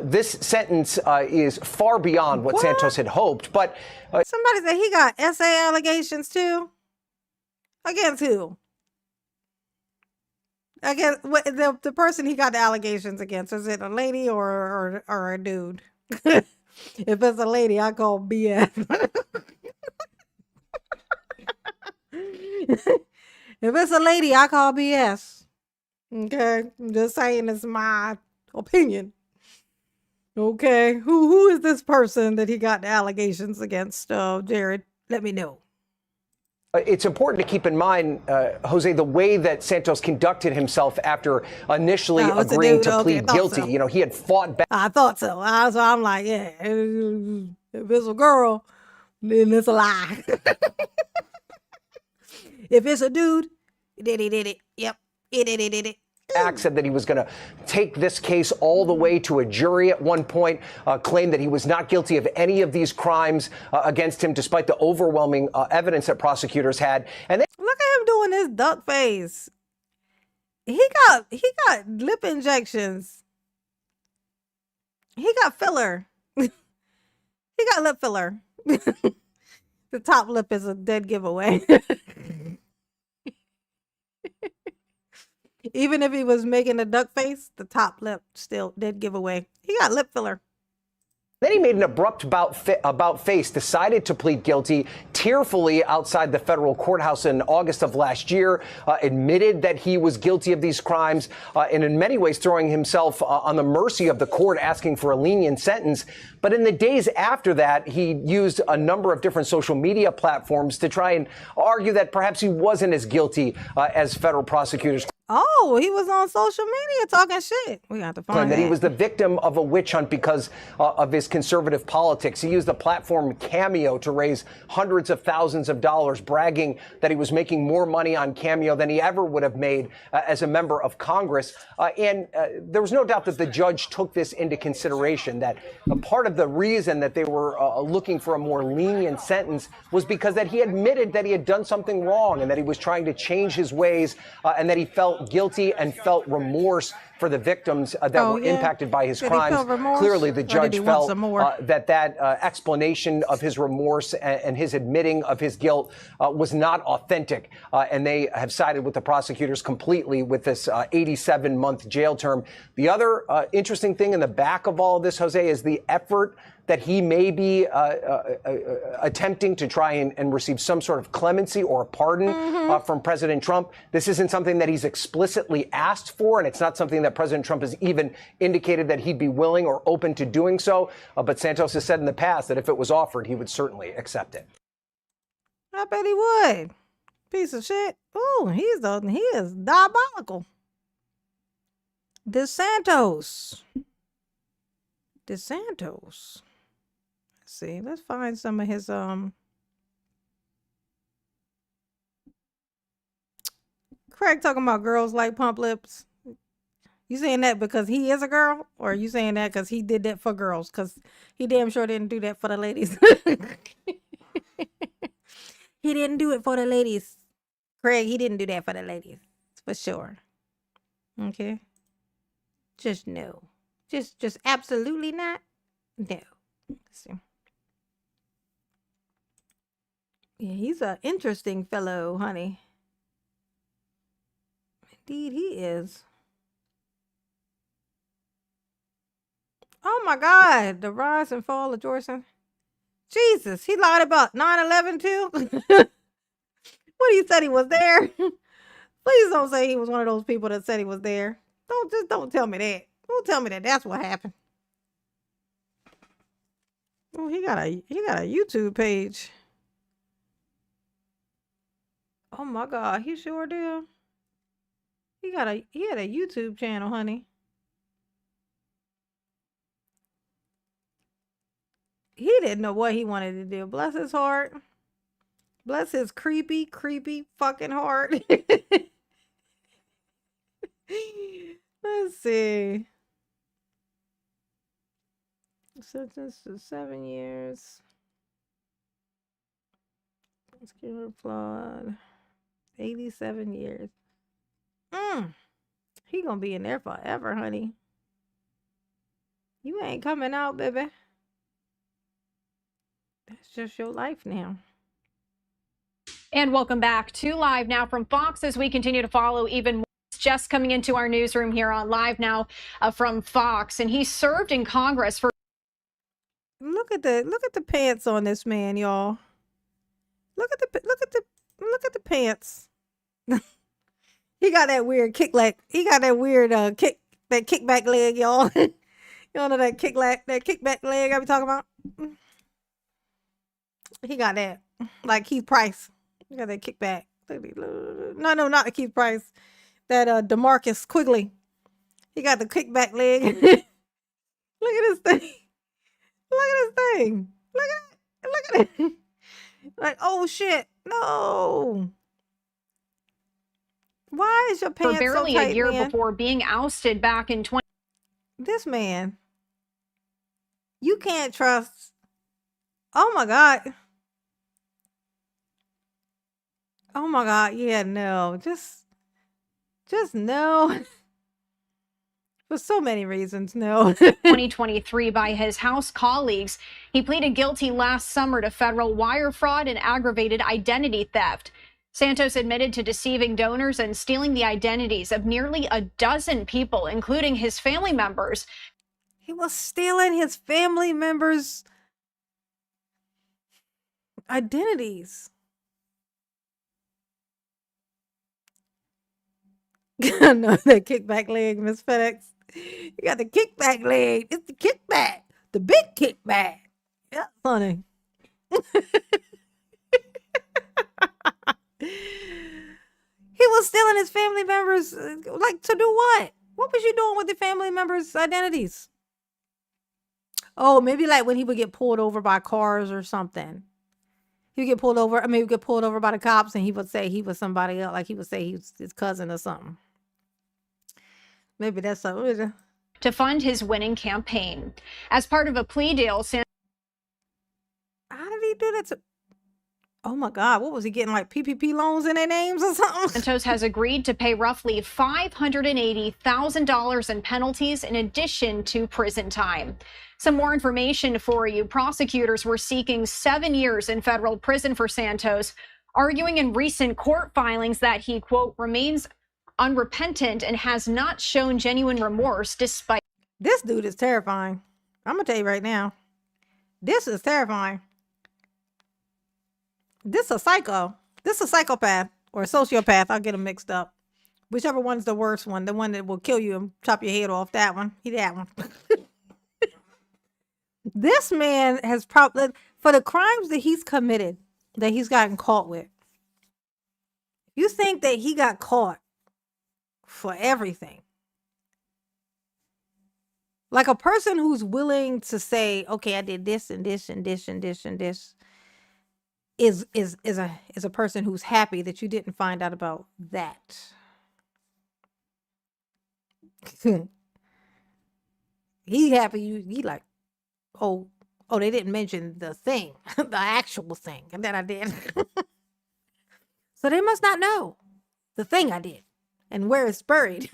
This sentence is far beyond what Santos had hoped, but somebody said he got SA allegations too. Against who? Against the person he got the allegations against. Is it a lady or a dude? If it's a lady, I call BS. If it's a lady, I call BS. Okay, I'm just saying it's my opinion. Okay, who is this person that he got the allegations against, Jared? Let me know. It's important to keep in mind, Jose, the way that Santos conducted himself after initially agreeing to plead guilty. So. You know, he had fought back. I thought so. So I'm like, yeah, if it's a girl, then it's a lie. If it's a dude, he did it. Yep, he did it. Said that he was going to take this case all the way to a jury at one point, claimed that he was not guilty of any of these crimes against him, despite the overwhelming evidence that prosecutors had. And look at him doing his duck face. He got lip injections. He got filler. He got lip filler. The top lip is a dead giveaway. Even if he was making a duck face, the top lip still did give away. He got lip filler. Then he made an abrupt about face, decided to plead guilty tearfully outside the federal courthouse in August of last year, admitted that he was guilty of these crimes, and in many ways throwing himself on the mercy of the court, asking for a lenient sentence. But in the days after that, he used a number of different social media platforms to try and argue that perhaps he wasn't as guilty as federal prosecutors. Oh, he was on social media talking shit. We got to find that he was the victim of a witch hunt because of his conservative politics. He used the platform Cameo to raise hundreds of thousands of dollars, bragging that he was making more money on Cameo than he ever would have made as a member of Congress. And there was no doubt that the judge took this into consideration, that part of the reason that they were looking for a more lenient sentence was because that he admitted that he had done something wrong and that he was trying to change his ways and that he felt guilty and felt remorse for the victims that were impacted by his crimes. Clearly, the judge felt that explanation of his remorse and his admitting of his guilt was not authentic. And they have sided with the prosecutors completely with this 87-month jail term. The other interesting thing in the back of all of this, Jose, is the effort that he may be attempting to try and receive some sort of clemency or a pardon from President Trump. This isn't something that he's explicitly asked for, and it's not something that President Trump has even indicated that he'd be willing or open to doing so. But Santos has said in the past that if it was offered, he would certainly accept it. I bet he would. Piece of shit. Oh, he is diabolical. DeSantos. See, let's find some of his Craig talking about girls like pump lips. You saying that because he is a girl, or are you saying that because he did that for girls? Because he damn sure didn't do that for the ladies. He didn't do it for the ladies. Craig, he didn't do that for the ladies. For sure. Okay. Just no. Just absolutely not. No. Let's see. Yeah, he's an interesting fellow, honey. Indeed, he is. Oh my God, the rise and fall of Georgia. Jesus, he lied about 9/11 too. What he said he was there. Please don't say he was one of those people that said he was there. Don't tell me that. Don't tell me that that's what happened. Oh, he got a YouTube page. Oh my God, he sure did. He had a YouTube channel, honey. He didn't know what he wanted to do. Bless his heart. Bless his creepy fucking heart. Let's see. Sentence to 7 years. Muscular flawed. 87 years. He gonna be in there forever, honey. You ain't coming out, baby. That's just your life now. And welcome back to Live Now from Fox as we continue to follow even more. Just coming into our newsroom here on Live Now from Fox, and he served in Congress for. Look at the pants on this man, y'all. Look at the pants. He got that weird He got that weird kickback leg, y'all. Y'all know that kickback leg I be talking about? He got that. Like Keith Price. He got that kickback. No, not Keith Price. That DeMarcus Quigley. He got the kickback leg. Look at this thing. Look at this thing. Look at it. Like, oh shit. No. Why is your pants for barely so tight, a year man? Before being ousted back in 20. This man. You can't trust. Oh my God. Oh my God. Yeah, no. Just no. For so many reasons, no. 2023 by his House colleagues. He pleaded guilty last summer to federal wire fraud and aggravated identity theft. Santos admitted to deceiving donors and stealing the identities of nearly a dozen people, including his family members. He was stealing his family members' identities. I know that kickback leg, Miss FedEx. You got the kickback leg. It's the kickback. The big kickback. Yeah, funny. He was stealing his family members, like, to do what? What was you doing with the family members' identities? Oh, maybe like when he would get pulled over by cars or something. He would get pulled over. I mean, he would get pulled over by the cops, and he would say he was somebody else. Like he would say he was his cousin or something. Maybe that's something. To fund his winning campaign. As part of a plea deal, how did he do that to... Oh my God, what was he getting, like PPP loans in their names or something? Santos has agreed to pay roughly $580,000 in penalties in addition to prison time. Some more information for you. Prosecutors were seeking 7 years in federal prison for Santos, arguing in recent court filings that he, quote, remains unrepentant and has not shown genuine remorse despite... This dude is terrifying. I'm gonna tell you right now. This is terrifying. This a psycho. This a psychopath or a sociopath. I'll get them mixed up. Whichever one's the worst one. The one that will kill you and chop your head off. That one. That one. This man has probably, for the crimes that he's committed, that he's gotten caught with. You think that he got caught for everything. Like a person who's willing to say, okay, I did this and this and this and this and this. Is a person who's happy that you didn't find out about that. He happy he like, oh, they didn't mention the thing, the actual thing that I did. So they must not know the thing I did and where it's buried.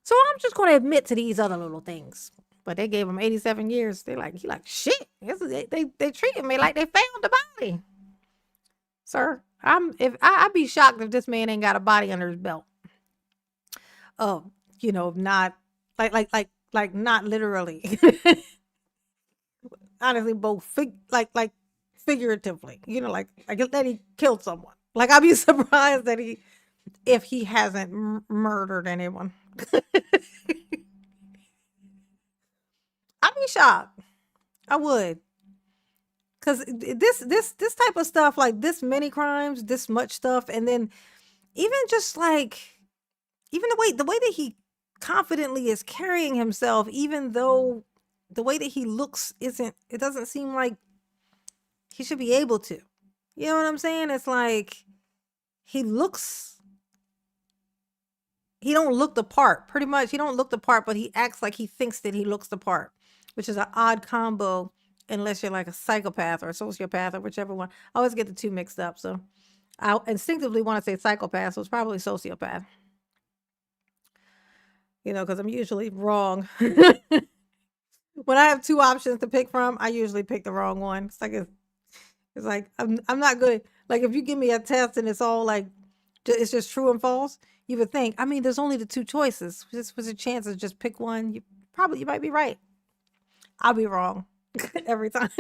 So I'm just going to admit to these other little things. But they gave him 87 years. He like, shit. They treated me like they found the body. Sir, I'd be shocked if this man ain't got a body under his belt. Not like not literally. Honestly, both figuratively. Like that he killed someone. Like I'd be surprised that if he hasn't murdered anyone. I'd be shocked. I would. Cause this type of stuff, like this many crimes, this much stuff, and then even just like even the way that he confidently is carrying himself, even though the way that he looks it doesn't seem like he should be able to. You know what I'm saying? It's like he don't look the part. Pretty much he don't look the part, but he acts like he thinks that he looks the part, which is an odd combo unless you're like a psychopath or a sociopath or whichever one. I always get the two mixed up. So I instinctively want to say psychopath, so it's probably sociopath. Because I'm usually wrong. When I have two options to pick from, I usually pick the wrong one. It's like I'm not good. Like if you give me a test and it's all like it's just true and false, you would think, I mean, there's only the two choices. This was a chance to just pick one. You might be right. I'll be wrong every time.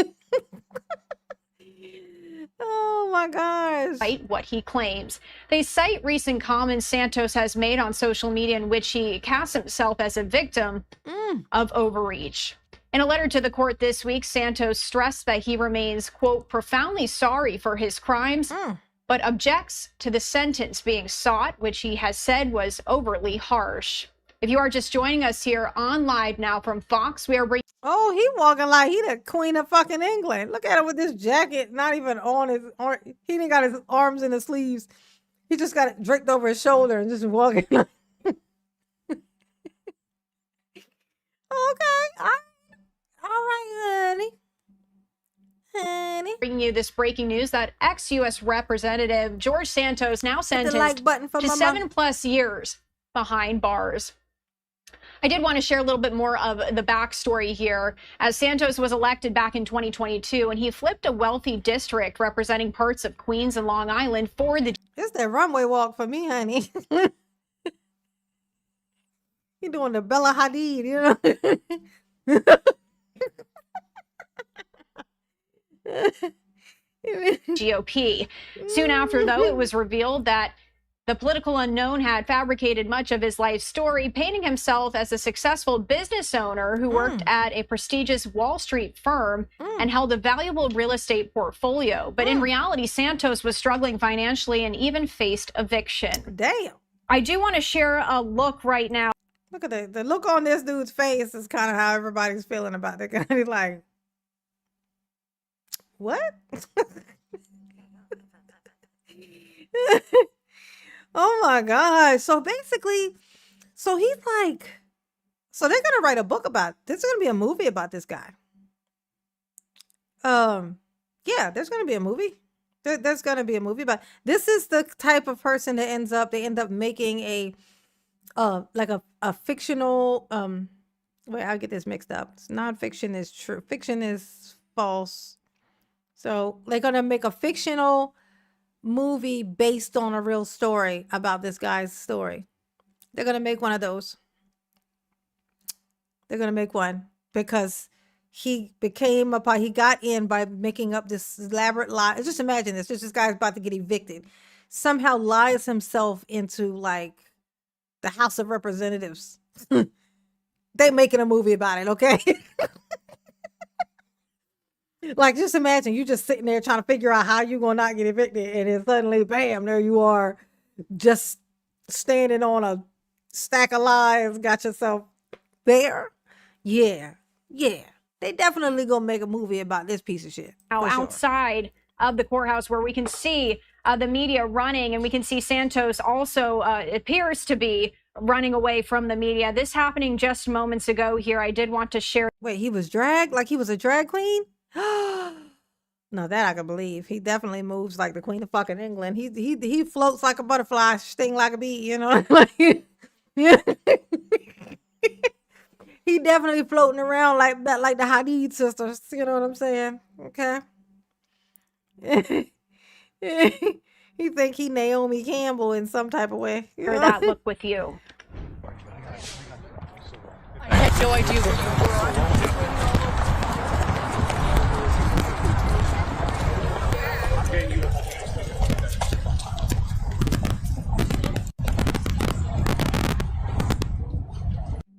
Oh my gosh. What he claims. They cite recent comments Santos has made on social media in which he casts himself as a victim of overreach. In a letter to the court this week, Santos stressed that he remains, quote, profoundly sorry for his crimes, but objects to the sentence being sought, which he has said was overly harsh. If you are just joining us here on live now from Fox, we are bringing... Oh, he walking like he the queen of fucking England. Look at him with this jacket, not even on his arm. He ain't got his arms in the sleeves. He just got it draped over his shoulder and just walking like... Okay. All right, honey. Bringing you this breaking news that ex-U.S. Representative George Santos now sentenced to 7+ years behind bars. I did want to share a little bit more of the backstory here, as Santos was elected back in 2022, and he flipped a wealthy district representing parts of Queens and Long Island for the... It's the runway walk for me, honey. You're doing the Bella Hadid, you know? GOP. Soon after, though, it was revealed that The political unknown had fabricated much of his life story, painting himself as a successful business owner who worked at a prestigious Wall Street firm and held a valuable real estate portfolio. But in reality, Santos was struggling financially and even faced eviction. Damn. I do want to share a look right now. Look at the look on this dude's face is kind of how everybody's feeling about it. He's like, what? Oh my God. So basically, so he's like, so they're gonna write a book about, there's gonna be a movie about this guy. Yeah, there's gonna be a movie. There's gonna be a movie about, this is the type of person that they end up making a like a fictional wait, I'll get this mixed up. Nonfiction is true, fiction is false. So they're gonna make a fictional movie based on a real story about this guy's story. They're gonna make one of those. They're gonna make one because he got in by making up this elaborate lie. Just imagine this. This guy's about to get evicted. Somehow lies himself into like the House of Representatives. They making a movie about it, okay? Like, just imagine you just sitting there trying to figure out how you're gonna not get evicted, and then suddenly, bam, there you are, just standing on a stack of lies, got yourself there. Yeah. They definitely gonna make a movie about this piece of shit. Now, outside of the courthouse, where we can see the media running, and we can see Santos also appears to be running away from the media. This happening just moments ago here. I did want to share. Wait, he was dragged like he was a drag queen? No, that I can believe. He definitely moves like the Queen of fucking England. He floats like a butterfly, sting like a bee, you know? Like, yeah. He definitely floating around like that, like the Hadid sisters. You know what I'm saying? Okay. He think he Naomi Campbell in some type of way. You know? That look with you. I had no idea where you were.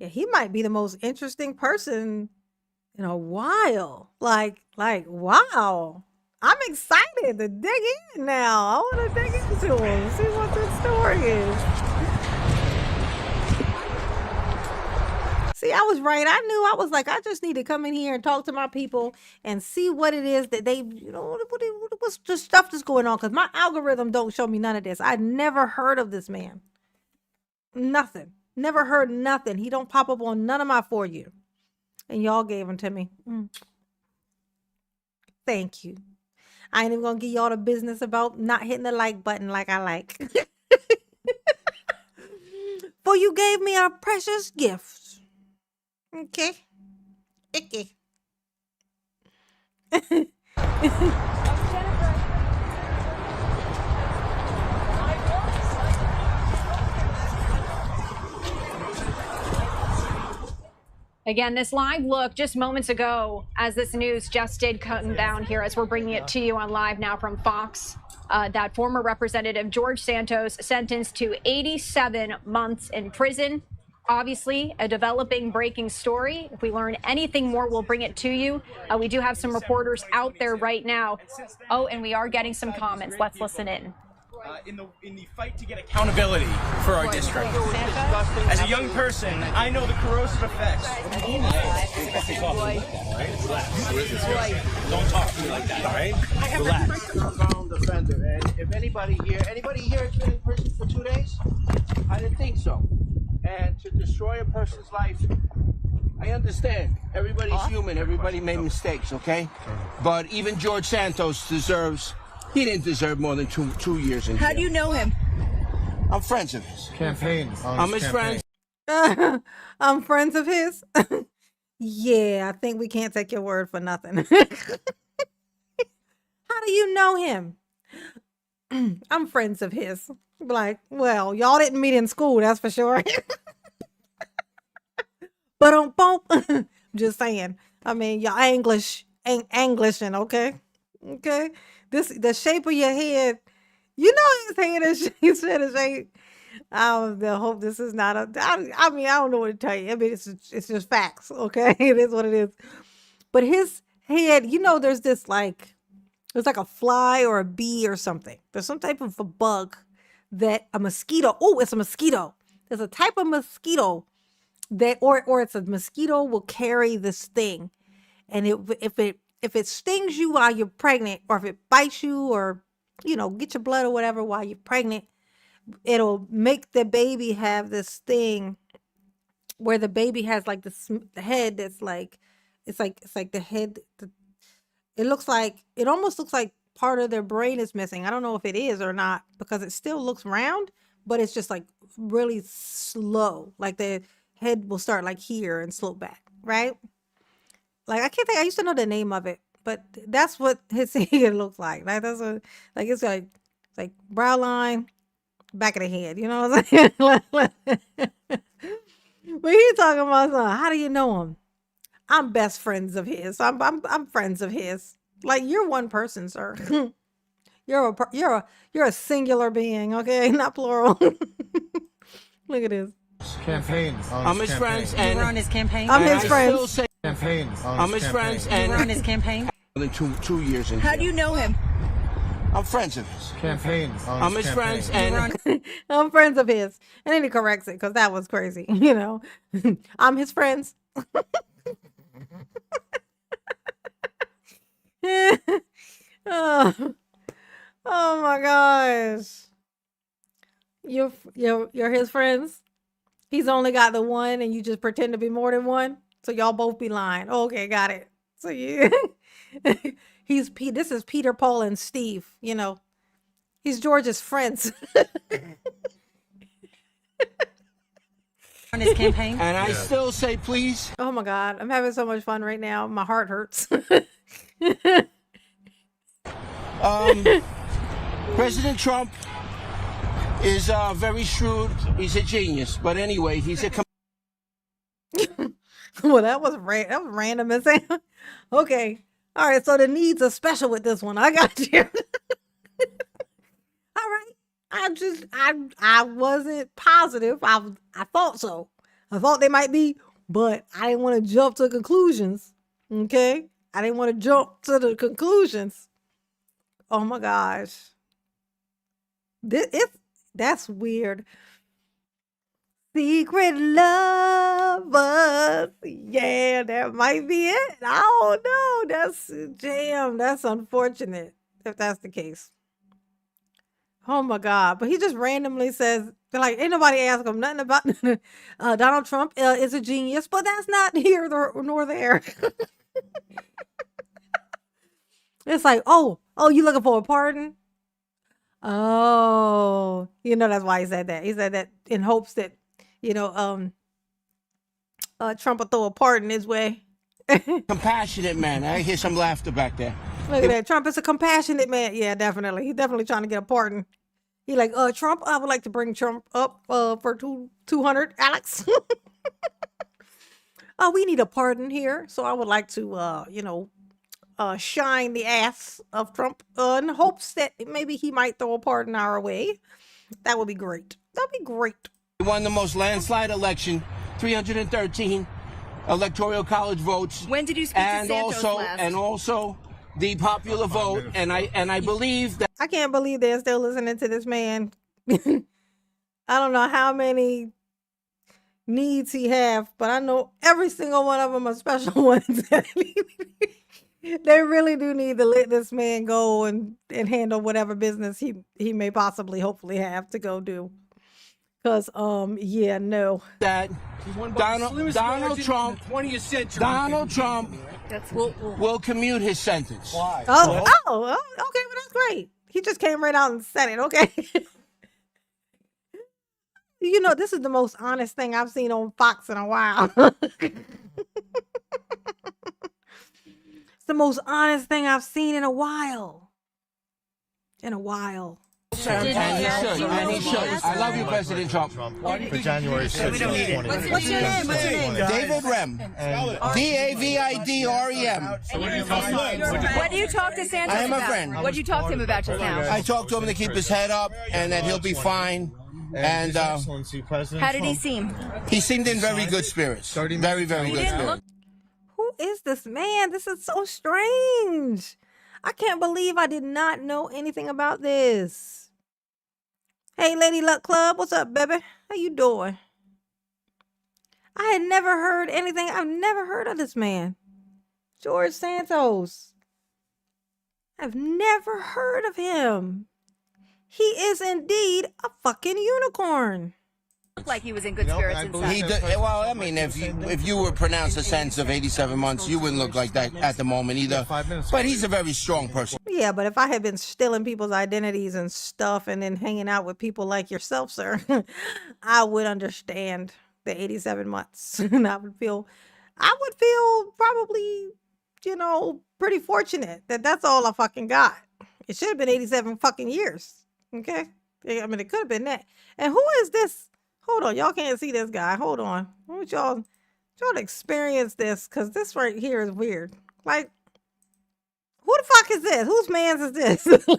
Yeah, he might be the most interesting person in a while. Like, wow. I'm excited to dig in now. I want to dig into him, see what this story is. See, I was right. I was like, I just need to come in here and talk to my people and see what it is that they, you know, what's the stuff that's going on. Because my algorithm don't show me none of this. I never heard of this man. Nothing. Never heard nothing. He don't pop up on none of my For You. And y'all gave him to me. Thank you. I ain't even gonna give y'all the business about not hitting the like button like I like. For you gave me a precious gift. Okay. Icky. Again, this live look just moments ago as this news just did come down here as we're bringing it to you on live now from Fox. That former Representative George Santos sentenced to 87 months in prison. Obviously, a developing breaking story. If we learn anything more, we'll bring it to you. We do have some reporters out there right now. Oh, and we are getting some comments. Let's listen in. In the fight to get accountability for our district. As a young person, I know the corrosive effects. Don't talk to me like that, all right? Relax. I'm a bound offender, and if anybody here has been in prison for 2 days? I didn't think so. And to destroy a person's life, I understand. Everybody's human. Everybody made mistakes, okay? But even George Santos he didn't deserve more than two years in jail. How do you know him? I'm friends of his. Campaign. I'm his friend. I'm friends of his. Yeah, I think we can't take your word for nothing. How do you know him? I'm friends of his. Like, well, y'all didn't meet in school, that's for sure. But just saying. I mean, y'all English ain't Englishin', okay? Okay. The shape of your head You know he's saying this. He said it ain't. I hope this is not a. I mean, I don't know what to tell you. I mean, it's just facts. Okay, it is what it is. But his head, there's this there's like a fly or a bee or something. There's some type of a bug that a mosquito. Oh, it's a mosquito. There's a type of mosquito that, or it's a mosquito will carry this thing, and if it stings you while you're pregnant, or if it bites you, or get your blood or whatever while you're pregnant, it'll make the baby have this thing where the baby has like the head that's like it's like the head. It almost looks like part of their brain is missing. I don't know if it is or not because it still looks round, but it's just like really slow. Like the head will start like here and slope back, right? Like I can't think. I used to know the name of it, but that's what his head looks like. Like that's it's like brow line, back of the head. You know what I'm saying? But he's talking about something. How do you know him? I'm best friends of his. I'm friends of his. Like you're one person, sir. You're a singular being, okay, not plural. Look at this. Campaign. I'm his friends, and You were on his campaign. I'm his friends. Campaign. I'm his friends, You and were on his campaign. two years in How jail. do you know him? I'm friends of his. Campaign. I'm his friends, You were on. and I'm friends of his. And then he corrects it because that was crazy, I'm his friends. oh, oh my gosh. You're his friends. He's only got the one and you just pretend to be more than one. So y'all both be lying. Okay, got it. So you this is Peter, Paul, and Steve, He's George's friends. On his campaign. and I still say please. Oh my God. I'm having so much fun right now. My heart hurts. President Trump is very shrewd. He's a genius. But anyway, he's a Well, that was random as hell. Okay. All right. So the needs are special with this one. I got you. All right. I wasn't positive. I thought so. I thought they might be, but I didn't want to jump to conclusions. Okay. I didn't want to jump to the conclusions. Oh my gosh. That's weird. Secret lovers. Yeah, that might be it. I don't know. That's unfortunate if that's the case. Oh my God. But he just randomly says, like, ain't nobody ask him nothing about Donald Trump is a genius, but that's not here nor there. It's like, oh, you looking for a pardon? Oh, that's why he said that. He said that in hopes that, Trump will throw a pardon his way. compassionate man. I hear some laughter back there. Look at that. Trump is a compassionate man. Yeah, definitely. He's definitely trying to get a pardon. He like, Trump, I would like to bring Trump up for 200, Alex. We need a pardon here. So I would like to, shine the ass of Trump in hopes that maybe he might throw a pardon our way. That would be great. That'd be great. He won the most landslide election, 313 electoral college votes. When did you speak to Santos last? And also the popular vote, and I believe that. I can't believe they're still listening to this man. I don't know how many needs he have, but I know every single one of them are special ones. They really do need to let this man go and handle whatever business he may possibly, hopefully have to go do. Because, yeah, no. That Donald Trump, 20th century. Donald Trump will commute his sentence. Why? Okay, well, that's great. He just came right out and said it, okay? This is the most honest thing I've seen on Fox in a while. It's the most honest thing I've seen in a while. And he should. I love you, President Trump. For January 6th. What's your name? What's your name? David Rem. Davidrem. What do you talk to Santos I am a about? friend. What did you talk to him about just now? I talked to him to keep his head up and that he'll be fine. And How did he seem? he seemed in very good spirits. Very, very good spirits. Who is this man? This is so strange. I can't believe I did not know anything about this. Hey, Lady Luck Club, what's up, baby? How you doing? I had never heard anything. I've never heard of this man. George Santos. I've never heard of him. He is indeed a fucking unicorn. Looked like he was in good spirits inside. He did, well, I mean, if you were pronounced a sentence of 87 months, you wouldn't look like that at the moment either. But he's a very strong person. Yeah, but if I had been stealing people's identities and stuff and then hanging out with people like yourself, sir, I would understand the 87 months. And I would feel probably, pretty fortunate that that's all I fucking got. It should have been 87 fucking years. Okay? I mean, it could have been that. And who is this? Hold on. Y'all can't see this guy. Hold on. I want y'all to experience this because this right here is weird. Like, who the fuck is this? Whose man's is this? Who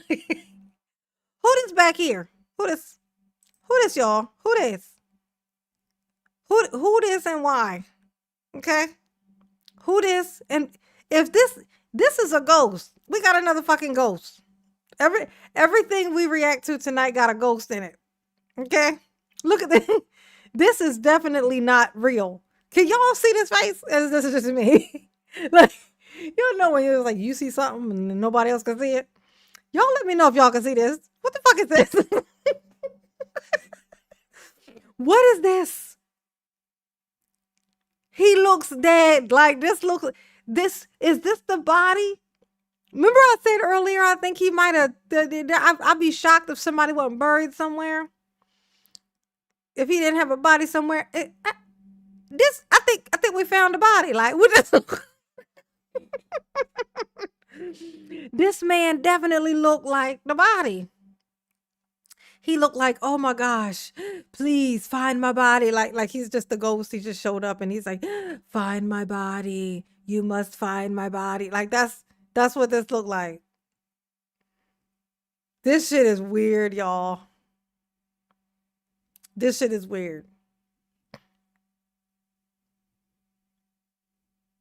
this back here? Who this, y'all? Who this? Who this and why? Okay? Who this? And if this is a ghost, we got another fucking ghost. Everything we react to tonight got a ghost in it. Okay? Look at this. This is definitely not real. Can y'all see this face? This is just me. Like, you know when you're like, you see something and nobody else can see it? Y'all let me know if y'all can see this. What the fuck is this? What is this? He looks dead. Like, is this the body? Remember I said earlier, I think he might have, I'd be shocked if somebody wasn't buried somewhere. If he didn't have a body somewhere. I think we found a body. Like, this man definitely looked like the body. He looked like, oh my gosh, please find my body. Like he's just the ghost. He just showed up and he's like, find my body. You must find my body. Like that's what this looked like. This shit is weird, y'all. This shit is weird.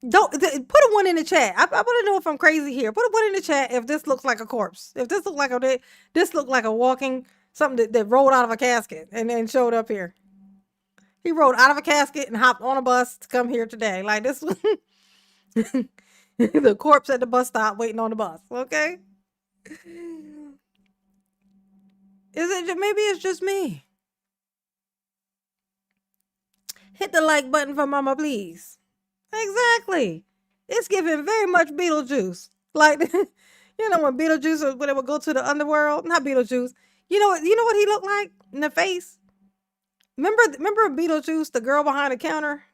Put a 1 in the chat. I want to know if I'm crazy here. Put a 1 in the chat if this looks like a corpse. If this looked like a walking something that rolled out of a casket and then showed up here. He rolled out of a casket and hopped on a bus to come here today. Like this. The corpse at the bus stop waiting on the bus. Okay. Maybe it's just me. Hit the like button for mama, please. Exactly. It's giving very much Beetlejuice. Like, when Beetlejuice, when they would go to the underworld, not Beetlejuice. You know what he looked like in the face? Remember Beetlejuice, the girl behind the counter?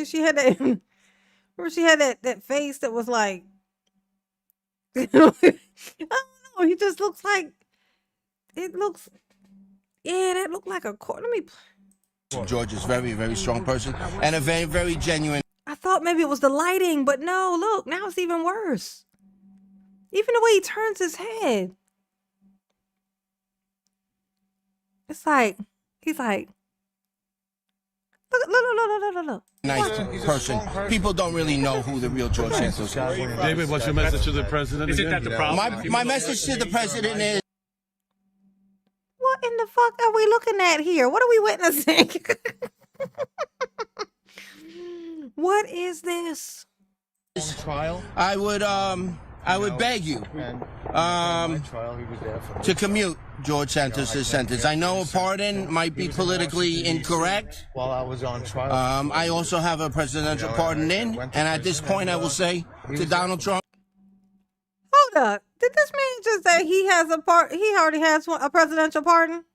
She had that, remember she had that face that was like, I don't know, he just looks like, that looked like a let me. George is a very, very strong person and a very, very genuine. I thought maybe it was the lighting, but no, look, now it's even worse. Even the way he turns his head. It's like, he's like, look. Nice person. People don't really know who the real George Santos is. David, what's your message to the president? Isn't that the problem? My message to the president is, what in the fuck are we looking at here? What are we witnessing? What is this? I would beg you to commute George Santos' sentence. I know a pardon might be politically incorrect. While I was on trial. I also have a presidential pardon in, and at this point I will say to Donald Trump. Hold up. Did this man just say he already has a presidential pardon?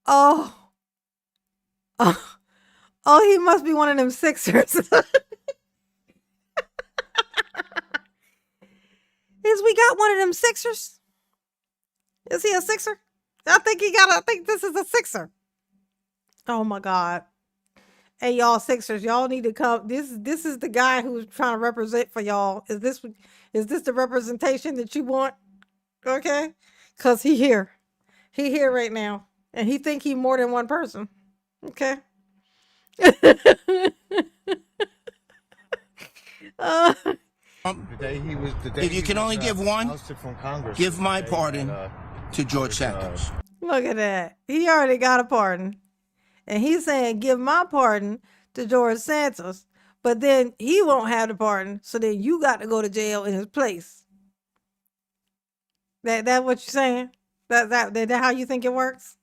Oh, he must be one of them Sixers. We got one of them Sixers? Is he a sixer? I think this is a sixer. Oh my God. Hey y'all Sixers, y'all need to come. This is the guy who's trying to represent for y'all. Is this the representation that you want? Okay? Cause he here. He here right now. And he think he more than one person. Okay. If you can only give one, give my pardon to George Santos. Look at that. He already got a pardon. And he's saying, give my pardon to George Santos. But then he won't have the pardon. So then you got to go to jail in his place. That what you're saying? That how you think it works?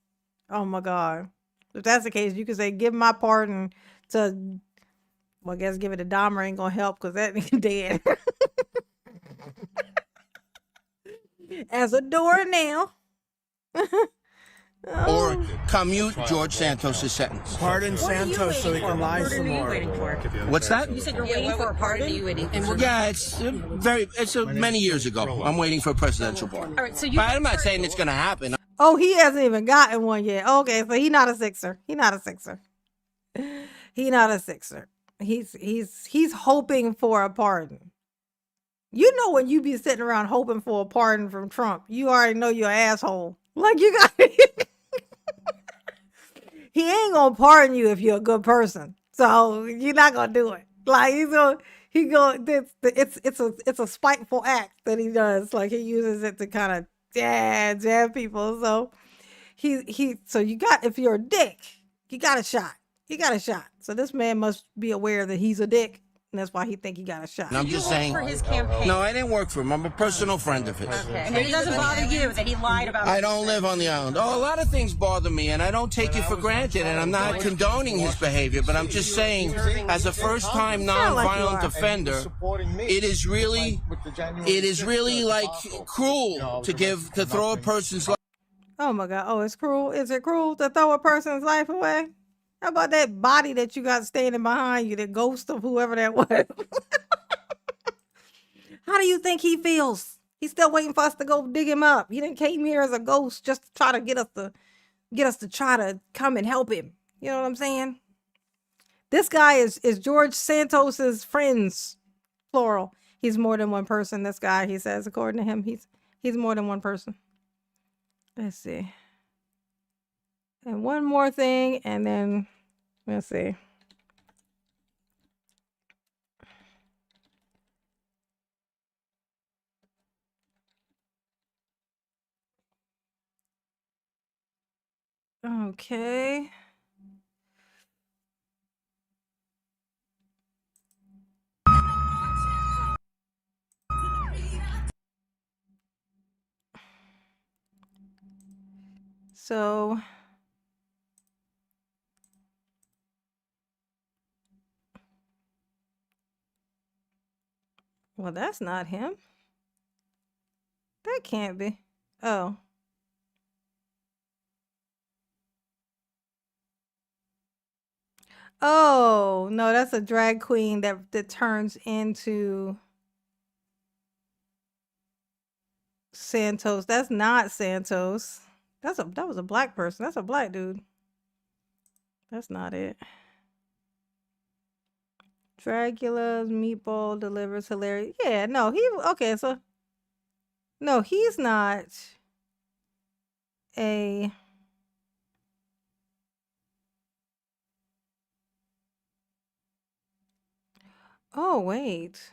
Oh my God. If that's the case, you can say, give my pardon to, well, I guess give it to Dahmer ain't gonna help because that nigga dead. As a door now. Or commute George Santos' sentence. Pardon Santos so he can lie some more. What are you waiting for? What's that? You said you're waiting for a pardon? Yeah, it's many years ago. I'm waiting for a presidential pardon. All right, so But I'm not saying it's going to happen. Oh, he hasn't even gotten one yet. Okay, so he not a sixer. He not a sixer. He not a sixer. He's hoping for a pardon. You know when you be sitting around hoping for a pardon from Trump, you already know you're an asshole. Like you got he ain't gonna pardon you if you're a good person. So you're not gonna do it. Like it's a spiteful act that he does. Like he uses it to kind of jab people. So so you got, if you're a dick, you got a shot. You got a shot. So this man must be aware that he's a dick. And that's why he think he got a shot. And I'm just saying. For his campaign. No, I didn't work for him. I'm a personal friend of his. Okay. And it doesn't bother you that he lied about I don't live on the island. Oh, a lot of things bother me, and I don't take it for granted, and I'm not condoning his behavior, but I'm just saying, as a first-time nonviolent offender, it is really like cruel to throw a person's life. Oh my God. Oh, it's cruel. Is it cruel to throw a person's life away? How about that body that you got standing behind you, the ghost of whoever that was? How do you think he feels? He's still waiting for us to go dig him up. He didn't came here as a ghost just to try to get us to try to come and help him. You know what I'm saying? This guy is George Santos's friends, plural. He's more than one person. This guy, he says, according to him, he's more than one person. Let's see. And one more thing, and then let's see. Okay. So well, that's not him. That can't be. Oh. Oh, no, that's a drag queen that turns into Santos. That's not Santos. That was a black person. That's a black dude. That's not it. Dracula's meatball delivers hilarious. Yeah, no, okay, so no, he's not a Oh, wait.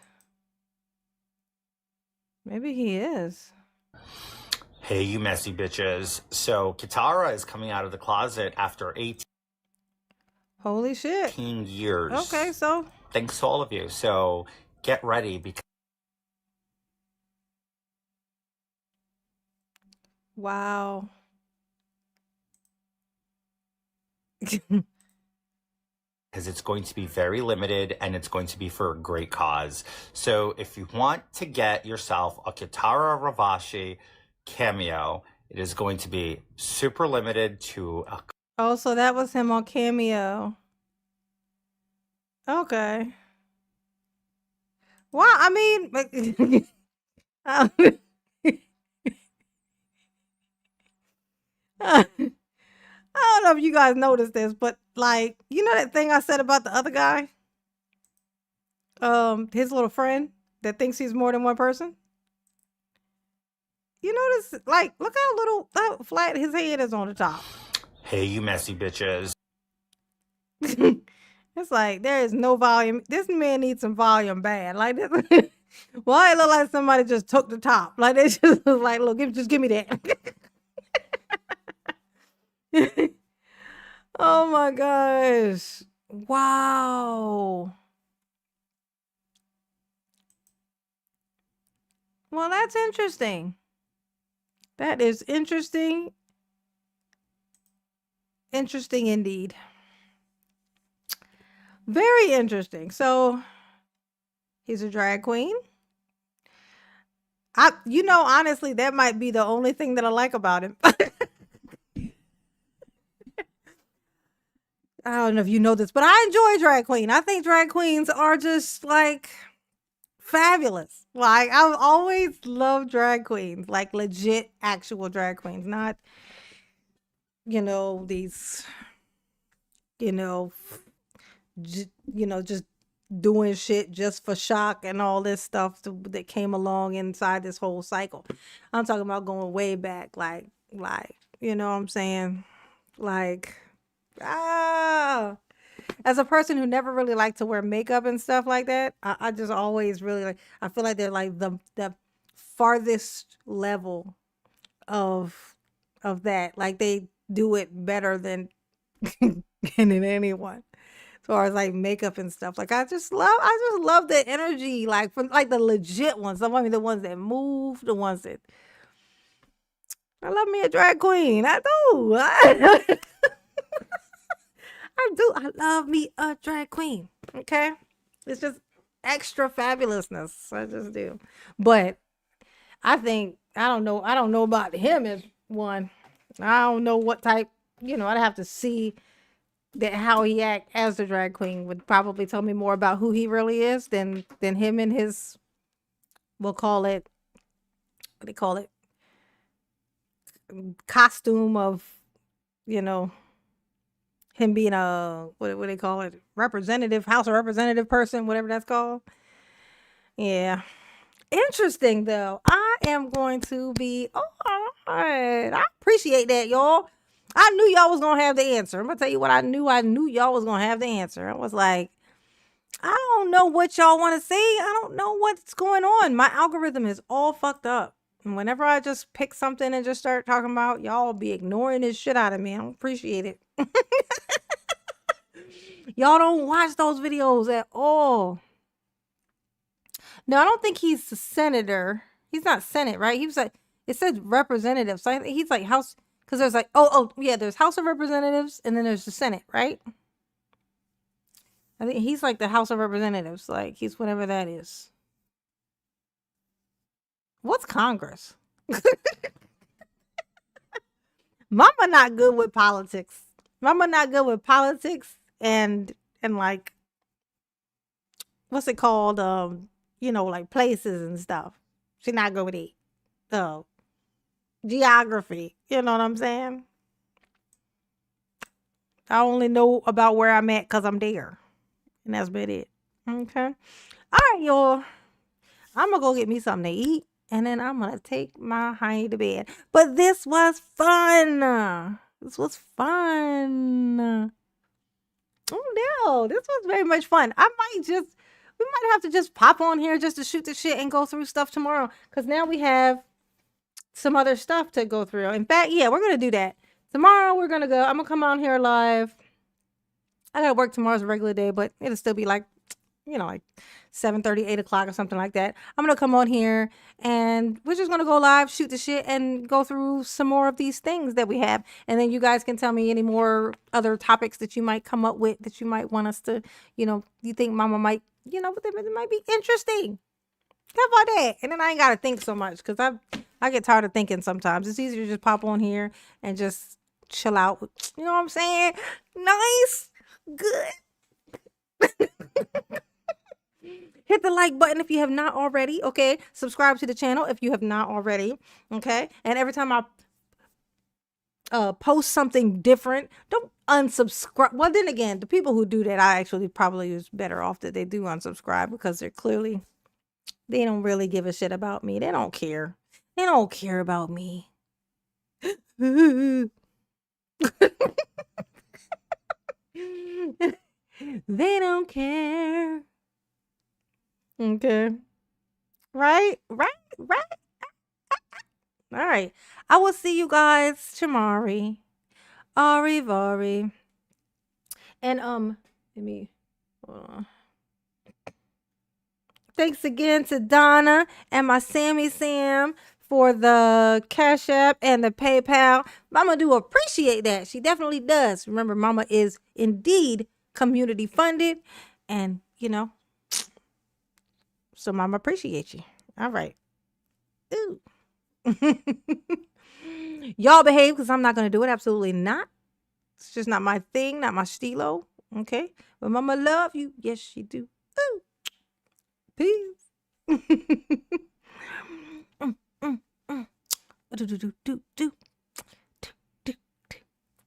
Maybe he is. Hey, you messy bitches. So Kitara is coming out of the closet after 18 Holy shit. years. Okay, so Thanks to all of you. So get ready because wow. it's going to be very limited and it's going to be for a great cause. So if you want to get yourself a Kitara Ravashi cameo, it is going to be super limited to a Oh, so that was him on Cameo. Okay. Well, I mean, I don't know if you guys noticed this, but like, you know that thing I said about the other guy? His little friend that thinks he's more than one person? You notice, like, look how flat his head is on the top. Hey, you messy bitches. It's like there is no volume. This man needs some volume bad. Like this. Why it look like somebody just took the top? Like they just was like, look, just give me that. Oh my gosh. Wow. Well, that's interesting. That is interesting. Interesting indeed. Very interesting. So he's a drag queen. Honestly, that might be the only thing that I like about him. I don't know if you know this, but I enjoy drag queen. I think drag queens are just like fabulous. Like I've always loved drag queens, like legit actual drag queens, not these just doing shit just for shock and all this stuff that came along inside this whole cycle. I'm talking about going way back, like you know what I'm saying? Like as a person who never really liked to wear makeup and stuff like that, I just always really I feel like they're like the farthest level of that. Like they do it better than anyone. As far as like makeup and stuff. Like I just love the energy, like from like the legit ones. I mean the ones that move, the ones that I love me a drag queen. I do. I do. I love me a drag queen. Okay. It's just extra fabulousness. I just do. But I don't know about him as one. I don't know what type, I'd have to see that how he act as the drag queen would probably tell me more about who he really is than him and his, we'll call it, what do they call it? Costume of, him being a, what do they call it? Representative, House of Representative person, whatever that's called. Yeah. Interesting though. I am going to be, all right. I appreciate that, y'all. I knew y'all was gonna have the answer. I'm gonna tell you what I knew y'all was gonna have the answer. I was like, I don't know what y'all want to see. I don't know what's going on. My algorithm is all fucked up. And whenever I just pick something and just start talking about, y'all be ignoring this shit out of me. I don't appreciate it. Y'all don't watch those videos at all. No, I don't think he's a senator. He's not Senate, right? He was like, it said representative. So I think he's like House, because there's like, yeah, there's House of Representatives and then there's the Senate, right? I think he's like the House of Representatives. Like he's whatever that is. What's Congress? Mama not good with politics. Mama not good with politics and like, what's it called? Like places and stuff. She not good with it. Geography. You know what I'm saying? I only know about where I'm at because I'm there. And that's about it. Okay. All right, y'all. I'm going to go get me something to eat. And then I'm going to take my hiney to bed. But this was fun. This was fun. Oh, no. This was very much fun. We might have to just pop on here just to shoot the shit and go through stuff tomorrow. Because now we have some other stuff to go through. In fact, yeah, we're going to do that. Tomorrow we're going to go. I'm going to come on here live. I got to work tomorrow's a regular day, but it'll still be like, like 7:30, 8 o'clock or something like that. I'm going to come on here and we're just going to go live, shoot the shit and go through some more of these things that we have. And then you guys can tell me any more other topics that you might come up with that you might want us to, you think Mama might, it might be interesting. How about that? And then I ain't got to think so much because I get tired of thinking sometimes. It's easier to just pop on here and just chill out. You know what I'm saying? Nice. Good. Hit the like button if you have not already, okay? Subscribe to the channel if you have not already, okay? And every time post something different, don't unsubscribe. Well, then again, the people who do that, I actually probably is better off that they do unsubscribe, because they don't really give a shit about me. They don't care. They don't care about me. They don't care. Okay. Right. All right. I will see you guys tomorrow. Ari. And let me hold on. Thanks again to Donna and my Sammy Sam for the Cash App and the PayPal. Mama do appreciate that. She definitely does. Remember, Mama is indeed community funded, and so Mama appreciates you. All right. Ooh. Y'all behave, because I'm not going to do it. Absolutely not. It's just not my thing, not my stilo. Okay? But Mama love you. Yes, she do. Ooh. Peace.